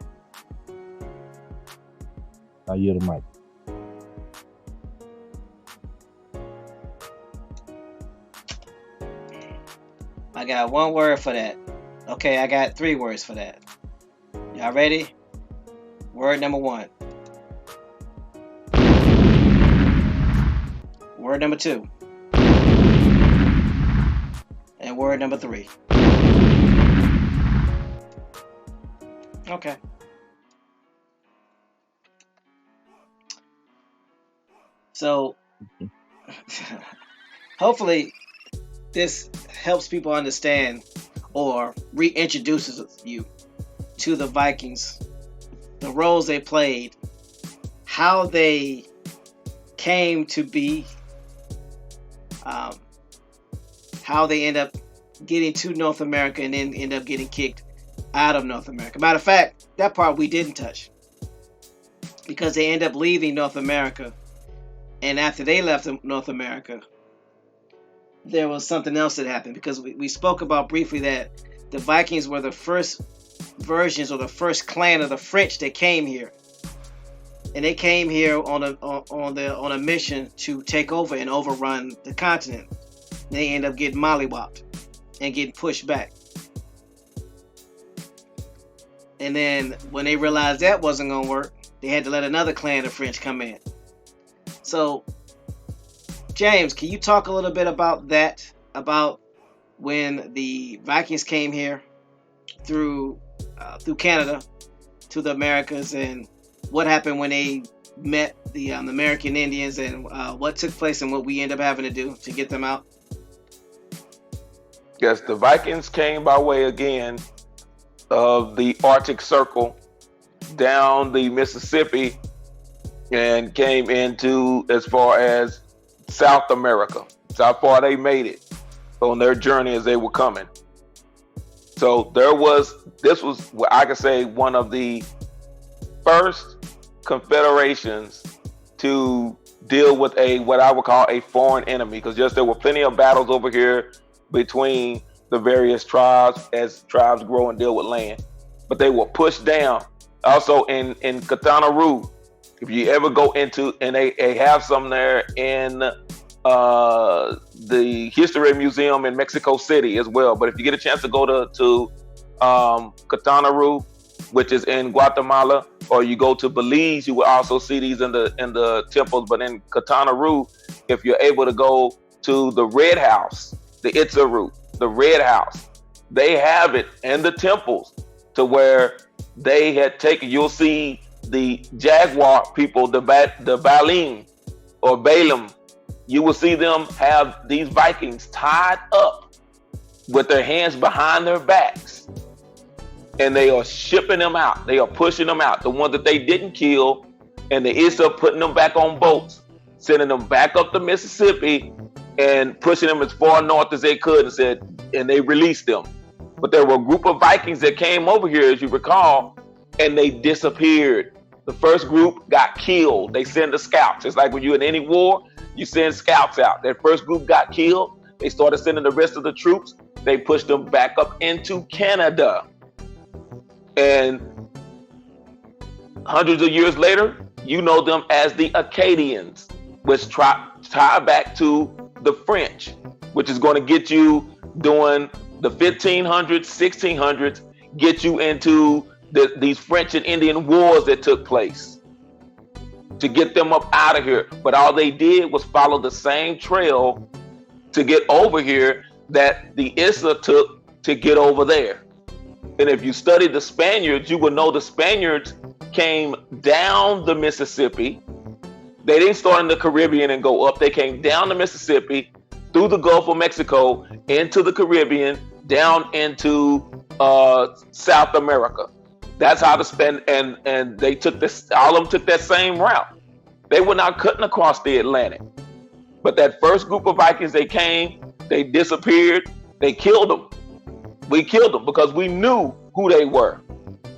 I yield the mic. I got one word for that. Okay, I got 3 words for that. Y'all ready? Word number 1. Word number 2. And word number 3. Okay. So, hopefully, this helps people understand or reintroduces you to the Vikings, the roles they played, how they came to be, how they end up getting to North America and then end up getting kicked out of North America. Matter of fact, that part we didn't touch because they end up leaving North America. And after they left North America, there was something else that happened, because we spoke about briefly that the Vikings were the first versions or the first clan of the French that came here. And they came here on a mission to take over and overrun the continent. They end up getting mollywopped and getting pushed back. And then when they realized that wasn't going to work, they had to let another clan of French come in. So, James, can you talk a little bit about that? About when the Vikings came here through Canada to the Americas, and what happened when they met the American Indians, and what took place and what we end up having to do to get them out? Yes, the Vikings came by way again of the Arctic Circle down the Mississippi and came into as far as South America. That's how far they made it on their journey as they were coming. So this was what I could say one of the first confederations to deal with what I would call a foreign enemy, because yes, there were plenty of battles over here between the various tribes as tribes grow and deal with land, but they were pushed down. Also in Kievan Rus, if you ever go into, and they have some there in the History Museum in Mexico City as well. But if you get a chance to go to Kievan Rus, which is in Guatemala, or you go to Belize, you will also see these in the temples. But in Kievan Rus, if you're able to go to the Red House, the Itzaru, the Red House, they have it in the temples to where they had taken. You'll see the Jaguar people, the Balim or Balaam. You will see them have these Vikings tied up with their hands behind their backs, and they are shipping them out. They are pushing them out. The ones that they didn't kill, and the Issa putting them back on boats, sending them back up the Mississippi, and pushing them as far north as they could, and they released them. But there were a group of Vikings that came over here, as you recall, and they disappeared. The first group got killed. They send the scouts. It's like when you're in any war, you send scouts out. That first group got killed. They started sending the rest of the troops. They pushed them back up into Canada. And hundreds of years later, you know them as the Acadians, which tie back to the French, which is going to get you during the 1500s, 1600s, get you into these French and Indian wars that took place to get them up out of here. But all they did was follow the same trail to get over here that the Issa took to get over there. And if you study the Spaniards, you will know the Spaniards came down the Mississippi. They didn't start in the Caribbean and go up. They came down the Mississippi, through the Gulf of Mexico, into the Caribbean, down into South America. That's how and they took this, all of them took that same route. They were not cutting across the Atlantic. But that first group of Vikings, they came, they disappeared, they killed them. We killed them because we knew who they were.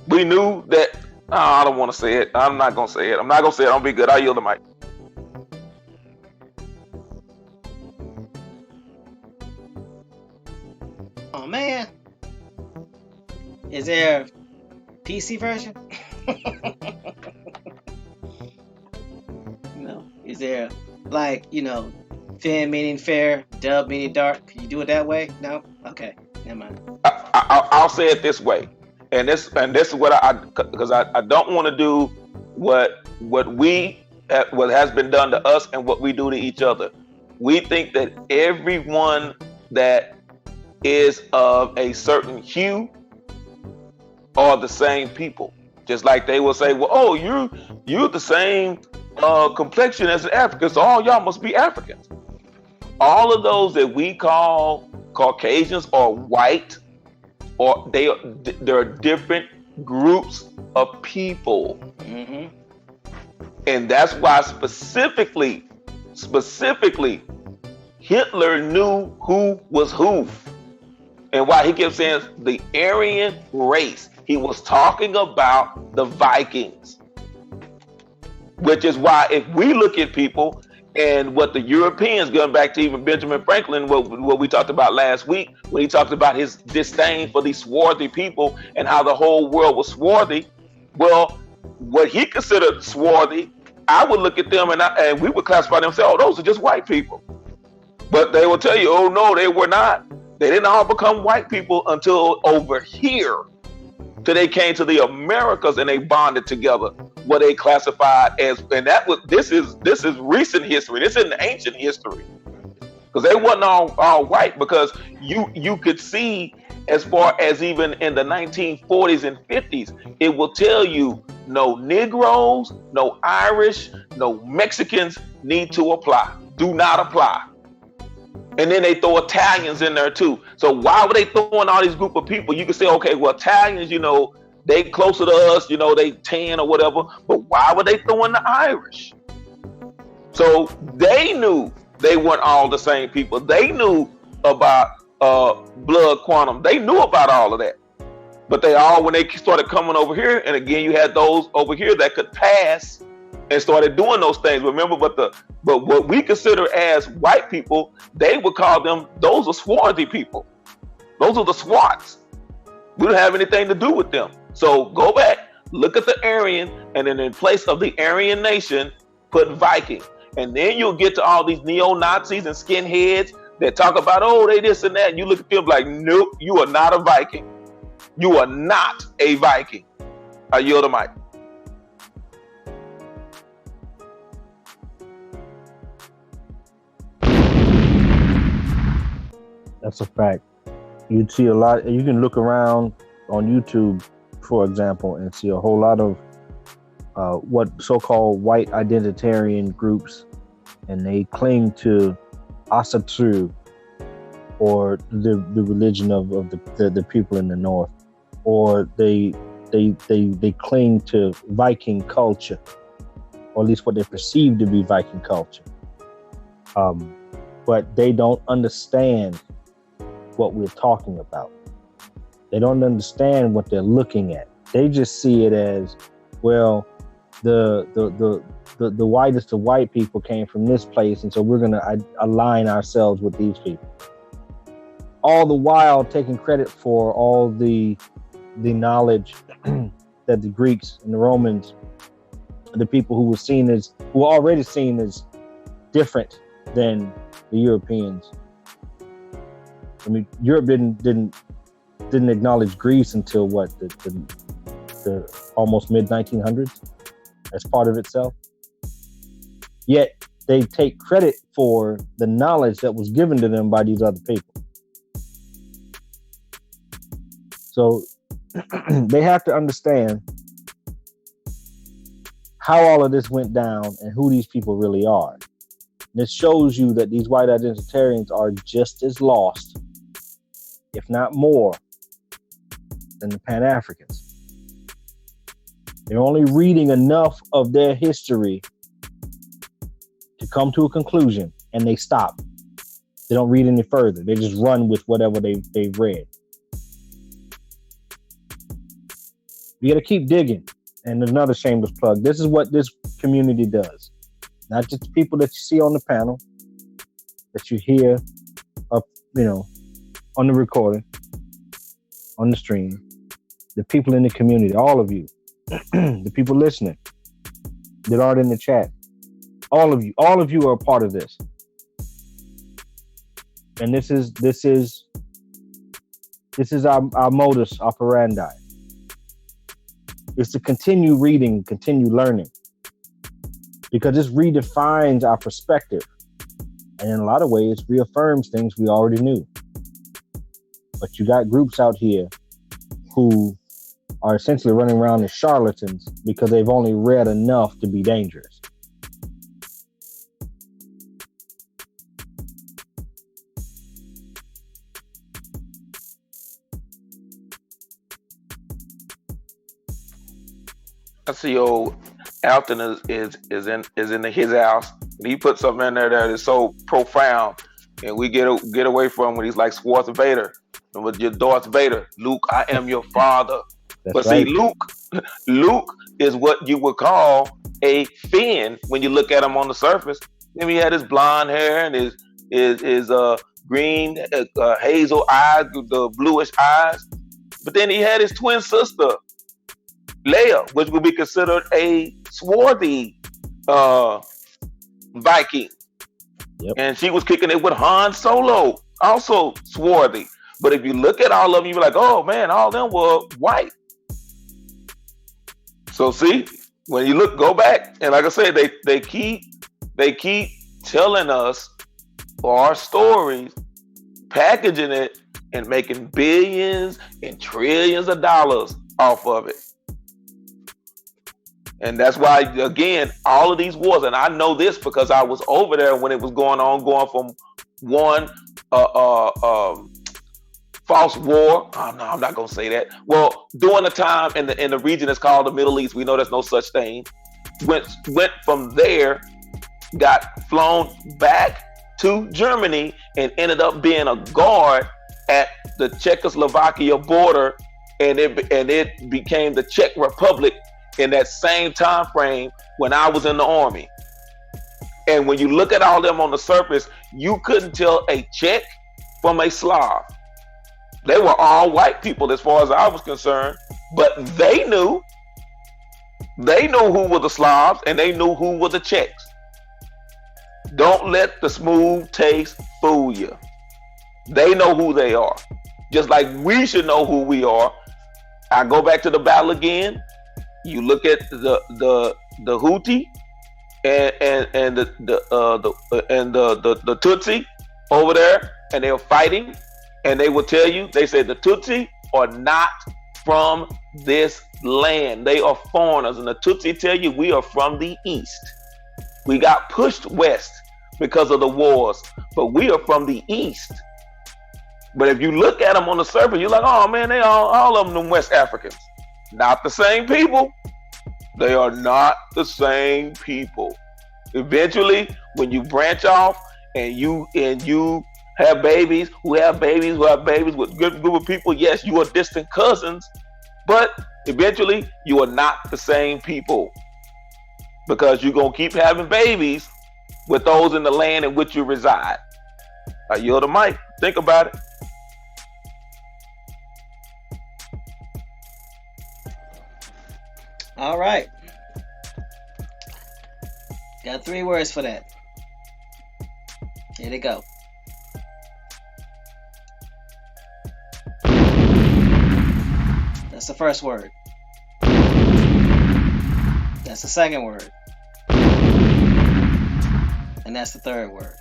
We knew that, I don't want to say it. I'm not going to say it. I'm not going to say it. I'll be good. I'll yield the mic. Oh, man. Is there a PC version? Is there Fin meaning fair, dub meaning dark? Can you do it that way? No? Okay. Never mind. I'll say it this way. And this is what because I don't want to do what has been done to us and what we do to each other. We think that everyone that is of a certain hue are the same people. Just like they will say, well, oh, you're the same complexion as an African, so all y'all must be Africans. All of those that we call Caucasians or white, or there are different groups of people. Mm-hmm. And that's why specifically, Hitler knew who was who. And why he kept saying the Aryan race. He was talking about the Vikings. Which is why if we look at people and what the Europeans, going back to even Benjamin Franklin, what we talked about last week, when he talked about his disdain for these swarthy people and how the whole world was swarthy. Well, what he considered swarthy, I would look at them and we would classify them and say, oh, those are just white people. But they will tell you, oh, no, they were not. They didn't all become white people until over here. till they came to the Americas and they bonded together. What they classified as, and this is recent history. This isn't ancient history, because they wasn't all white. Because you could see, as far as even in the 1940s and 50s, it will tell you no Negroes, no Irish, no Mexicans need to apply. Do not apply. And then they throw Italians in there too. So why were they throwing all these group of people? You can say, okay, well, Italians, they closer to us, they tan or whatever. But why were they throwing the Irish? So they knew they weren't all the same people. They knew about blood quantum. They knew about all of that. But they all, when they started coming over here, and again, you had those over here that could pass and started doing those things. Remember, but what we consider as white people, they would call them, those are swarthy people. Those are the Swats. We don't have anything to do with them. So go back, look at the Aryan, and then in place of the Aryan nation, put Viking. And then you'll get to all these neo-Nazis and skinheads that talk about, oh, they this and that. And you look at them like, nope, you are not a Viking. You are not a Viking. I yield the mic. That's a fact. You'd see a lot. You can look around on YouTube, for example, and see a whole lot of what so-called white identitarian groups, and they cling to Asatru, or the religion of the people in the north, or they cling to Viking culture, or at least what they perceive to be Viking culture. But they don't understand what we're talking about. They don't understand what they're looking at. They just see it as, well, the whitest of white people came from this place, and so we're going to align ourselves with these people. All the while taking credit for all the knowledge that the Greeks and the Romans, the people who were already seen as different than the Europeans. I mean, Europe didn't acknowledge Greece until what, the almost mid 1900s as part of itself. Yet they take credit for the knowledge that was given to them by these other people. So they have to understand how all of this went down and who these people really are. And it shows you that these white identitarians are just as lost, if not more, than the Pan-Africans. They're only reading enough of their history to come to a conclusion, and they stop. They don't read any further. They just run with whatever they've read. You got to keep digging. And another shameless plug. This is what this community does. Not just the people that you see on the panel, that you hear up, on the recording, on the stream. The people in the community, all of you, the people listening that aren't in the chat, all of you are a part of this. And this is our modus operandi. Is to continue reading, continue learning, because this redefines our perspective, and in a lot of ways reaffirms things we already knew. But you got groups out here who are essentially running around as charlatans because they've only read enough to be dangerous. I see old Alton is in his house, and he put something in there that is so profound, and we get away from when he's like Darth Vader, and with your Darth Vader, Luke, I am your father. But right. See, Luke is what you would call a Finn when you look at him on the surface. Then he had his blonde hair and his green hazel eyes, the bluish eyes, but then he had his twin sister Leia, which would be considered a swarthy Viking. Yep. And she was kicking it with Han Solo, also swarthy. But if you look at all of them, you're like, oh man, all of them were white. So see, when you go back, and like I said, they keep telling us our stories, packaging it, and making billions and trillions of dollars off of it. And that's why, again, all of these wars, and I know this because I was over there when it was going on, going from one false war. Oh, no, I'm not gonna say that. Well, during the time in the region that's called the Middle East, we know there's no such thing. Went from there, got flown back to Germany, and ended up being a guard at the Czechoslovakia border, and it became the Czech Republic in that same time frame when I was in the army. And when you look at all of them on the surface, you couldn't tell a Czech from a Slav. They were all white people as far as I was concerned, but they knew who were the Slavs and they knew who were the Czechs. Don't let the smooth taste fool you. They know who they are, just like we should know who we are. I go back to the battle again. You look at the Houthi and the Tutsi over there, and they're fighting, and they will tell you, they say the Tutsi are not from this land. They are foreigners, and the Tutsi tell you we are from the east. We got pushed west because of the wars, but we are from the east. But if you look at them on the surface, you're like, oh man, they all of them West Africans. Not the same people. They are not the same people. Eventually, when you branch off and you have babies with good group of people, yes, you are distant cousins, but eventually you are not the same people, because you're gonna keep having babies with those in the land in which you reside. I yield the mic. Think about it. All right. Got 3 words for that. Here they go. That's the first word. That's the second word. And that's the third word.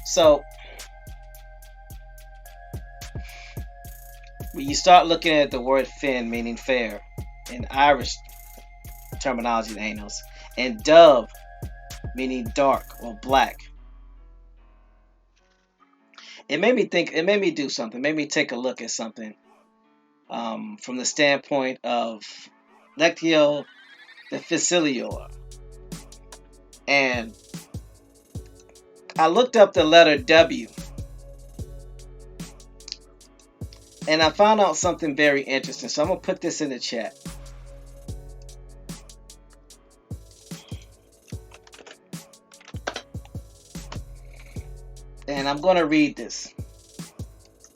So, when you start looking at the word fin, meaning fair, in Irish terminology, Anos, and dove, meaning dark or black, it made me think, it made me do something, it made me take a look at something from the standpoint of lectio difficilior. And I looked up the letter W, and I found out something very interesting. So I'm going to put this in the chat. And I'm going to read this.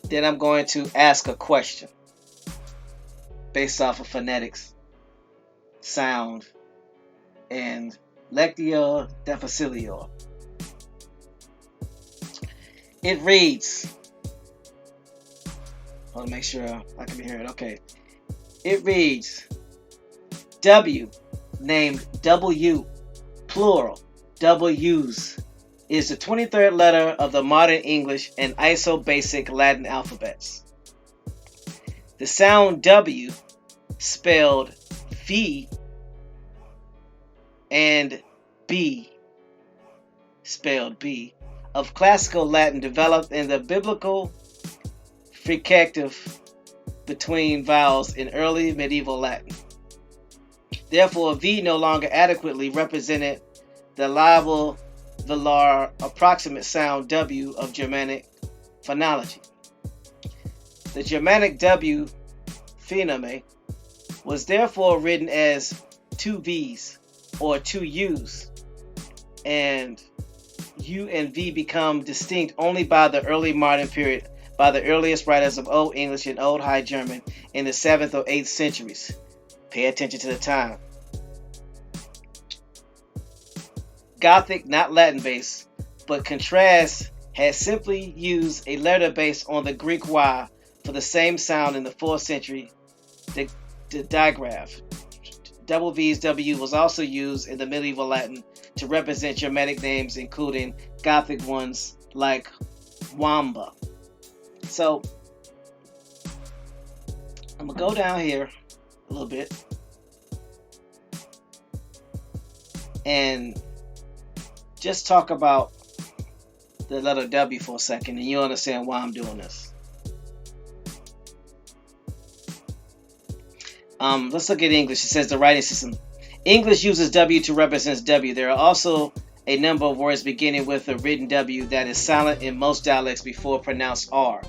Then I'm going to ask a question based off of phonetics, sound, and lectio difficilior. It reads, I want to make sure I can hear it. Okay. It reads, W, named W, plural, W's, is the 23rd letter of the modern English and iso-basic Latin alphabets. The sound W, spelled V, and B, spelled B, of classical Latin developed in the biblical fricative between vowels in early medieval Latin. Therefore, V no longer adequately represented the liable velar approximate sound W of Germanic phonology. The Germanic W phoneme was therefore written as 2 V's or 2 U's, and U and V become distinct only by the early modern period, by the earliest writers of Old English and Old High German in the 7th or 8th centuries. Pay attention to the time. Gothic, not Latin-based, but contrast had simply used a letter based on the Greek Y for the same sound in the 4th century, the digraph. Double V's W was also used in the medieval Latin to represent Germanic names, including Gothic ones like Wamba. So I'm gonna go down here a little bit and just talk about the letter W for a second, and you'll understand why I'm doing this. Let's look at English. It says the writing system. English uses W to represent W. There are also a number of words beginning with a written W that is silent in most dialects before pronounced R,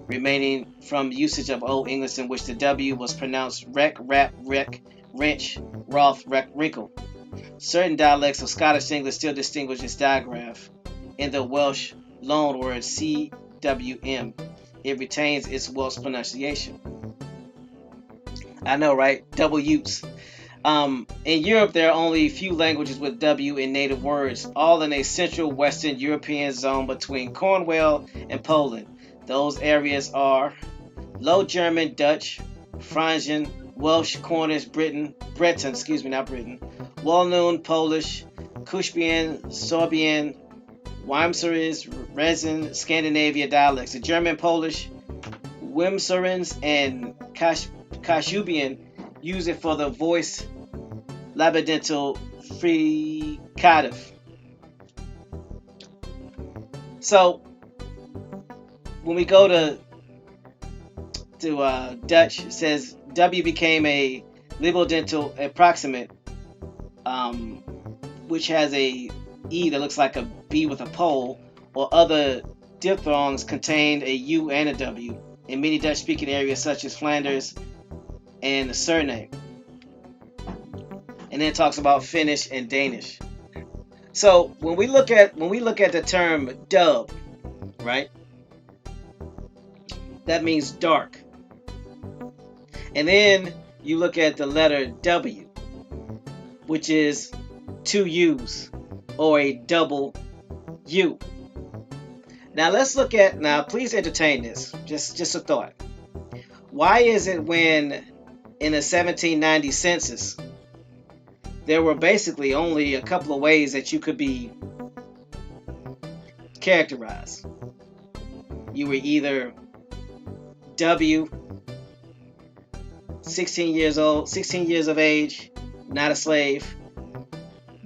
remaining from usage of Old English in which the W was pronounced rec, rap, rec, wrench, roth, rec, wrinkle. Certain dialects of Scottish English still distinguish its digraph. In the Welsh loan word CWM, it retains its Welsh pronunciation. I know, right? Double Utes. In Europe, there are only a few languages with W in native words, all in a central Western European zone between Cornwall and Poland. Those areas are Low German, Dutch, Frisian, Welsh, Cornish, Breton, Walloon, Polish, Cushbian, Sorbian, Weimserisch, Resin, Scandinavia dialects. The German, Polish, Wimserans, and Kashubian use it for the voice labidental fricative. So when we go to Dutch, it says W became a labidental approximate, which has a E that looks like a B with a pole, or other diphthongs contained a U and a W in many Dutch-speaking areas such as Flanders and the surname. And then it talks about Finnish and Danish. So when we look at the term dub, right? That means dark. And then you look at the letter W, which is two U's or a double U. Now let's look at, please entertain this, just a thought. Why is it when in the 1790 census, there were basically only a couple of ways that you could be characterized? You were either W, 16 years old, 16 years of age, not a slave,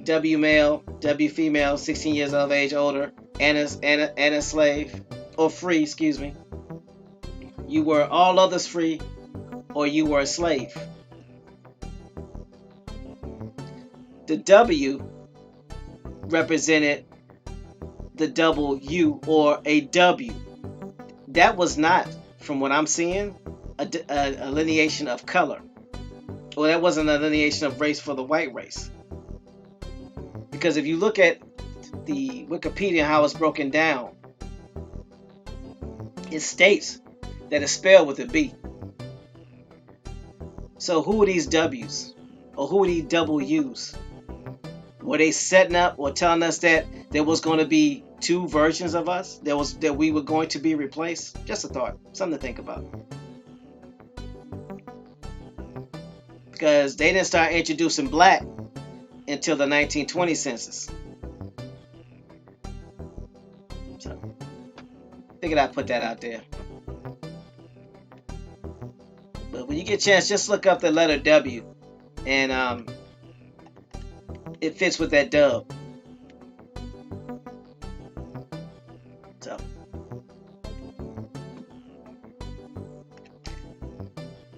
W male, W female, 16 years of age older, and a slave, or free, excuse me. You were all others free, or you were a slave. The W represented the double U or a W. That was not, from what I'm seeing, a lineation of color. Or that wasn't a lineation of race for the white race. Because if you look at the Wikipedia, how it's broken down, it states that it's spelled with a B. So who are these W's? Or who are these double U's? Were they setting up or telling us that there was going to be two versions of us? That we were going to be replaced? Just a thought. Something to think about. Because they didn't start introducing black until the 1920 census. So, figured I'd put that out there. But when you get a chance, just look up the letter W, and it fits with that dub. So,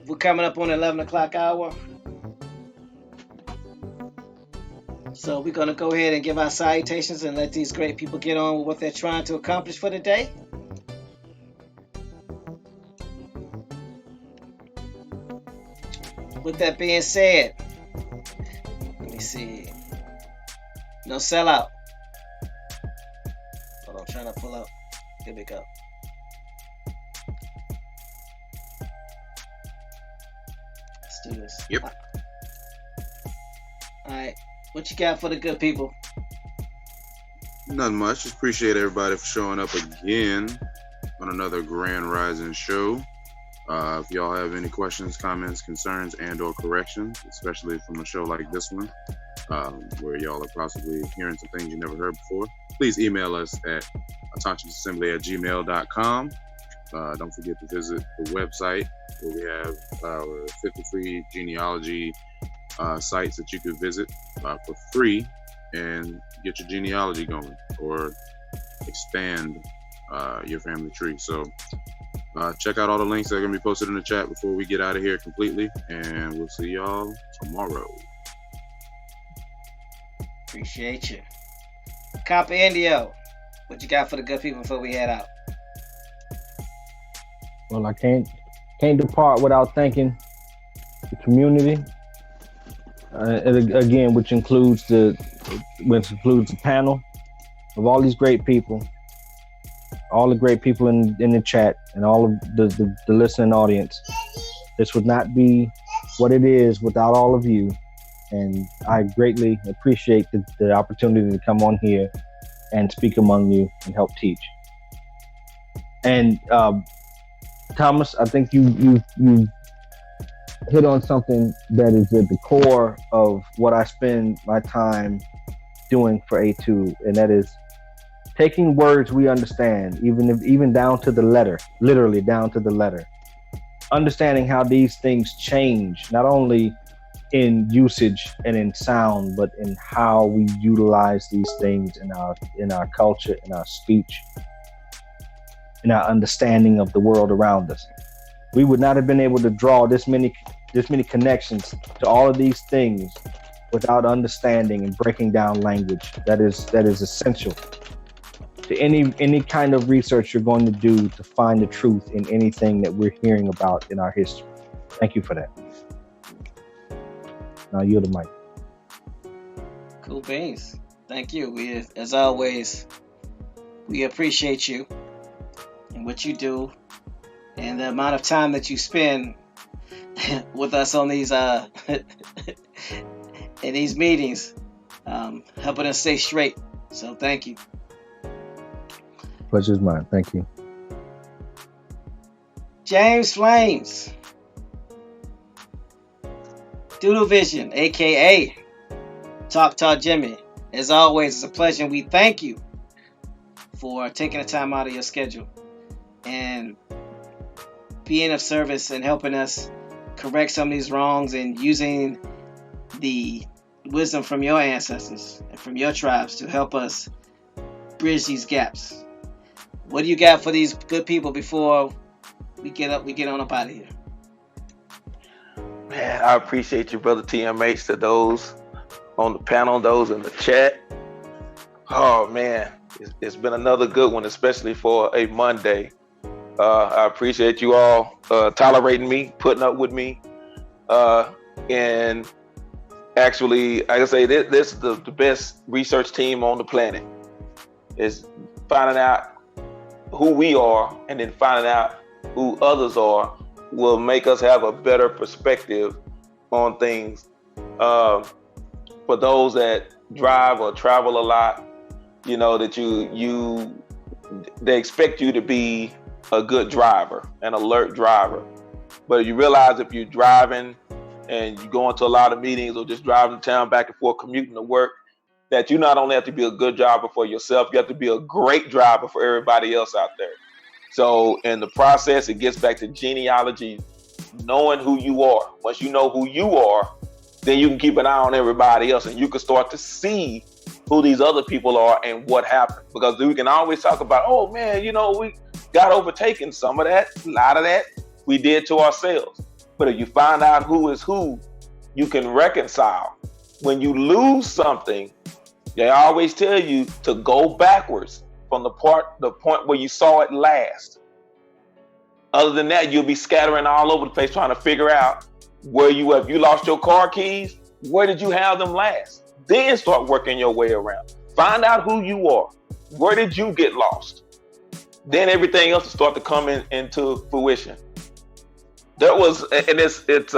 we're coming up on the 11 o'clock hour. So we're going to go ahead and give our salutations and let these great people get on with what they're trying to accomplish for the day. With that being said, let me see. No sellout. Hold on, I'm trying to pull up. Here we go. Let's do this. Yep. All right. What you got for the good people? Nothing much. Just appreciate everybody for showing up again on another Grand Rising show. If y'all have any questions, comments, concerns, and/or corrections, especially from a show like this one, where y'all are possibly hearing some things you never heard before, please email us at autochthonsassembly@gmail.com. Don't forget to visit the website where we have our 50 free genealogy sites that you can visit for free and get your genealogy going or expand your family tree. So check out all the links that are going to be posted in the chat before we get out of here completely, and we'll see y'all tomorrow. Appreciate you. Compendio, what you got for the good people before we head out? Well, I can't depart without thanking the community, again, which includes the panel of all these great people, all the great people in the chat, and all of the listening audience. This would not be what it is without all of you, and I greatly appreciate the opportunity to come on here and speak among you and help teach. And Thomas, I think you hit on something that is at the core of what I spend my time doing for A2, and that is taking words we understand, even down to the letter, literally down to the letter, understanding how these things change, not only in usage and in sound, but in how we utilize these things in our culture, in our speech, in our understanding of the world around us. We would not have been able to draw this many connections to all of these things without understanding and breaking down language. That is essential to any kind of research you're going to do to find the truth in anything that we're hearing about in our history. Thank you for that. Now yield the mic. Cool beans. Thank you. As always, we appreciate you and what you do and the amount of time that you spend with us on these in these meetings, helping us stay straight. So thank you. Pleasure's mine. Thank you. James Flames, Doodle Vision, aka Talk Jimmy. As always, it's a pleasure, and we thank you for taking the time out of your schedule and being of service and helping us correct some of these wrongs and using the wisdom from your ancestors and from your tribes to help us bridge these gaps. What do you got for these good people before we get on up out of here? Man, I appreciate you, brother TMH, to those on the panel, those in the chat. Oh man, it's been another good one, especially for a Monday. I appreciate you all tolerating me, putting up with me, and actually, like I say, this is the best research team on the planet. Is finding out who we are and then finding out who others are will make us have a better perspective on things. For those that drive or travel a lot, you know that they expect you to be a good driver, an alert driver. But you realize if you're driving and you go into a lot of meetings or just driving town back and forth, commuting to work, that you not only have to be a good driver for yourself, you have to be a great driver for everybody else out there. So in the process, it gets back to genealogy, knowing who you are. Once you know who you are, then you can keep an eye on everybody else and you can start to see who these other people are and what happened. Because we can always talk about, oh man, we got overtaken. Some of that, a lot of that, we did to ourselves. But if you find out who is who, you can reconcile. When you lose something, they always tell you to go backwards from the point where you saw it last. Other than that, you'll be scattering all over the place trying to figure out where you were. If you lost your car keys, where did you have them last? Then start working your way around. Find out who you are. Where did you get lost? Then everything else will start to come into fruition. It's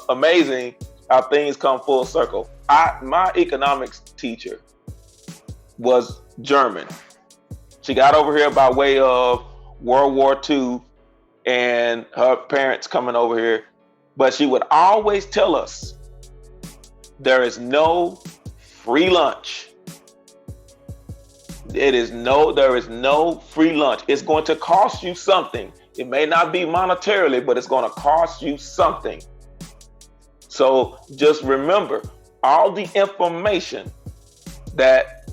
amazing how things come full circle. My economics teacher was German. She got over here by way of World War II and her parents coming over here. But she would always tell us, there is no free lunch. There is no free lunch. It's going to cost you something. It may not be monetarily, but it's going to cost you something. So just remember, all the information that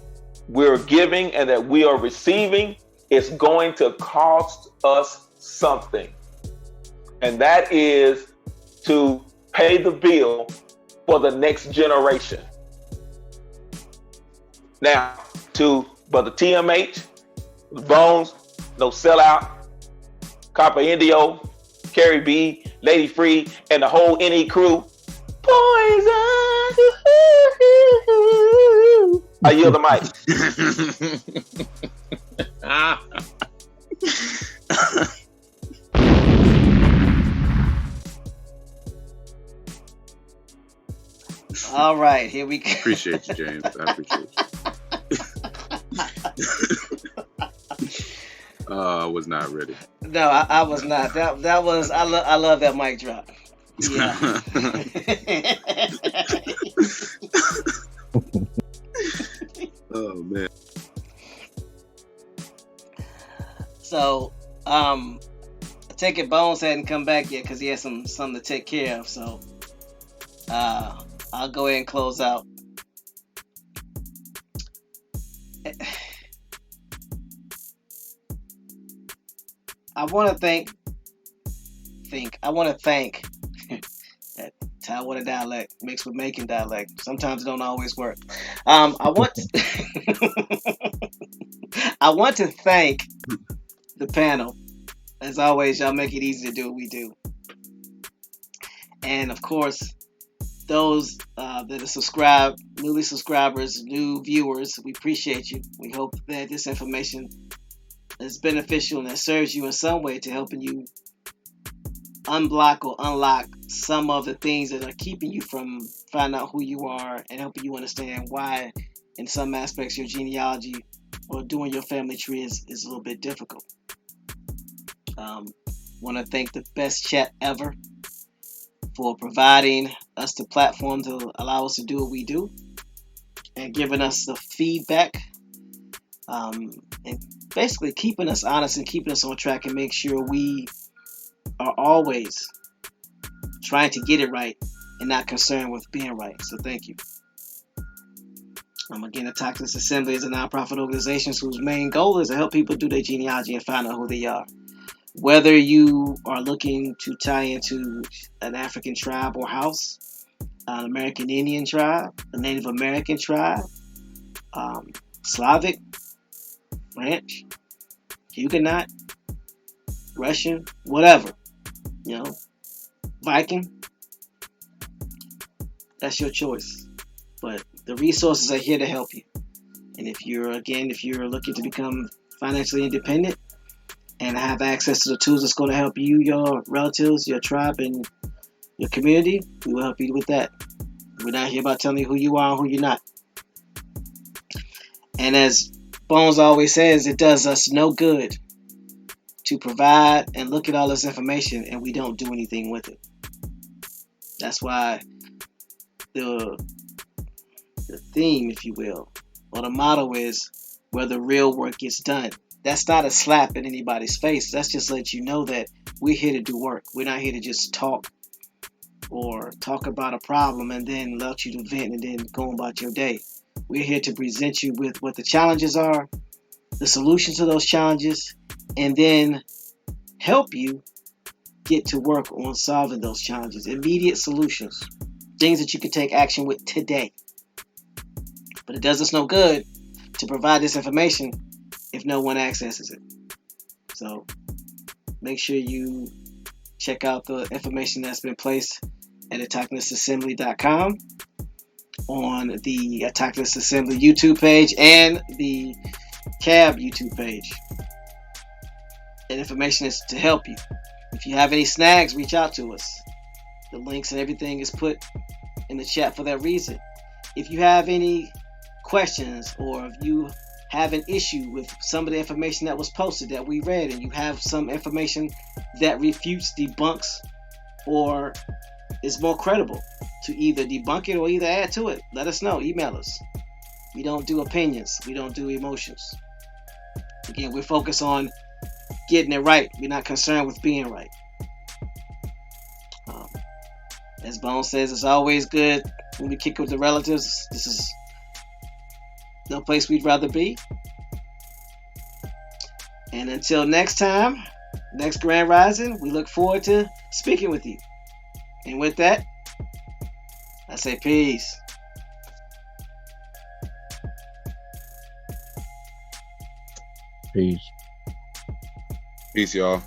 we're giving and that we are receiving is going to cost us something. And that is to pay the bill for the next generation. Now, to Brother TMH, Bones, No Sellout, Copper Indio, Carrie B, Lady Free, and the whole NE crew, Poison. I yield the mic. All right, here we go. Appreciate you, James. I appreciate you. I was not ready. No, I was not. That was I love that mic drop. Yeah. Oh man. So, I take it Bones hadn't come back yet because he has something to take care of. So, I'll go ahead and close out. I want to thank that Taiwan dialect mixed with Macon dialect. Sometimes it don't always work. I want to thank the panel. As always, y'all make it easy to do what we do. And of course, those that are subscribed, newly subscribers, new viewers, we appreciate you. We hope that this information is beneficial and that serves you in some way to helping you unblock or unlock some of the things that are keeping you from finding out who you are and helping you understand why in some aspects your genealogy or doing your family tree is a little bit difficult. Want to thank the best chat ever for providing us the platform to allow us to do what we do and giving us the feedback and basically keeping us honest and keeping us on track and make sure we are always trying to get it right and not concerned with being right. So thank you. Again, the Toxins Assembly is a nonprofit organization whose main goal is to help people do their genealogy and find out who they are. Whether you are looking to tie into an African tribe or house, an American Indian tribe, a Native American tribe, Slavic, French, Huguenot, Russian, whatever, Viking, that's your choice. But the resources are here to help you. And if you're looking to become financially independent and have access to the tools that's going to help you, your relatives, your tribe, and your community, we will help you with that. We're not here about telling you who you are and who you're not. And as Bones always says, it does us no good to provide and look at all this information and we don't do anything with it. That's why the theme, if you will, or the motto is where the real work gets done. That's not a slap in anybody's face. That's just to let you know that we're here to do work. We're not here to just talk or talk about a problem and then let you to vent and then go about your day. We're here to present you with what the challenges are, the solutions to those challenges, and then help you get to work on solving those challenges. Immediate solutions. Things that you can take action with today. But it does us no good to provide this information if no one accesses it. So make sure you check out the information that's been placed at attacklistassembly.com on the Attacklist Assembly YouTube page and the CAB YouTube page. And information is to help you. If you have any snags, reach out to us. The links and everything is put in the chat for that reason. If you have any questions or if you have an issue with some of the information that was posted that we read and you have some information that refutes, debunks, or is more credible to either debunk it or either add to it. Let us know. Email us. We don't do opinions. We don't do emotions. Again, we're focused on getting it right. We're not concerned with being right. As Bone says, it's always good when we kick with the relatives. This is no place we'd rather be. And until next time, next Grand Rising, we look forward to speaking with you. And with that, I say peace. Peace. Peace, y'all.